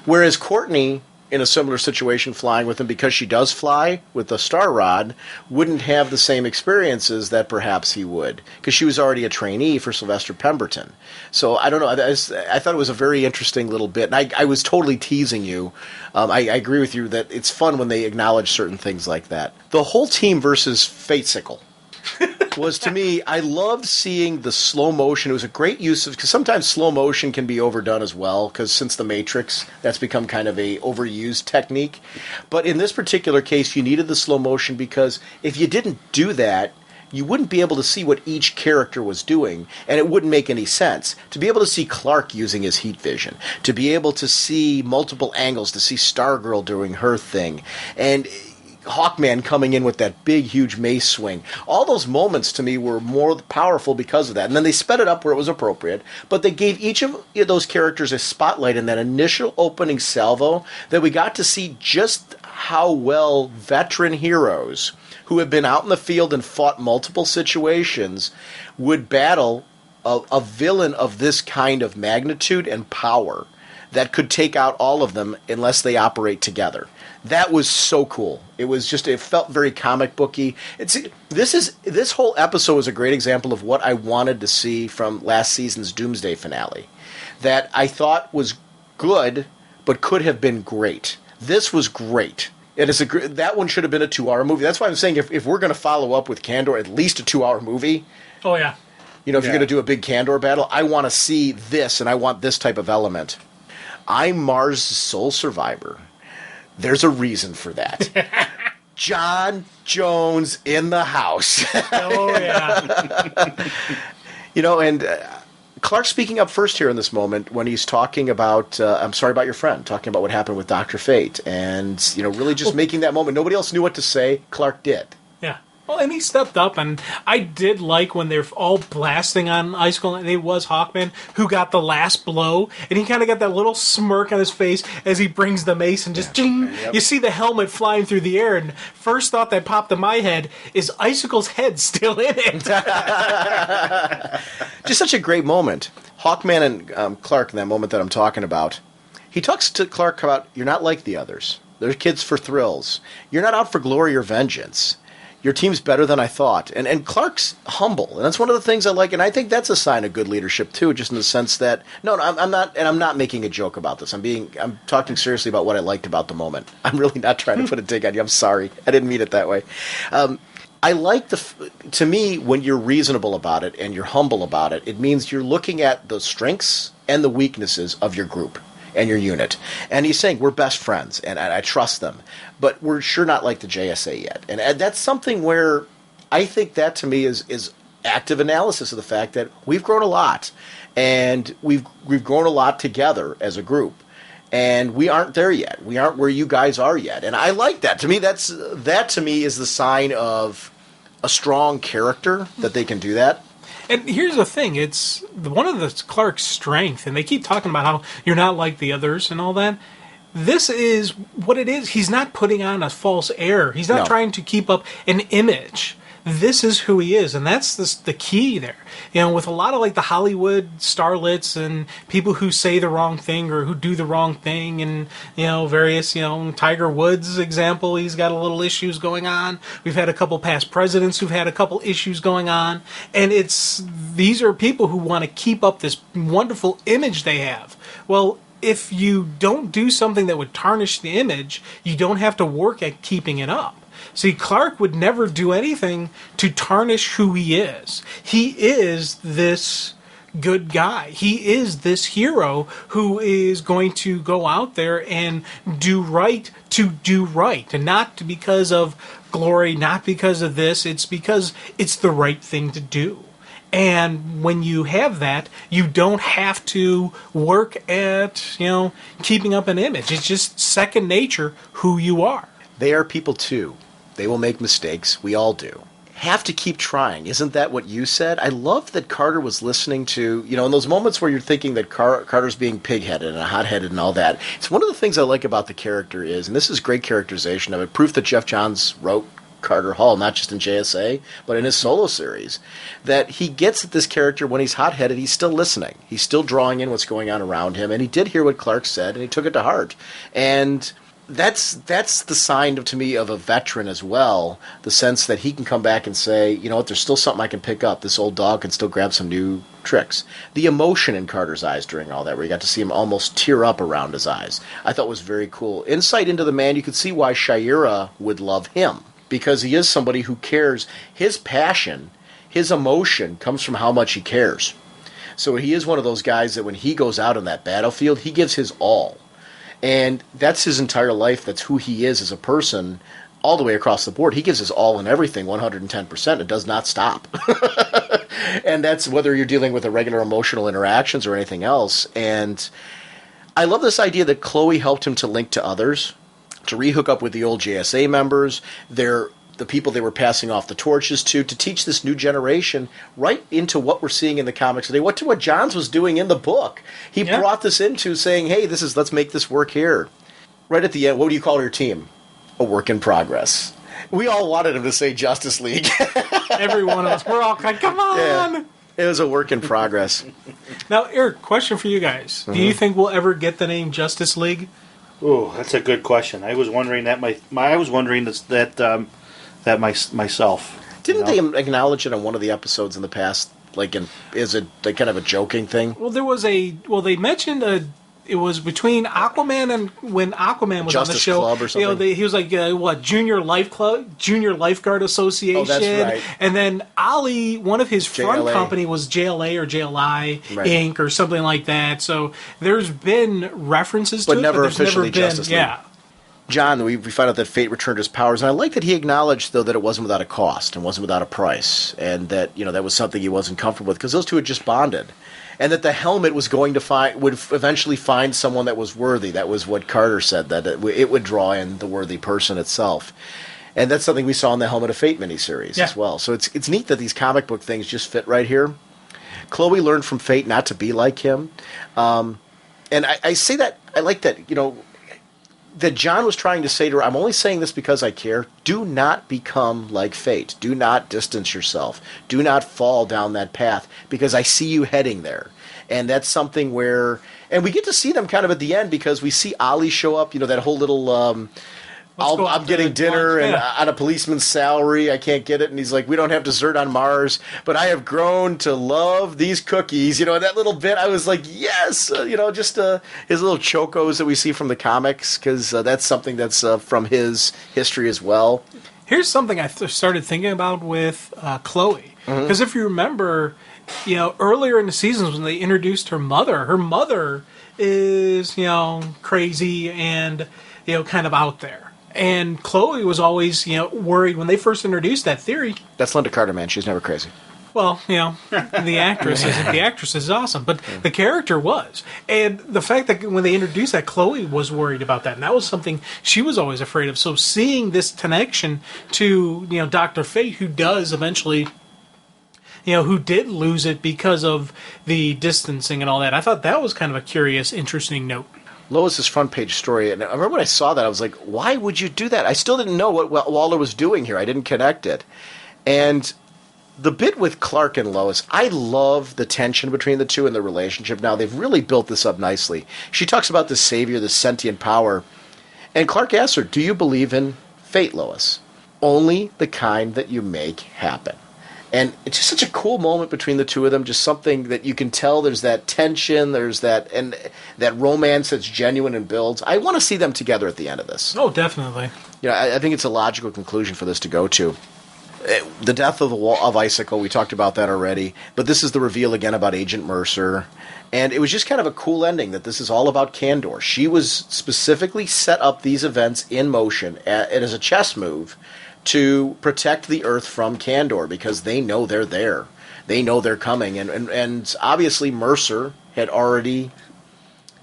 Whereas Courtney, in a similar situation, flying with him because she does fly with the Star Rod, wouldn't have the same experiences that perhaps he would, because she was already a trainee for Sylvester Pemberton. So I don't know. I thought it was a very interesting little bit, and I was totally teasing you. I agree with you that it's fun when they acknowledge certain things like that. The whole team versus Fatesicle was, to me, I loved seeing the slow motion. It was a great use of, because sometimes slow motion can be overdone as well, because since The Matrix, that's become kind of a overused technique. But in this particular case, you needed the slow motion, because if you didn't do that, you wouldn't be able to see what each character was doing, and it wouldn't make any sense. To be able to see Clark using his heat vision, to be able to see multiple angles, to see Stargirl doing her thing, and Hawkman coming in with that big, huge mace swing. All those moments, to me, were more powerful because of that. And then they sped it up where it was appropriate, but they gave each of those characters a spotlight in that initial opening salvo that we got to see just how well veteran heroes who have been out in the field and fought multiple situations would battle a villain of this kind of magnitude and power that could take out all of them unless they operate together. That was so cool. It felt very comic booky. This whole episode was a great example of what I wanted to see from last season's Doomsday finale. That I thought was good, but could have been great. This was great. That one should have been a 2-hour movie. That's why I'm saying if we're going to follow up with Kandor, at least a 2-hour movie. Oh, yeah. If you're going to do a big Kandor battle, I want to see this, and I want this type of element. I'm Mars' sole survivor. There's a reason for that. John Jones in the house. Oh, yeah. And Clark's speaking up first here in this moment when he's talking about, I'm sorry about your friend, talking about what happened with Dr. Fate. And, really just making that moment. Nobody else knew what to say. Clark did. Yeah. Well, and he stepped up, and I did like when they're all blasting on Icicle, and it was Hawkman who got the last blow, and he kind of got that little smirk on his face as he brings the mace, and just ding, you see the helmet flying through the air, and first thought that popped in my head is Icicle's head still in it? Just such a great moment. Hawkman and Clark, in that moment that I'm talking about, he talks to Clark about, you're not like the others. They're kids for thrills. You're not out for glory or vengeance. Your team's better than I thought. And Clark's humble. And that's one of the things I like. And I think that's a sign of good leadership, too, just in the sense that, I'm not making a joke about this. I'm talking seriously about what I liked about the moment. I'm really not trying to put a dig on you. I'm sorry. I didn't mean it that way. I like to me, when you're reasonable about it and you're humble about it, it means you're looking at the strengths and the weaknesses of your group and your unit. And he's saying, we're best friends, and I trust them. But we're sure not like the JSA yet. And that's something where I think that, to me, is active analysis of the fact that we've grown a lot. And we've grown a lot together as a group. And we aren't there yet. We aren't where you guys are yet. And I like that. To me, that to me is the sign of a strong character, that they can do that. And here's the thing, it's one of the Clark's strength, and they keep talking about how you're not like the others and all that. This is what it is. He's not putting on a false air. He's not trying to keep up an image. This is who he is, and that's the key there. With a lot of like the Hollywood starlets and people who say the wrong thing or who do the wrong thing, and various Tiger Woods example, he's got a little issues going on. We've had a couple past presidents who've had a couple issues going on, and these are people who want to keep up this wonderful image they have. Well, if you don't do something that would tarnish the image, you don't have to work at keeping it up. See, Clark would never do anything to tarnish who he is. He is this good guy. He is this hero who is going to go out there and do right to do right. And not because of glory, not because of this. It's because it's the right thing to do. And when you have that, you don't have to work at, keeping up an image. It's just second nature who you are. They are people too. They will make mistakes. We all do. Have to keep trying. Isn't that what you said? I love that Carter was listening to, in those moments where you're thinking that Carter's being pig-headed and hot-headed and all that. It's one of the things I like about the character is, and this is great characterization of it, proof that Jeff Johns wrote Carter Hall, not just in JSA, but in his solo series, that he gets at this character when he's hot-headed, he's still listening. He's still drawing in what's going on around him, and he did hear what Clark said, and he took it to heart. And that's the sign, to me, of a veteran as well, the sense that he can come back and say, there's still something I can pick up. This old dog can still grab some new tricks. The emotion in Carter's eyes during all that, where you got to see him almost tear up around his eyes, I thought was very cool. Insight into the man, you could see why Shayera would love him, because he is somebody who cares. His passion, his emotion comes from how much he cares. So he is one of those guys that when he goes out on that battlefield, he gives his all. And that's his entire life. That's who he is as a person all the way across the board. He gives his all in everything, 110%. It does not stop. And that's whether you're dealing with a regular emotional interactions or anything else. And I love this idea that Chloe helped him to link to others, to rehook up with the old JSA members, the people they were passing off the torches to teach this new generation right into what we're seeing in the comics today, what Johns was doing in the book. He brought this into saying, hey, let's make this work here. Right at the end, what do you call your team? A work in progress. We all wanted him to say Justice League. Every one of us. We're all like, come on! Yeah, it was a work in progress. Now, Eric, question for you guys. Mm-hmm. Do you think we'll ever get the name Justice League? Oh, that's a good question. I was wondering that myself. Didn't they acknowledge it on one of the episodes in the past? Is it kind of a joking thing? Well, they mentioned it was between Aquaman and when Aquaman was Justice on the show. Club or something. He was like Junior Lifeguard Association. Oh, that's right. And then Ollie, one of his front JLA. company was JLA or JLI right. Inc. or something like that. So there's been references but to never it, but officially never been, Justice League. Yeah. John, we find out that Fate returned his powers, and I like that he acknowledged, though, that it wasn't without a cost and wasn't without a price, and that that was something he wasn't comfortable with, because those two had just bonded, and that the helmet was going to would eventually find someone that was worthy. That was what Carter said, that it would draw in the worthy person itself, and that's something we saw in the Helmet of Fate miniseries as well. So it's neat that these comic book things just fit right here. Chloe learned from Fate not to be like him, and I say that I like that that John was trying to say to her, I'm only saying this because I care. Do not become like Fate. Do not distance yourself. Do not fall down that path, because I see you heading there. And that's something where... And we get to see them kind of at the end, because we see Ollie show up, that whole little... I'm getting dinner and on a policeman's salary. I can't get it. And he's like, we don't have dessert on Mars, but I have grown to love these cookies. That little bit, I was like, yes, just his little chocos that we see from the comics, because that's something that's from his history as well. Here's something I started thinking about with Chloe. Because if you remember, earlier in the seasons when they introduced her mother is, crazy and, kind of out there. And Chloe was always, worried when they first introduced that theory. That's Linda Carter, man. She's never crazy. Well, the actress is awesome, but the character was. And the fact that when they introduced that, Chloe was worried about that, and that was something she was always afraid of. So seeing this connection to, Dr. Fate, who does eventually, who did lose it because of the distancing and all that, I thought that was kind of a curious, interesting note. Lois's front page story, and I remember when I saw that, I was like, why would you do that? I still didn't know what Waller was doing here. I didn't connect it. And the bit with Clark and Lois, I love the tension between the two and the relationship. Now, they've really built this up nicely. She talks about the savior, the sentient power, and Clark asks her, do you believe in fate, Lois? Only the kind that you make happen. And it's just such a cool moment between the two of them, just something that you can tell there's that tension, there's that, and that romance that's genuine and builds. I want to see them together at the end of this. Oh, definitely. I think it's a logical conclusion for this to go to. The death of Icicle, we talked about that already, but this is the reveal again about Agent Mercer. And it was just kind of a cool ending that this is all about Kandor. She was specifically set up these events in motion as a chess move to protect the Earth from Kandor, because they know they're there. They know they're coming. And obviously Mercer had already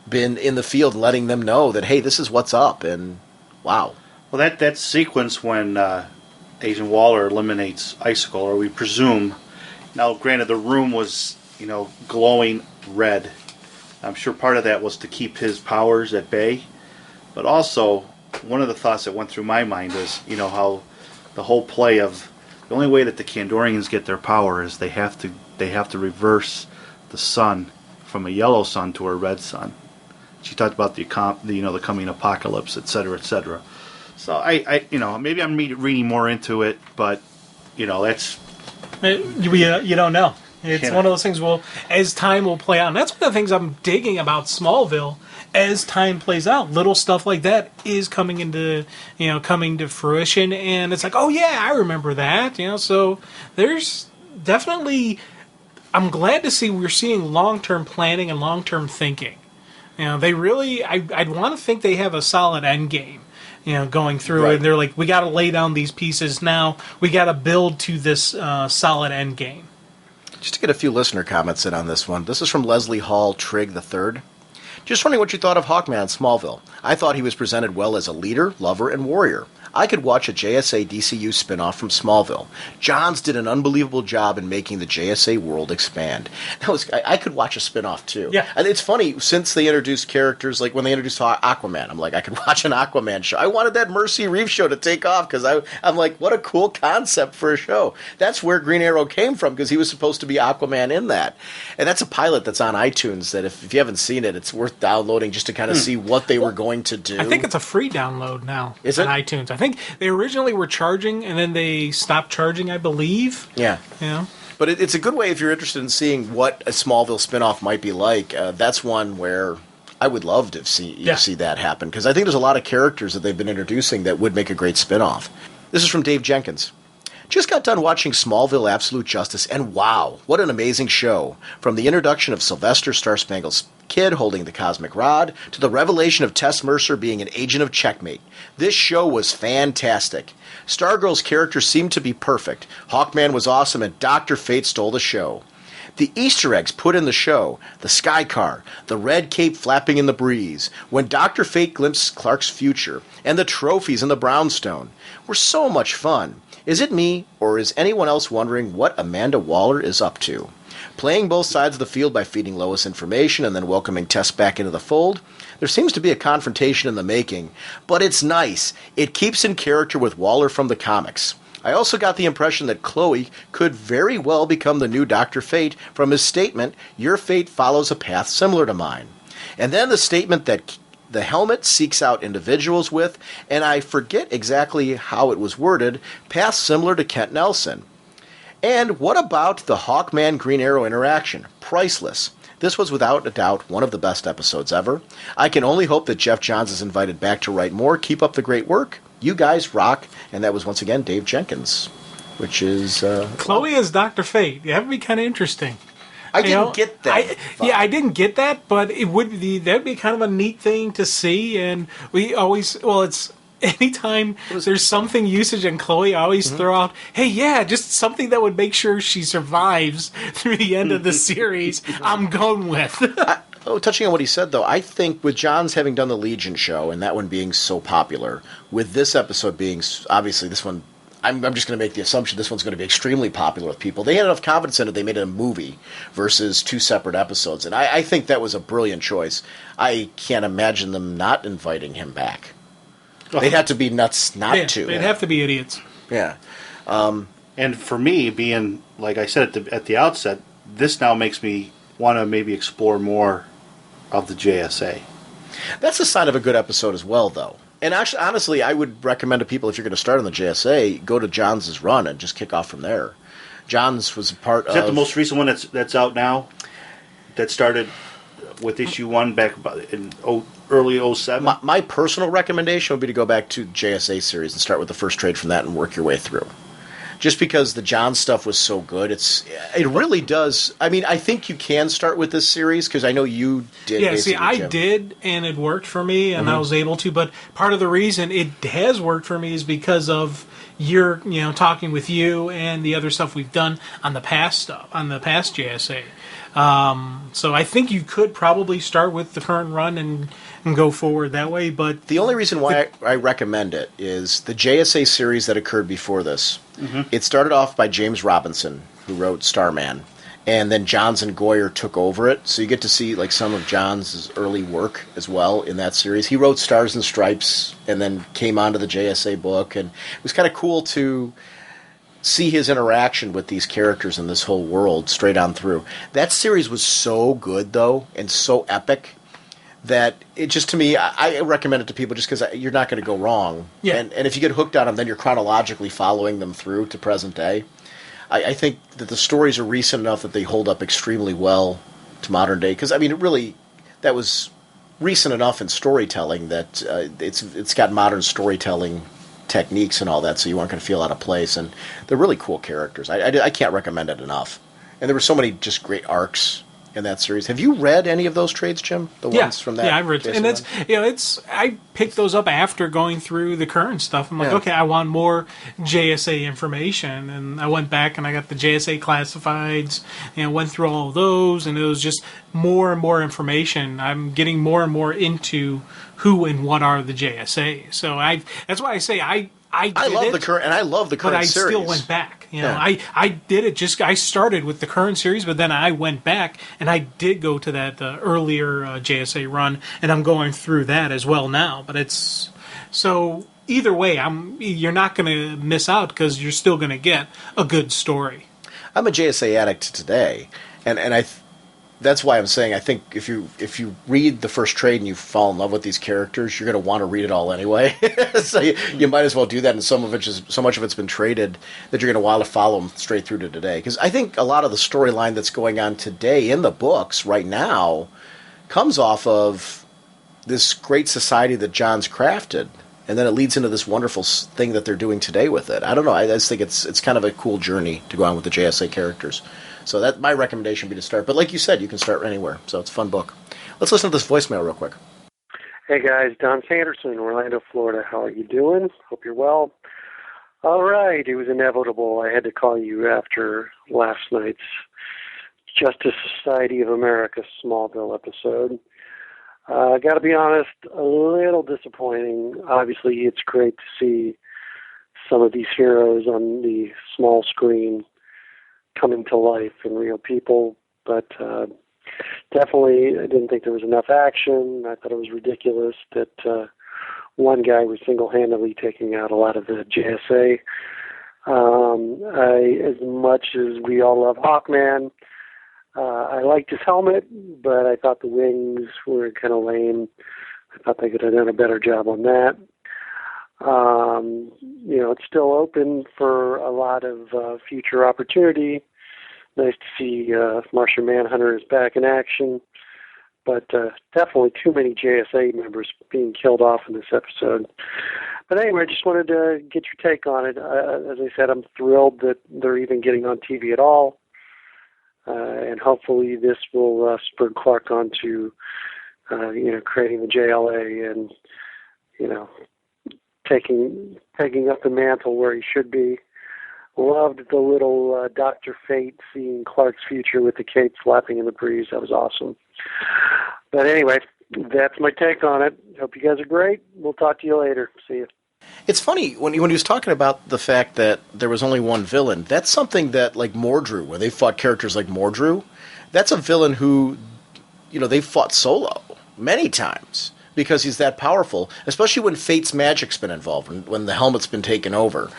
been in the field letting them know that, hey, this is what's up. And wow. Well, that sequence when Agent Waller eliminates Icicle, or we presume, now granted the room was, glowing red. I'm sure part of that was to keep his powers at bay. But also, one of the thoughts that went through my mind is, how the whole play of the only way that the Kandorians get their power is they have to reverse the sun from a yellow sun to a red sun. She talked about the coming apocalypse, etc., etc. So I maybe I'm reading more into it, but that's you don't know. It's one of those things. Well, as time will play out, and that's one of the things I'm digging about Smallville. As time plays out, little stuff like that is coming to fruition, and it's like, oh yeah, I remember that. So there's definitely. I'm glad to see we're seeing long-term planning and long-term thinking. They really. I'd want to think they have a solid end game. Going through it, and they're like, we got to lay down these pieces now. We got to build to this solid end game. Just to get a few listener comments in on this one. This is from Leslie Hall Trigg III. Just wondering what you thought of Hawkman in Smallville. I thought he was presented well as a leader, lover, and warrior. I could watch a JSA DCU spinoff from Smallville. Johns did an unbelievable job in making the JSA world expand. I could watch a spinoff too. Yeah. And it's funny, since they introduced characters, like when they introduced Aquaman, I'm like, I could watch an Aquaman show. I wanted that Mercy Reeves show to take off, because I'm like, what a cool concept for a show. That's where Green Arrow came from, because he was supposed to be Aquaman in that. And that's a pilot that's on iTunes that if you haven't seen it, it's worth downloading just to kind of see what they were going to do. I think it's a free download now on iTunes. I think they originally were charging, and then they stopped charging, I believe. Yeah. But it's a good way if you're interested in seeing what a Smallville spinoff might be like. That's one where I would love to see that happen, because I think there's a lot of characters that they've been introducing that would make a great spinoff. This is from Dave Jenkins. Just got done watching Smallville Absolute Justice, and wow, what an amazing show. From the introduction of Sylvester Star-Spangled Kid holding the cosmic rod, to the revelation of Tess Mercer being an agent of Checkmate. This show was fantastic. Stargirl's character seemed to be perfect. Hawkman was awesome, and Dr. Fate stole the show. The Easter eggs put in the show, the sky car, the red cape flapping in the breeze, when Dr. Fate glimpsed Clark's future, and the trophies in the brownstone were so much fun. Is it me, or is anyone else wondering what Amanda Waller is up to? Playing both sides of the field by feeding Lois information and then welcoming Tess back into the fold? There seems to be a confrontation in the making, but it's nice. It keeps in character with Waller from the comics. I also got the impression that Chloe could very well become the new Dr. Fate from his statement, "Your fate follows a path similar to mine." And then the statement that the helmet seeks out individuals with, and I forget exactly how it was worded, paths similar to Kent Nelson. And what about the Hawkman Green Arrow interaction? Priceless. This was without a doubt one of the best episodes ever. I can only hope that Jeff Johns is invited back to write more. Keep up the great work. You guys rock. And that was once again Dave Jenkins, which is... Chloe as Dr. Fate. Yeah, that would be kind of interesting. I didn't get that. I didn't get that, but it would be that would be kind of a neat thing to see. And we always, it's anytime there's something usage and Chloe, I always throw out, hey, yeah, just something that would make sure she survives through the end of the series. I'm going with. Touching on what he said, though, I think with Johns having done the Legion show and that one being so popular, with this episode being obviously this one. I'm just going to make the assumption this one's going to be extremely popular with people. They had enough confidence in it, they made it a movie versus two separate episodes. And I think that was a brilliant choice. I can't imagine them not inviting him back. They'd have to be nuts not to. They'd have to be idiots. Yeah. And for me, being, like I said at the outset, this now makes me want to maybe explore more of the JSA. That's a sign of a good episode as well, though. And actually, honestly, I would recommend to people, if you're going to start on the JSA, go to Johns' run and just kick off from there. Johns was a part of... Is that the most recent one that's out now? That started with issue 1 back in early 07? My personal recommendation would be to go back to JSA series and start with the first trade from that and work your way through. Just because the John stuff was so good, it really does. I mean, I think you can start with this series because I know you did. Yeah, see, I did, and it worked for me, and I was able to. But part of the reason it has worked for me is because of your, talking with you and the other stuff we've done on the past stuff, on the past JSA. So I think you could probably start with the current run and go forward that way. But the only reason why I recommend it is the JSA series that occurred before this. It started off by James Robinson, who wrote Starman, and then Johns and Goyer took over it. So you get to see like some of Johns' early work as well in that series. He wrote Stars and Stripes and then came onto the JSA book, and it was kind of cool to see his interaction with these characters in this whole world straight on through. That series was so good, though, and so epic that it just, to me, I recommend it to people just because you're not going to go wrong. Yeah. And if you get hooked on them, then you're chronologically following them through to present day. I think that the stories are recent enough that they hold up extremely well to modern day. Because, I mean, that was recent enough in storytelling that it's got modern storytelling techniques and all that, so you aren't going to feel out of place. And they're really cool characters. I can't recommend it enough. And there were so many just great arcs in that series. Have you read any of those trades, Jim? The ones from that? Yeah, I've read, and I picked those up after going through the current stuff. I'm like, okay, I want more JSA information, and I went back and I got the JSA classifieds, and went through all of those, and it was just more and more information. I'm getting more and more into who and what are the JSA. So that's why I say I love the current series. But I still went back. I did it I started with the current series, but then I went back and I did go to that earlier JSA run, and I'm going through that as well now. But it's so either way, you're not going to miss out because you're still going to get a good story. I'm a JSA addict today, and that's why I'm saying I think if you read the first trade and you fall in love with these characters, you're going to want to read it all anyway. So you might as well do that. And so much of it's been traded that you're going to want to follow them straight through to today. Because I think a lot of the storyline that's going on today in the books right now comes off of this great society that John's crafted, and then it leads into this wonderful thing that they're doing today with it. I don't know. I just think it's kind of a cool journey to go on with the JSA characters. So that my recommendation would be to start. But like you said, you can start anywhere. So it's a fun book. Let's listen to this voicemail real quick. Hey guys, Don Sanderson, Orlando, Florida. How are you doing? Hope you're well. All right, it was inevitable. I had to call you after last night's Justice Society of America Smallville episode. Got to be honest, a little disappointing. Obviously, it's great to see some of these heroes on the small screen coming to life and real people, but definitely I didn't think there was enough action. I thought it was ridiculous that one guy was single-handedly taking out a lot of the JSA. As much as we all love Hawkman, I liked his helmet, but I thought the wings were kind of lame. I thought they could have done a better job on that. It's still open for a lot of future opportunity. Nice to see Martian Manhunter is back in action, but definitely too many JSA members being killed off in this episode. But anyway, I just wanted to get your take on it. As I said, I'm thrilled that they're even getting on TV at all, and hopefully this will spur Clark on to creating the JLA and taking up the mantle where he should be. Loved the little Dr. Fate seeing Clark's future with the cape flapping in the breeze. That was awesome. But anyway, that's my take on it. Hope you guys are great. We'll talk to you later. See you. It's funny, when he was talking about the fact that there was only one villain, that's something that, like Mordru, where they fought characters like Mordru, that's a villain who, they fought solo many times. Because he's that powerful, especially when Fate's magic's been involved, when the helmet's been taken over.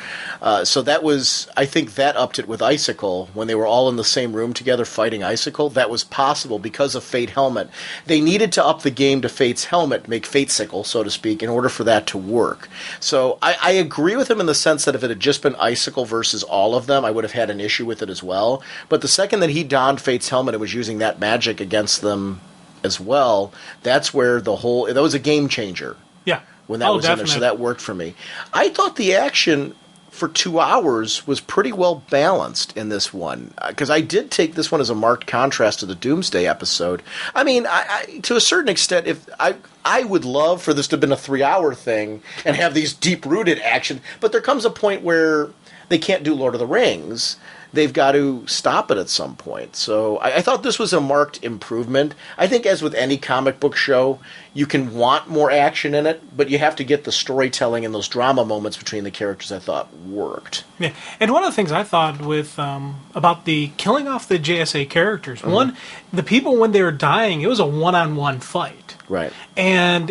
So that was, I think that upped it with Icicle, when they were all in the same room together fighting Icicle. That was possible because of Fate Helmet. They needed to up the game to Fate's Helmet, make Fatesicle, so to speak, in order for that to work. So I agree with him in the sense that if it had just been Icicle versus all of them, I would have had an issue with it as well. But the second that he donned Fate's Helmet and was using that magic against them as well, that's where that was a game changer. Yeah. When that was definitely in there, so that worked for me. I thought the action for 2 hours was pretty well balanced in this one, because I did take this one as a marked contrast to the Doomsday episode. I mean, I to a certain extent, if I would love for this to have been a 3-hour thing and have these deep-rooted action, but there comes a point where they can't do Lord of the Rings. They've got to stop it at some point. So I thought this was a marked improvement. I think, as with any comic book show, you can want more action in it, but you have to get the storytelling and those drama moments between the characters I thought worked. Yeah, and one of the things I thought with about the killing off the JSA characters, one, the people when they were dying, it was a one-on-one fight. Right. And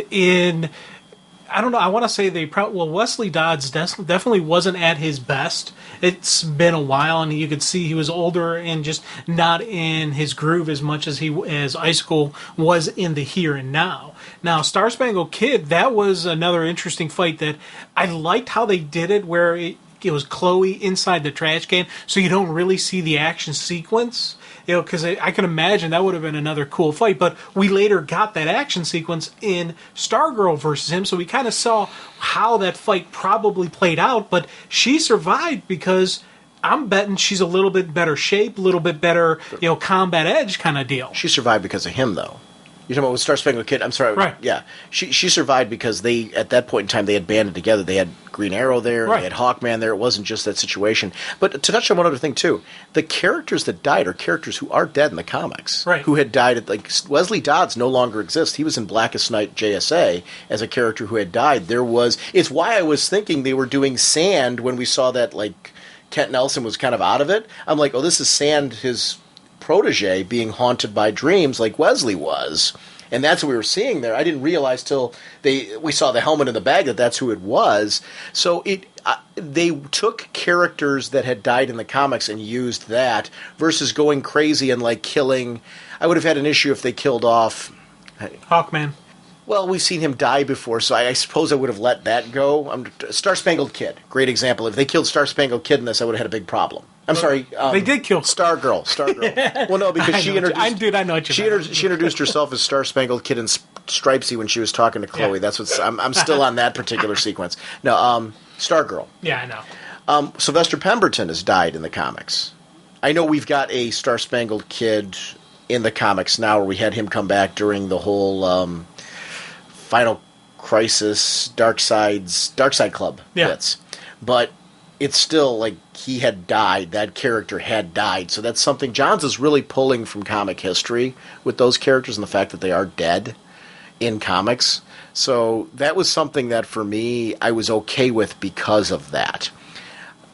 I don't know, I want to say Wesley Dodds definitely wasn't at his best. It's been a while, and you could see he was older and just not in his groove as much as Icicle was in the here and now. Now, Star Spangled Kid, that was another interesting fight that I liked how they did it, where it was Chloe inside the trash can, so you don't really see the action sequence. Because I can imagine that would have been another cool fight. But we later got that action sequence in Stargirl versus him, so we kind of saw how that fight probably played out. But she survived because I'm betting she's a little bit better shape, a little bit better, combat edge kind of deal. She survived because of him, though. You're talking about with Star Spangled Kid? I'm sorry. Right. Yeah. She survived because they, at that point in time, they had banded together. They had Green Arrow there. Right. They had Hawkman there. It wasn't just that situation. But to touch on one other thing, too, the characters that died are characters who are dead in the comics. Right. Who had died. Wesley Dodds no longer exists. He was in Blackest Night JSA as a character who had died. It's why I was thinking they were doing Sand when we saw that, Kent Nelson was kind of out of it. I'm like, oh, this is Sand, his protege, being haunted by dreams like Wesley was. And that's what we were seeing there. I didn't realize till we saw the helmet in the bag that that's who it was. So they took characters that had died in the comics and used that versus going crazy and killing. I would have had an issue if they killed off Hawkman. Well, we've seen him die before, so I suppose I would have let that go. Star Spangled Kid, great example. If they killed Star Spangled Kid in this, I would have had a big problem. I'm sorry. They did kill Stargirl. Well, no, because she introduced. I know what you meant. She introduced herself as Star Spangled Kid and Stripesy when she was talking to Chloe. Yeah. That's I'm still on that particular sequence. No, Stargirl. Yeah, I know. Sylvester Pemberton has died in the comics. I know we've got a Star Spangled Kid in the comics now, where we had him come back during the whole Final Crisis, Dark Side Club bits. But it's still he had died. That character had died. So that's something Johns is really pulling from comic history with those characters and the fact that they are dead in comics. So that was something that, for me, I was okay with because of that.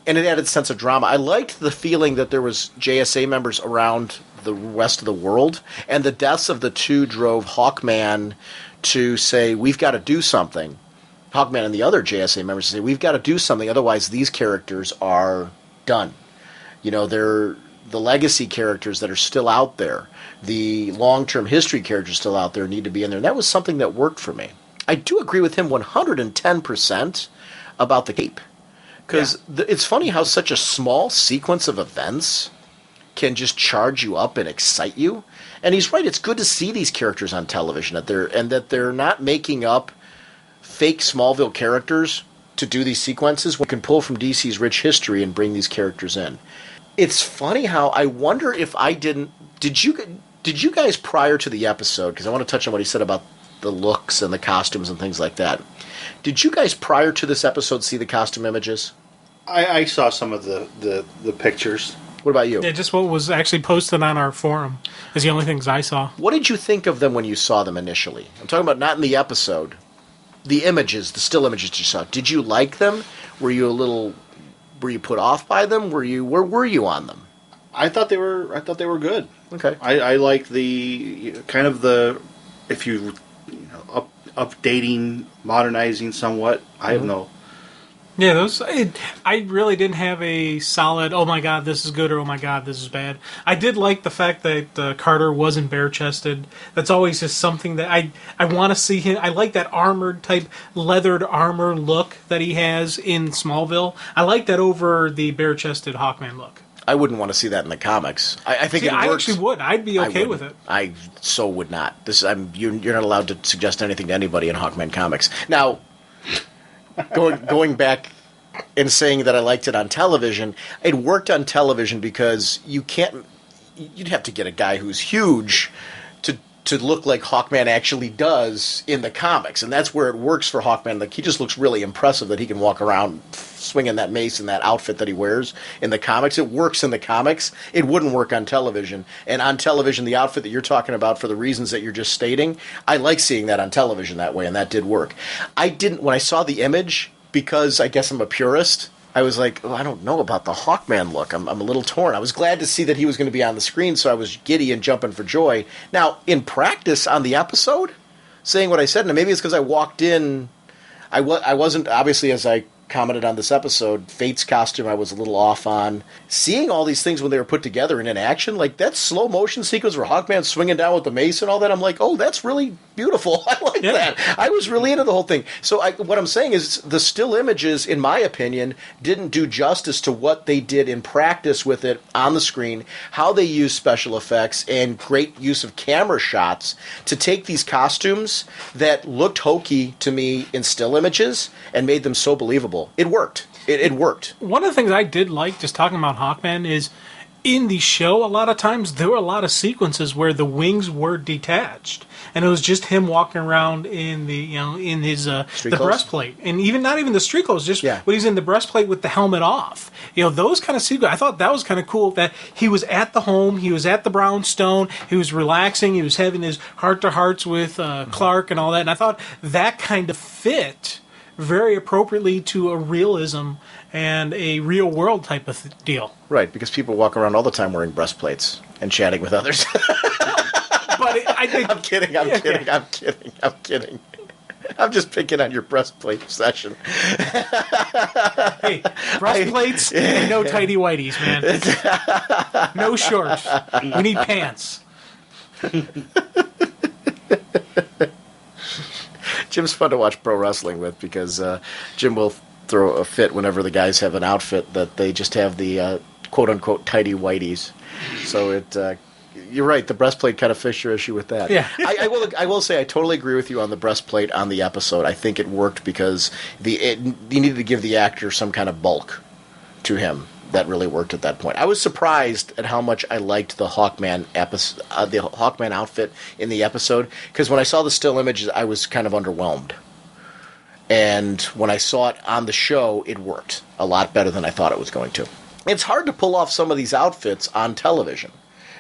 And it added a sense of drama. I liked the feeling that there was JSA members around the rest of the world, and the deaths of the two drove Hawkman to say, we've got to do something. Hawkman and the other JSA members say, we've got to do something, otherwise these characters are done. They're the legacy characters that are still out there. The long-term history characters still out there need to be in there. And that was something that worked for me. I do agree with him 110% about the cape. Because it's funny how such a small sequence of events can just charge you up and excite you. And he's right, it's good to see these characters on television, that they're not making up fake Smallville characters to do these sequences. We can pull from DC's rich history and bring these characters in. It's funny how I wonder if I didn't... Did you guys, prior to the episode, because I want to touch on what he said about the looks and the costumes and things like that, did you guys, prior to this episode, see the costume images? I saw some of the pictures. What about you? Yeah, just what was actually posted on our forum is the only things I saw. What did you think of them when you saw them initially? I'm talking about not in the episode. The images, the still images you saw. Did you like them? Were you put off by them? Where were you on them? I thought they were good. Okay. I like the kind of if you updating, modernizing somewhat. I have no. Yeah, I really didn't have a solid, oh my god, this is good, or oh my god, this is bad. I did like the fact that Carter wasn't bare-chested. That's always just something that I want to see him. I like that armored type, leathered armor look that he has in Smallville. I like that over the bare-chested Hawkman look. I wouldn't want to see that in the comics. I think it works. I actually would. I'd be okay with it. I so would not. You're not allowed to suggest anything to anybody in Hawkman comics. Now, going back and saying that I liked it on television, it worked on television because you'd have to get a guy who's huge to look like Hawkman actually does in the comics, and that's where it works for Hawkman. Like, he just looks really impressive that he can walk around swinging that mace in that outfit that he wears in the comics. It works in the comics. It wouldn't work on television. And on television, the outfit that you're talking about, for the reasons that you're just stating, I like seeing that on television that way, and that did work. When I saw the image, because I guess I'm a purist, I was like, I don't know about the Hawkman look. I'm a little torn. I was glad to see that he was going to be on the screen, so I was giddy and jumping for joy. Now, in practice on the episode, saying what I said, and maybe it's because I walked in, I wasn't, obviously, as I commented on this episode, Fate's costume I was a little off on. Seeing all these things when they were put together and in action, like that slow motion sequence where Hawkman's swinging down with the mace and all that, I'm like, oh, that's really beautiful. I like that. I was really into the whole thing. So what I'm saying is the still images, in my opinion, didn't do justice to what they did in practice with it on the screen, how they used special effects and great use of camera shots to take these costumes that looked hokey to me in still images and made them so believable. It worked. It worked. One of the things I did like, just talking about Hawkman, is in the show, a lot of times there were a lot of sequences where the wings were detached, and it was just him walking around in his the breastplate, and not even the street clothes, just when he's in the breastplate with the helmet off. Those kind of sequences. I thought that was kind of cool. That he was at the home, he was at the brownstone, he was relaxing, he was having his heart-to-hearts with Clark and all that, and I thought that kind of fit very appropriately to a realism and a real world type of deal. Right, because people walk around all the time wearing breastplates and chatting with others. But I think I'm kidding. I'm kidding. I'm just picking on your breastplate obsession. Hey, breastplates and no tighty whities, man. No shorts. We need pants. Jim's fun to watch pro wrestling with because Jim will throw a fit whenever the guys have an outfit that they just have the quote-unquote tighty whities. So you're right, the breastplate kind of fits your issue with that. Yeah. I will say I totally agree with you on the breastplate on the episode. I think it worked because you needed to give the actor some kind of bulk to him. That really worked at that point. I was surprised at how much I liked the Hawkman the Hawkman outfit in the episode, because when I saw the still images, I was kind of underwhelmed. And when I saw it on the show, it worked a lot better than I thought it was going to. It's hard to pull off some of these outfits on television,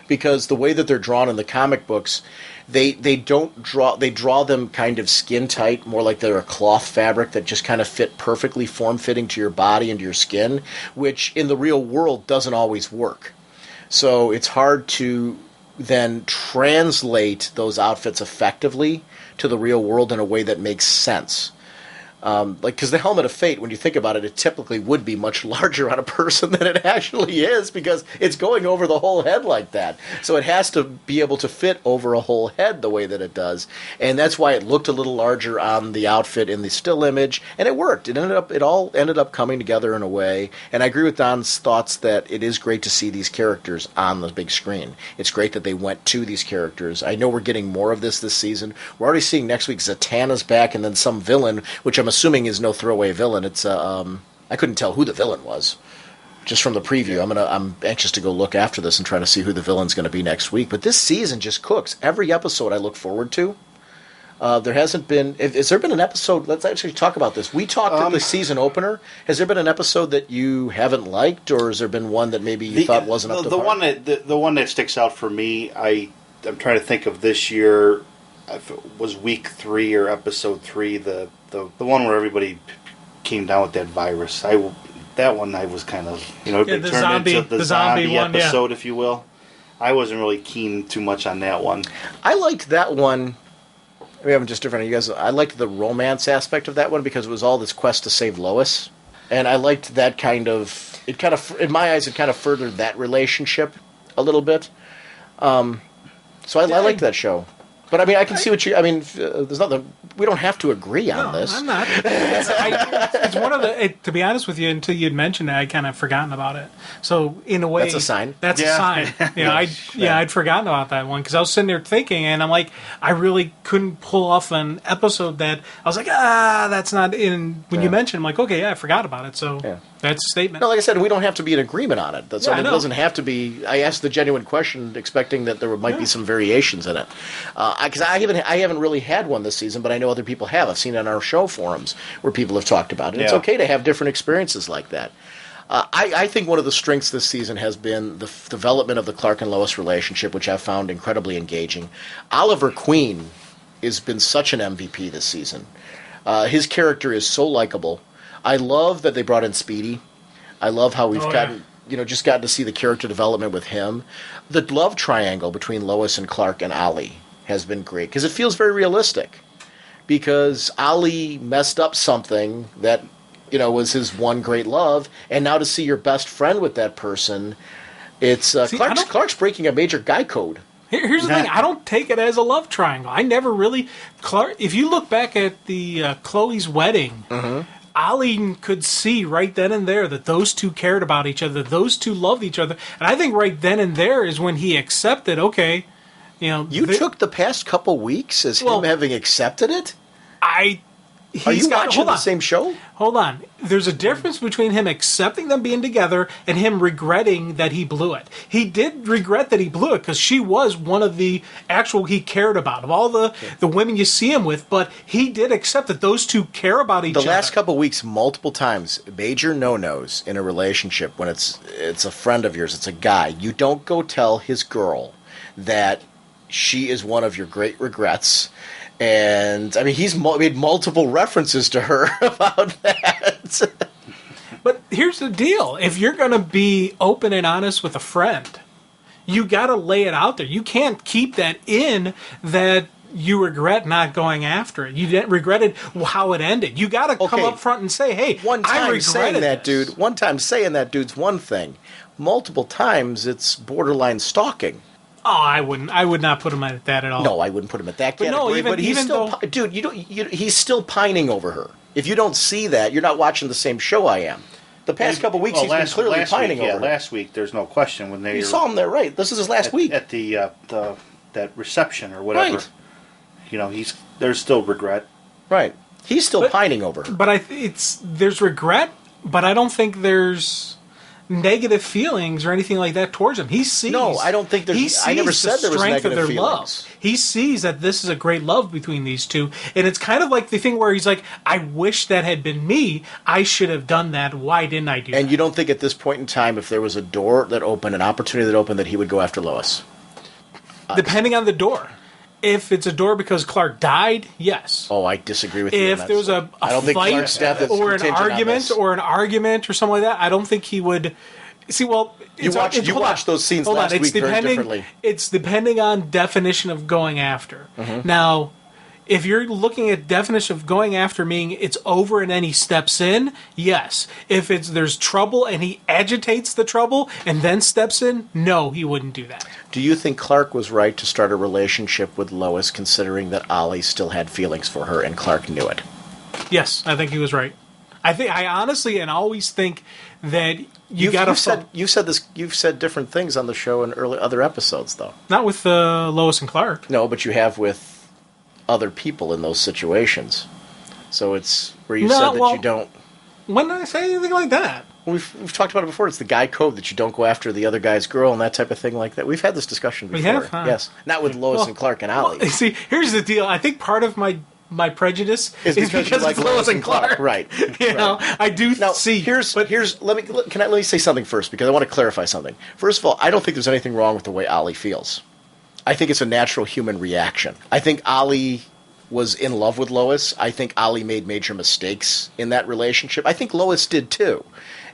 because the way that they're drawn in the comic books, they draw them kind of skin tight, more like they're a cloth fabric that just kind of fit perfectly form fitting to your body and to your skin, which in the real world doesn't always work. So it's hard to then translate those outfits effectively to the real world in a way that makes sense. Because the helmet of fate, when you think about it, it typically would be much larger on a person than it actually is because it's going over the whole head like that. So it has to be able to fit over a whole head the way that it does. And that's why it looked a little larger on the outfit in the still image. And it worked. It all ended up coming together in a way. And I agree with Don's thoughts that it is great to see these characters on the big screen. It's great that they went to these characters. I know we're getting more of this season. We're already seeing next week Zatanna's back and then some villain, which I'm assuming is no throwaway villain. It's I couldn't tell who the villain was just from the preview. I'm anxious to go look after this and try to see who the villain's going to be next week. But this season just cooks. Every episode I look forward to. There hasn't been. Has there been an episode? Let's actually talk about this. We talked at the season opener. Has there been an episode that you haven't liked, or has there been one that maybe you thought wasn't up to par? The one that sticks out for me, I'm trying to think of this year. If it was week 3 or episode 3, the one where everybody came down with that virus. That one I was kind of it turned into the zombie episode, if you will. I wasn't really keen too much on that one. I liked that one. We have just different. You guys, I liked the romance aspect of that one because it was all this quest to save Lois, and I liked that kind of. It kind of, in my eyes, it kind of furthered that relationship a little bit. So I liked that show. But I mean, I can see what you. I mean, there's nothing. We don't have to agree on this. I'm not. It's one of the. To be honest with you, until you'd mentioned it, I'd kind of forgotten about it. So in a way, that's a sign. That's a sign. I'd forgotten about that one because I was sitting there thinking, and I'm like, I really couldn't pull off an episode that I was like, that's not in. When you mentioned, I'm like, okay, I forgot about it. So that's a statement. No, like I said, we don't have to be in agreement on it. It doesn't have to be. I asked the genuine question, expecting that there might be some variations in it. Because I haven't really had one this season, but I know other people have. I've seen it on our show forums where people have talked about it. It's okay to have different experiences like that. I think one of the strengths this season has been the development of the Clark and Lois relationship, which I've found incredibly engaging. Oliver Queen has been such an MVP this season. His character is so likable. I love that they brought in Speedy. I love how we've gotten to see the character development with him. The love triangle between Lois and Clark and Ollie has been great because it feels very realistic. Because Ollie messed up something that was his one great love, and now to see your best friend with that person, it's Clark's breaking a major guy code. Here's the thing: I don't take it as a love triangle. I never really Clark. If you look back at the Chloe's wedding. Mm-hmm. Ollie could see right then and there that those two cared about each other, that those two loved each other, and I think right then and there is when he accepted. Okay, you took the past couple weeks as him having accepted it. Are you watching the same show? Hold on. There's a difference between him accepting them being together and him regretting that he blew it. He did regret that he blew it because she was one of the actual he cared about. Of all the women you see him with, but he did accept that those two care about each other. The last couple weeks, multiple times, major no-nos in a relationship when it's a friend of yours, it's a guy. You don't go tell his girl that she is one of your great regrets. And, I mean, he's made multiple references to her about that. But here's the deal. If you're going to be open and honest with a friend, you got to lay it out there. You can't keep that in that you regret not going after it. You regretted how it ended. You got to come up front and say, hey, I regretted that, dude. One time saying that dude's one thing. Multiple times, it's borderline stalking. Oh, I wouldn't. I would not put him at that at all. No, I wouldn't put him at that category. But he's still, dude. He's still pining over her. If you don't see that, you're not watching the same show I am. The past couple weeks, he's been clearly pining over her. Last week, there's no question when they. You saw him there, right? This is his last week at the that reception or whatever. Right. There's still regret. Right. He's still pining over her. But there's regret, but I don't think there's negative feelings or anything like that towards him. He sees. No, I don't think there's. I never said there was negative feelings. Love. He sees that this is a great love between these two, and it's kind of like the thing where he's like, "I wish that had been me. I should have done that. Why didn't I do that?" And you don't think at this point in time, if there was a door that opened, an opportunity that opened, that he would go after Lois? Depending on the door. If it's a door because Clark died, yes. Oh, I disagree with you. If there was a fight or an argument or something like that, I don't think he would. See, well, you watched those scenes last week very differently. It's depending on definition of going after. Mm-hmm. Now, if you're looking at definition of going after, meaning it's over and then he steps in, yes. If there's trouble and he agitates the trouble and then steps in, no, he wouldn't do that. Do you think Clark was right to start a relationship with Lois, considering that Ollie still had feelings for her and Clark knew it? Yes, I think he was right. I honestly and always think that you've said different things on the show in other episodes, though. Not with Lois and Clark. No, but you have with other people in those situations. So it's where you said that you don't... When did I say anything like that? We've talked about it before. It's the guy code that you don't go after the other guy's girl and that type of thing like that. We've had this discussion before. We have? Huh? Yes. Not with Lois and Clark and Ollie. Well, see, here's the deal. I think part of my prejudice is because you like it's Lois and Clark. Right. You know, I do see. Let me say something first, because I want to clarify something. First of all, I don't think there's anything wrong with the way Ollie feels. I think it's a natural human reaction. I think Ollie was in love with Lois. I think Ollie made major mistakes in that relationship. I think Lois did too.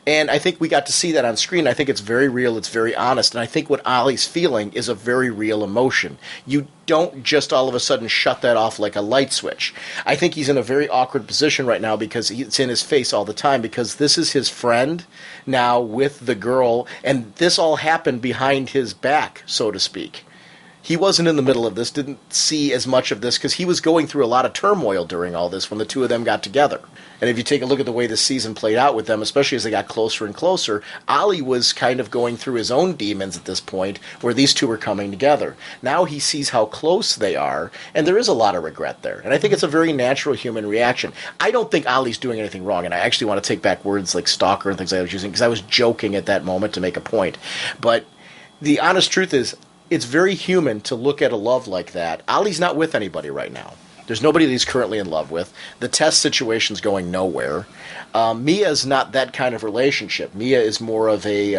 And I think we got to see that on screen. I think it's very real. It's very honest. And I think what Ollie's feeling is a very real emotion. You don't just all of a sudden shut that off like a light switch. I think he's in a very awkward position right now because it's in his face all the time, because this is his friend now with the girl, and this all happened behind his back, so to speak. He wasn't in the middle of this, didn't see as much of this, because he was going through a lot of turmoil during all this when the two of them got together. And if you take a look at the way this season played out with them, especially as they got closer and closer, Ollie was kind of going through his own demons at this point, where these two were coming together. Now he sees how close they are, and there is a lot of regret there. And I think it's a very natural human reaction. I don't think Ollie's doing anything wrong, and I actually want to take back words like stalker and things I was using, because I was joking at that moment to make a point. But the honest truth is, it's very human to look at a love like that. Ollie's not with anybody right now. There's nobody that he's currently in love with. The test situation's going nowhere. Mia's not that kind of relationship. Mia is more of a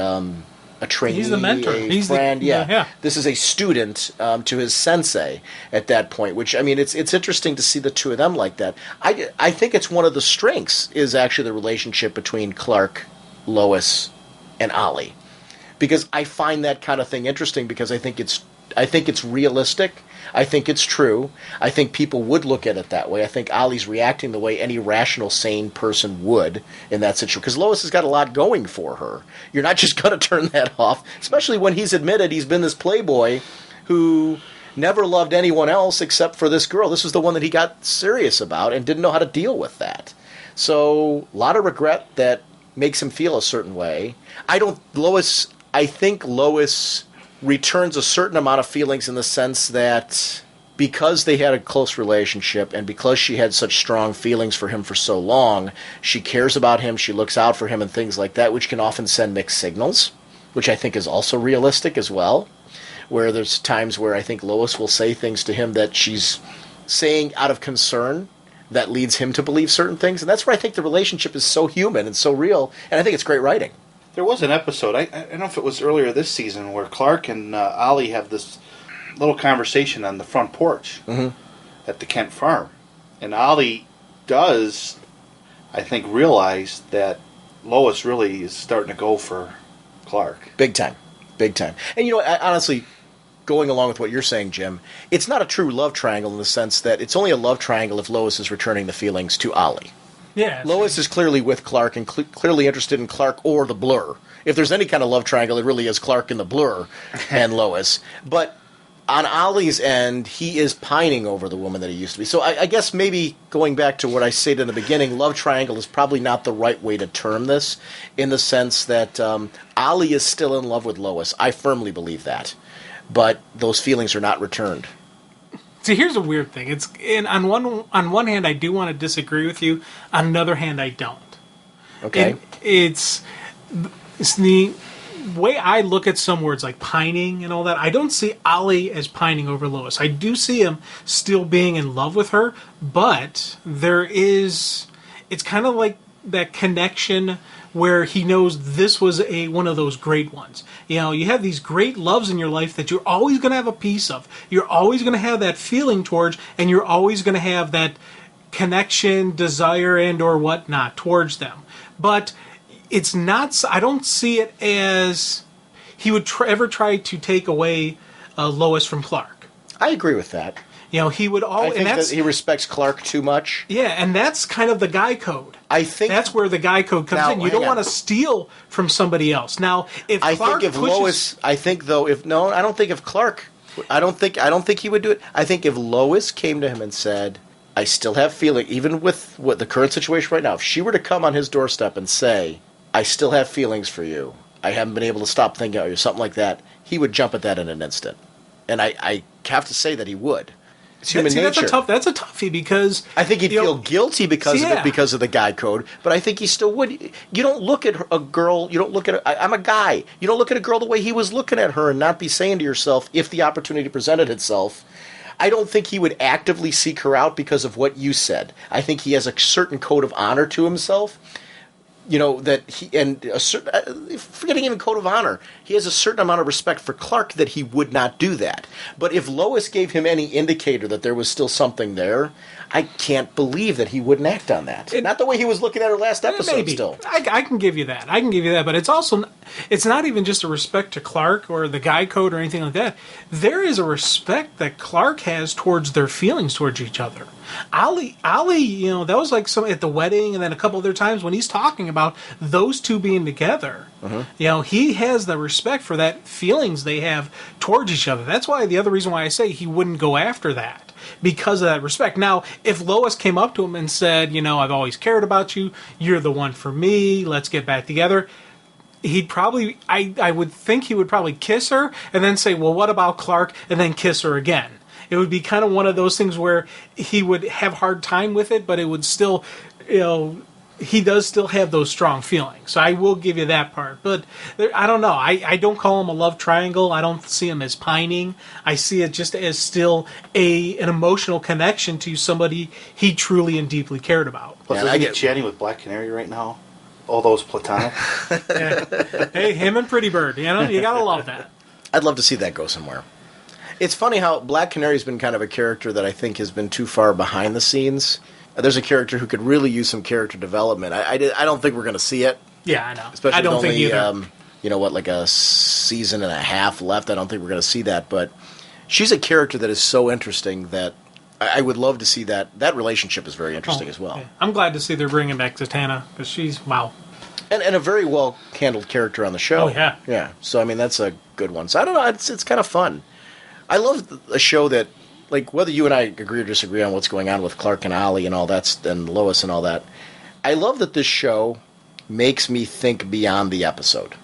trainee, he's the mentor. He's friend. Yeah. This is a student to his sensei at that point, which, I mean, it's interesting to see the two of them like that. I think it's one of the strengths is actually the relationship between Clark, Lois, and Ollie. Because I find that kind of thing interesting, because I think it's realistic. I think it's true. I think people would look at it that way. I think Ollie's reacting the way any rational, sane person would in that situation. Because Lois has got a lot going for her. You're not just going to turn that off, especially when he's admitted he's been this playboy who never loved anyone else except for this girl. This was the one that he got serious about and didn't know how to deal with that. So a lot of regret that makes him feel a certain way. I think Lois returns a certain amount of feelings in the sense that because they had a close relationship and because she had such strong feelings for him for so long, she cares about him, she looks out for him and things like that, which can often send mixed signals, which I think is also realistic as well, where there's times where I think Lois will say things to him that she's saying out of concern that leads him to believe certain things. And that's where I think the relationship is so human and so real, and I think it's great writing. There was an episode, I don't know if it was earlier this season, where Clark and Ollie have this little conversation on the front porch at the Kent farm. And Ollie does, I think, realize that Lois really is starting to go for Clark. Big time. Big time. And, you know, honestly, going along with what you're saying, Jim, it's not a true love triangle in the sense that it's only a love triangle if Lois is returning the feelings to Ollie. Yeah, Lois is clearly with Clark and clearly interested in Clark or the Blur. If there's any kind of love triangle, it really is Clark and the Blur and Lois. But on Ollie's end, he is pining over the woman that he used to be. So I guess maybe going back to what I said in the beginning, love triangle is probably not the right way to term this, in the sense that Ollie is still in love with Lois. I firmly believe that. But those feelings are not returned. See, here's a weird thing. On one hand, I do want to disagree with you. On another hand, I don't. Okay. And it's the way I look at some words like pining and all that. I don't see Ollie as pining over Lois. I do see him still being in love with her, but it's kind of like that connection where he knows this was one of those great ones. You know, you have these great loves in your life that you're always going to have a piece of. You're always going to have that feeling towards, and you're always going to have that connection, desire, and or whatnot towards them. But it's not, I don't see it as he would ever try to take away Lois from Clark. I agree with that. He would always. I think that he respects Clark too much. Yeah, and that's kind of the guy code. I think that's where the guy code comes in. You don't want to steal from somebody else. Now, if I Clark think if pushes, Lois, I think though, if no, I don't think if Clark, I don't think he would do it. I think if Lois came to him and said, "I still have feeling," even with what the current situation right now, if she were to come on his doorstep and say, "I still have feelings for you. I haven't been able to stop thinking about you," something like that, he would jump at that in an instant. And I have to say that he would. It's human nature. That's a toughie because I think he'd feel guilty because of it, because of the guy code. But I think he still would. You don't look at a girl. You don't look at. I'm a guy. You don't look at a girl the way he was looking at her and not be saying to yourself, if the opportunity presented itself. I don't think he would actively seek her out because of what you said. I think he has a certain code of honor to himself. That he, and a certain, forgetting even code of honor, he has a certain amount of respect for Clark that he would not do that. But if Lois gave him any indicator that there was still something there, I can't believe that he wouldn't act on that. Not the way he was looking at her last episode. Maybe. Still, I can give you that. But it's not even just a respect to Clark or the guy code or anything like that. There is a respect that Clark has towards their feelings towards each other. Ollie, that was like at the wedding, and then a couple other times when he's talking about those two being together. Mm-hmm. He has the respect for that feelings they have towards each other. That's why the other reason why I say he wouldn't go after that, because of that respect. Now, if Lois came up to him and said, "I've always cared about you. You're the one for me. Let's get back together," he'd probably, I would think he would probably kiss her and then say, "Well, what about Clark?" and then kiss her again. It would be kind of one of those things where he would have hard time with it, but it would still, he does still have those strong feelings. So I will give you that part. But I don't know. I don't call him a love triangle. I don't see him as pining. I see it just as still an emotional connection to somebody he truly and deeply cared about. Plus, I get chatting with Black Canary right now. All those platonic. Yeah. Hey, him and Pretty Bird. You gotta love that. I'd love to see that go somewhere. It's funny how Black Canary's been kind of a character that I think has been too far behind the scenes. There's a character who could really use some character development. I don't think we're going to see it. Yeah, I know. Especially I don't with only, think either. like a season and a half left. I don't think we're going to see that. But she's a character that is so interesting that I would love to see that. That relationship is very interesting as well. Yeah. I'm glad to see they're bringing back Zatanna because she's, wow. And a very well-handled character on the show. Oh, yeah. Yeah. So, that's a good one. So, I don't know. It's kind of fun. I love a show that, like, whether you and I agree or disagree on what's going on with Clark and Ollie and all that, and Lois and all that, I love that this show makes me think beyond the episode.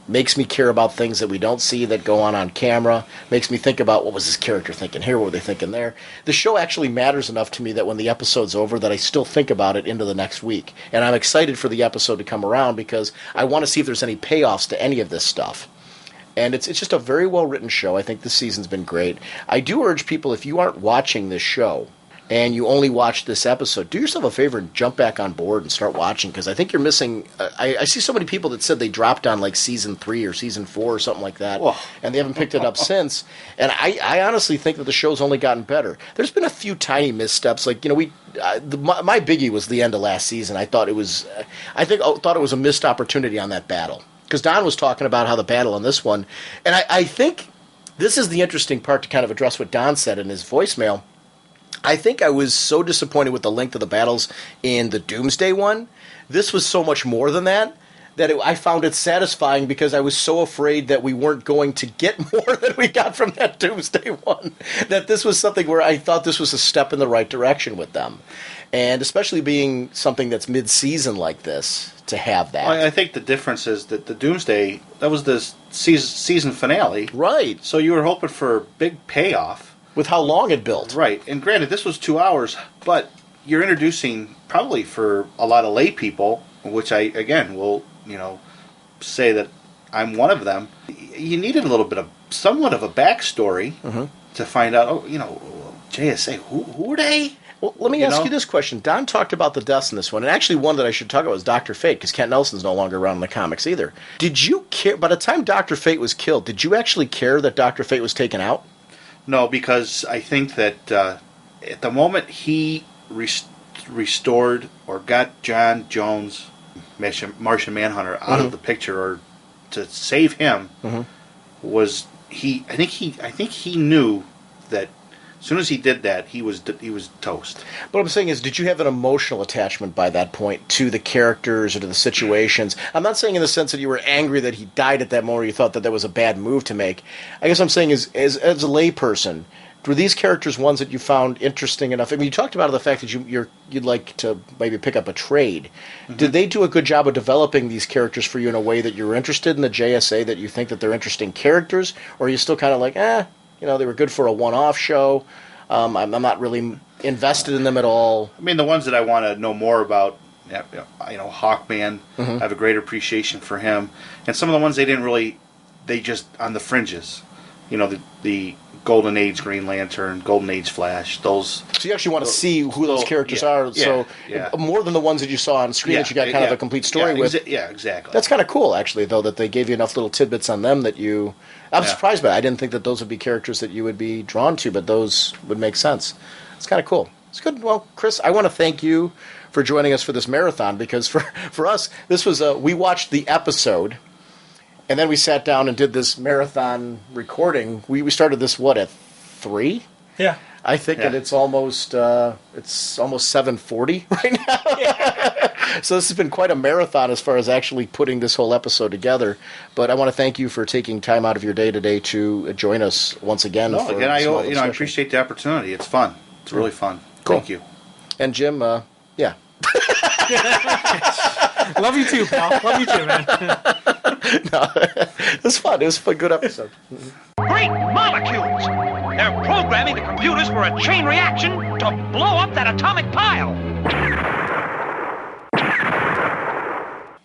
Makes me care about things that we don't see that go on camera. Makes me think about, what was this character thinking here? What were they thinking there? The show actually matters enough to me that when the episode's over that I still think about it into the next week. And I'm excited for the episode to come around because I want to see if there's any payoffs to any of this stuff. And it's just a very well-written show. I think this season's been great. I do urge people, if you aren't watching this show and you only watch this episode, do yourself a favor and jump back on board and start watching, because I think you're missing... I see so many people that said they dropped on like Season 3 or Season 4 or something like that, and they haven't picked it up since. And I honestly think that the show's only gotten better. There's been a few tiny missteps. Like, my biggie was the end of last season. I thought it was a missed opportunity on that battle. Because Don was talking about how the battle on this one, and I think this is the interesting part to kind of address what Don said in his voicemail. I think I was so disappointed with the length of the battles in the Doomsday one. This was so much more than that, I found it satisfying because I was so afraid that we weren't going to get more than we got from that Doomsday one. That this was something where I thought this was a step in the right direction with them. And especially being something that's mid-season like this, to have that. Well, I think the difference is that the Doomsday, that was the season finale. Right. So you were hoping for a big payoff. With how long it built. Right. And granted, this was 2 hours, but you're introducing, probably for a lot of lay people, which I, again, will, say that I'm one of them, you needed a little bit of, somewhat of a backstory to find out, JSA, who are they? Well, let me ask you this question. Don talked about the deaths in this one, and actually one that I should talk about was Dr. Fate, because Kent Nelson's no longer around in the comics either. Did you care, by the time Dr. Fate was killed, did you actually care that Dr. Fate was taken out? No, because I think that at the moment he restored or got John Jones, Martian Manhunter, out of the picture, or to save him, was he? I think he knew that As soon as he did that, he was toast. What I'm saying is, did you have an emotional attachment by that point to the characters or to the situations? I'm not saying in the sense that you were angry that he died at that moment or you thought that was a bad move to make. I guess what I'm saying is, as a layperson, were these characters ones that you found interesting enough? I mean, you talked about the fact that you'd like to maybe pick up a trade. Mm-hmm. Did they do a good job of developing these characters for you in a way that you were interested in the JSA, that you think that they're interesting characters? Or are you still kind of like, they were good for a one-off show. I'm not really invested in them at all. I mean, the ones that I want to know more about, Hawkman, I have a great appreciation for him. And some of the ones they just on the fringes. The Golden Age Green Lantern, Golden Age Flash, those... So you actually want to see who those characters are, more than the ones that you saw on screen that you got kind of a complete story with. Yeah, exactly. That's kind of cool, actually, though, that they gave you enough little tidbits on them that you... I'm surprised by it. I didn't think that those would be characters that you would be drawn to, but those would make sense. It's kind of cool. It's good. Well, Chris, I want to thank you for joining us for this marathon, because for us, this was we watched the episode... And then we sat down and did this marathon recording. We started this, at 3? Yeah. I think, and it's almost 7:40 right now. Yeah. So this has been quite a marathon as far as actually putting this whole episode together. But I want to thank you for taking time out of your day today to join us once again. I appreciate the opportunity. It's fun. It's really fun. Cool. Thank you. And Jim, yeah. Love you too, pal. Love you too, man. No, it was fun. It was a good episode. Great molecules! They're programming the computers for a chain reaction to blow up that atomic pile!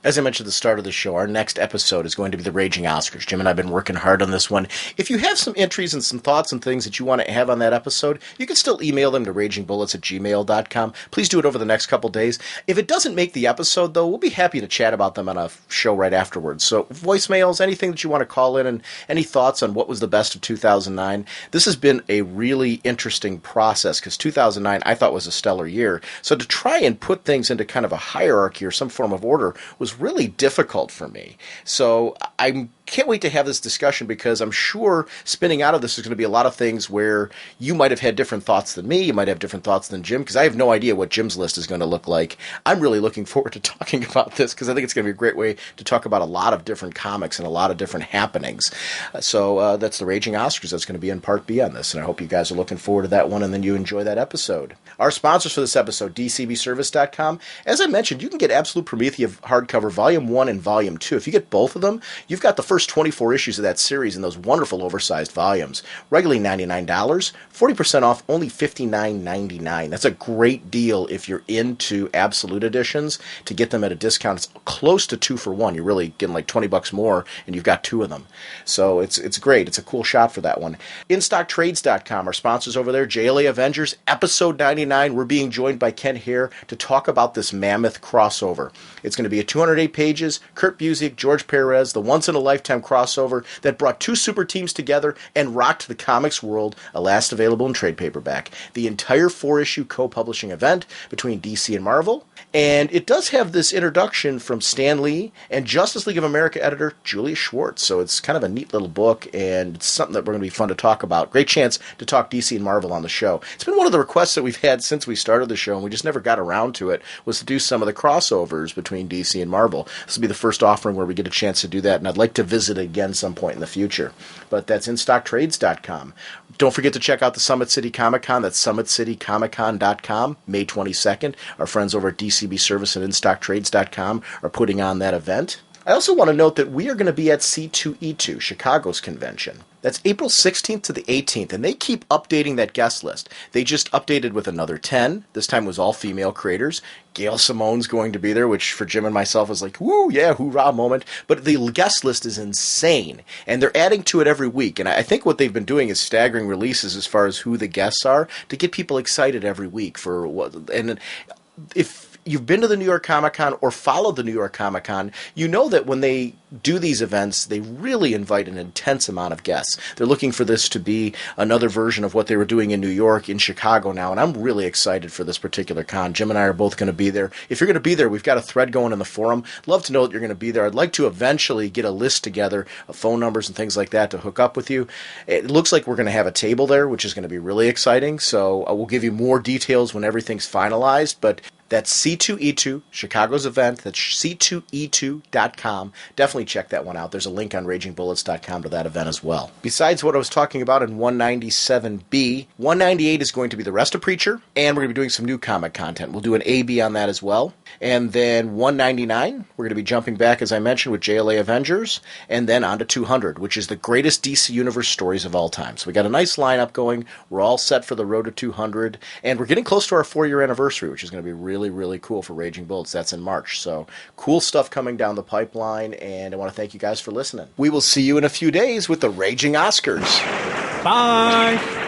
As I mentioned at the start of the show, our next episode is going to be the Raging Oscars. Jim and I have been working hard on this one. If you have some entries and some thoughts and things that you want to have on that episode, you can still email them to ragingbullets@gmail.com. Please do it over the next couple days. If it doesn't make the episode, though, we'll be happy to chat about them on a show right afterwards. So voicemails, anything that you want to call in, and any thoughts on what was the best of 2009. This has been a really interesting process, because 2009 I thought was a stellar year. So to try and put things into kind of a hierarchy or some form of order was really difficult for me. So I can't wait to have this discussion, because I'm sure spinning out of this is going to be a lot of things where you might have had different thoughts than me, you might have different thoughts than Jim, because I have no idea what Jim's list is going to look like. I'm really looking forward to talking about this, because I think it's going to be a great way to talk about a lot of different comics and a lot of different happenings. So that's the Raging Oscars. That's going to be in Part B on this, and I hope you guys are looking forward to that one, and then you enjoy that episode. Our sponsors for this episode, DCBService.com. As I mentioned, you can get Absolute Prometheus hardcover Volume 1 and Volume 2. If you get both of them, you've got the first 24 issues of that series in those wonderful oversized volumes. Regularly $99, 40% off, only $59.99. That's a great deal if you're into Absolute editions. To get them at a discount, it's close to 2 for 1. You're really getting like $20 more, and you've got 2 of them. So it's great. It's a cool shot for that one. InStockTrades.com, our sponsors over there, JLA Avengers, episode 99. We're being joined by Ken Hare to talk about this mammoth crossover. It's going to be a 208 pages, Kurt Busiek, George Perez, the once-in-a-lifetime crossover that brought 2 super teams together and rocked the comics world, last available in trade paperback. The entire 4-issue co-publishing event between DC and Marvel. And it does have this introduction from Stan Lee and Justice League of America editor Julia Schwartz. So it's kind of a neat little book, and it's something that we're going to be fun to talk about. Great chance to talk DC and Marvel on the show. It's been one of the requests that we've had since we started the show, and we just never got around to it, was to do some of the crossovers between DC and Marvel. This will be the first offering where we get a chance to do that, and I'd like to visit again some point in the future. But that's InStockTrades.com. Don't forget to check out the Summit City Comic Con. That's SummitCityComicCon.com, May 22nd. Our friends over at DCB Service and InStockTrades.com are putting on that event. I also want to note that we are going to be at C2E2, Chicago's convention. That's April 16th to the 18th, and they keep updating that guest list. They just updated with another 10. This time was all female creators. Gail Simone's going to be there, which for Jim and myself was like, woo, yeah, hoorah moment. But the guest list is insane, and they're adding to it every week. And I think what they've been doing is staggering releases as far as who the guests are to get people excited every week for what. And if you've been to the New York Comic Con or followed the New York Comic Con, you know that when they do these events, they really invite an intense amount of guests. They're looking for this to be another version of what they were doing in New York, in Chicago now, and I'm really excited for this particular con. Jim and I are both going to be there. If you're going to be there, we've got a thread going in the forum. Love to know that you're going to be there. I'd like to eventually get a list together of phone numbers and things like that to hook up with you. It looks like we're going to have a table there, which is going to be really exciting, so we'll give you more details when everything's finalized, but that's C2E2, Chicago's event. That's C2E2.com. Definitely check that one out. There's a link on RagingBullets.com to that event as well. Besides what I was talking about in 197B, 198 is going to be the rest of Preacher, and we're going to be doing some new comic content. We'll do an AB on that as well. And then 199, we're going to be jumping back, as I mentioned, with JLA Avengers, and then on to 200, which is the greatest DC Universe stories of all time. So we got a nice lineup going. We're all set for the road to 200, and we're getting close to our 4-year anniversary, which is going to be really, really cool for Raging Bullets. That's in March. So cool stuff coming down the pipeline, and I want to thank you guys for listening. We will see you in a few days with the Raging Oscars. Bye!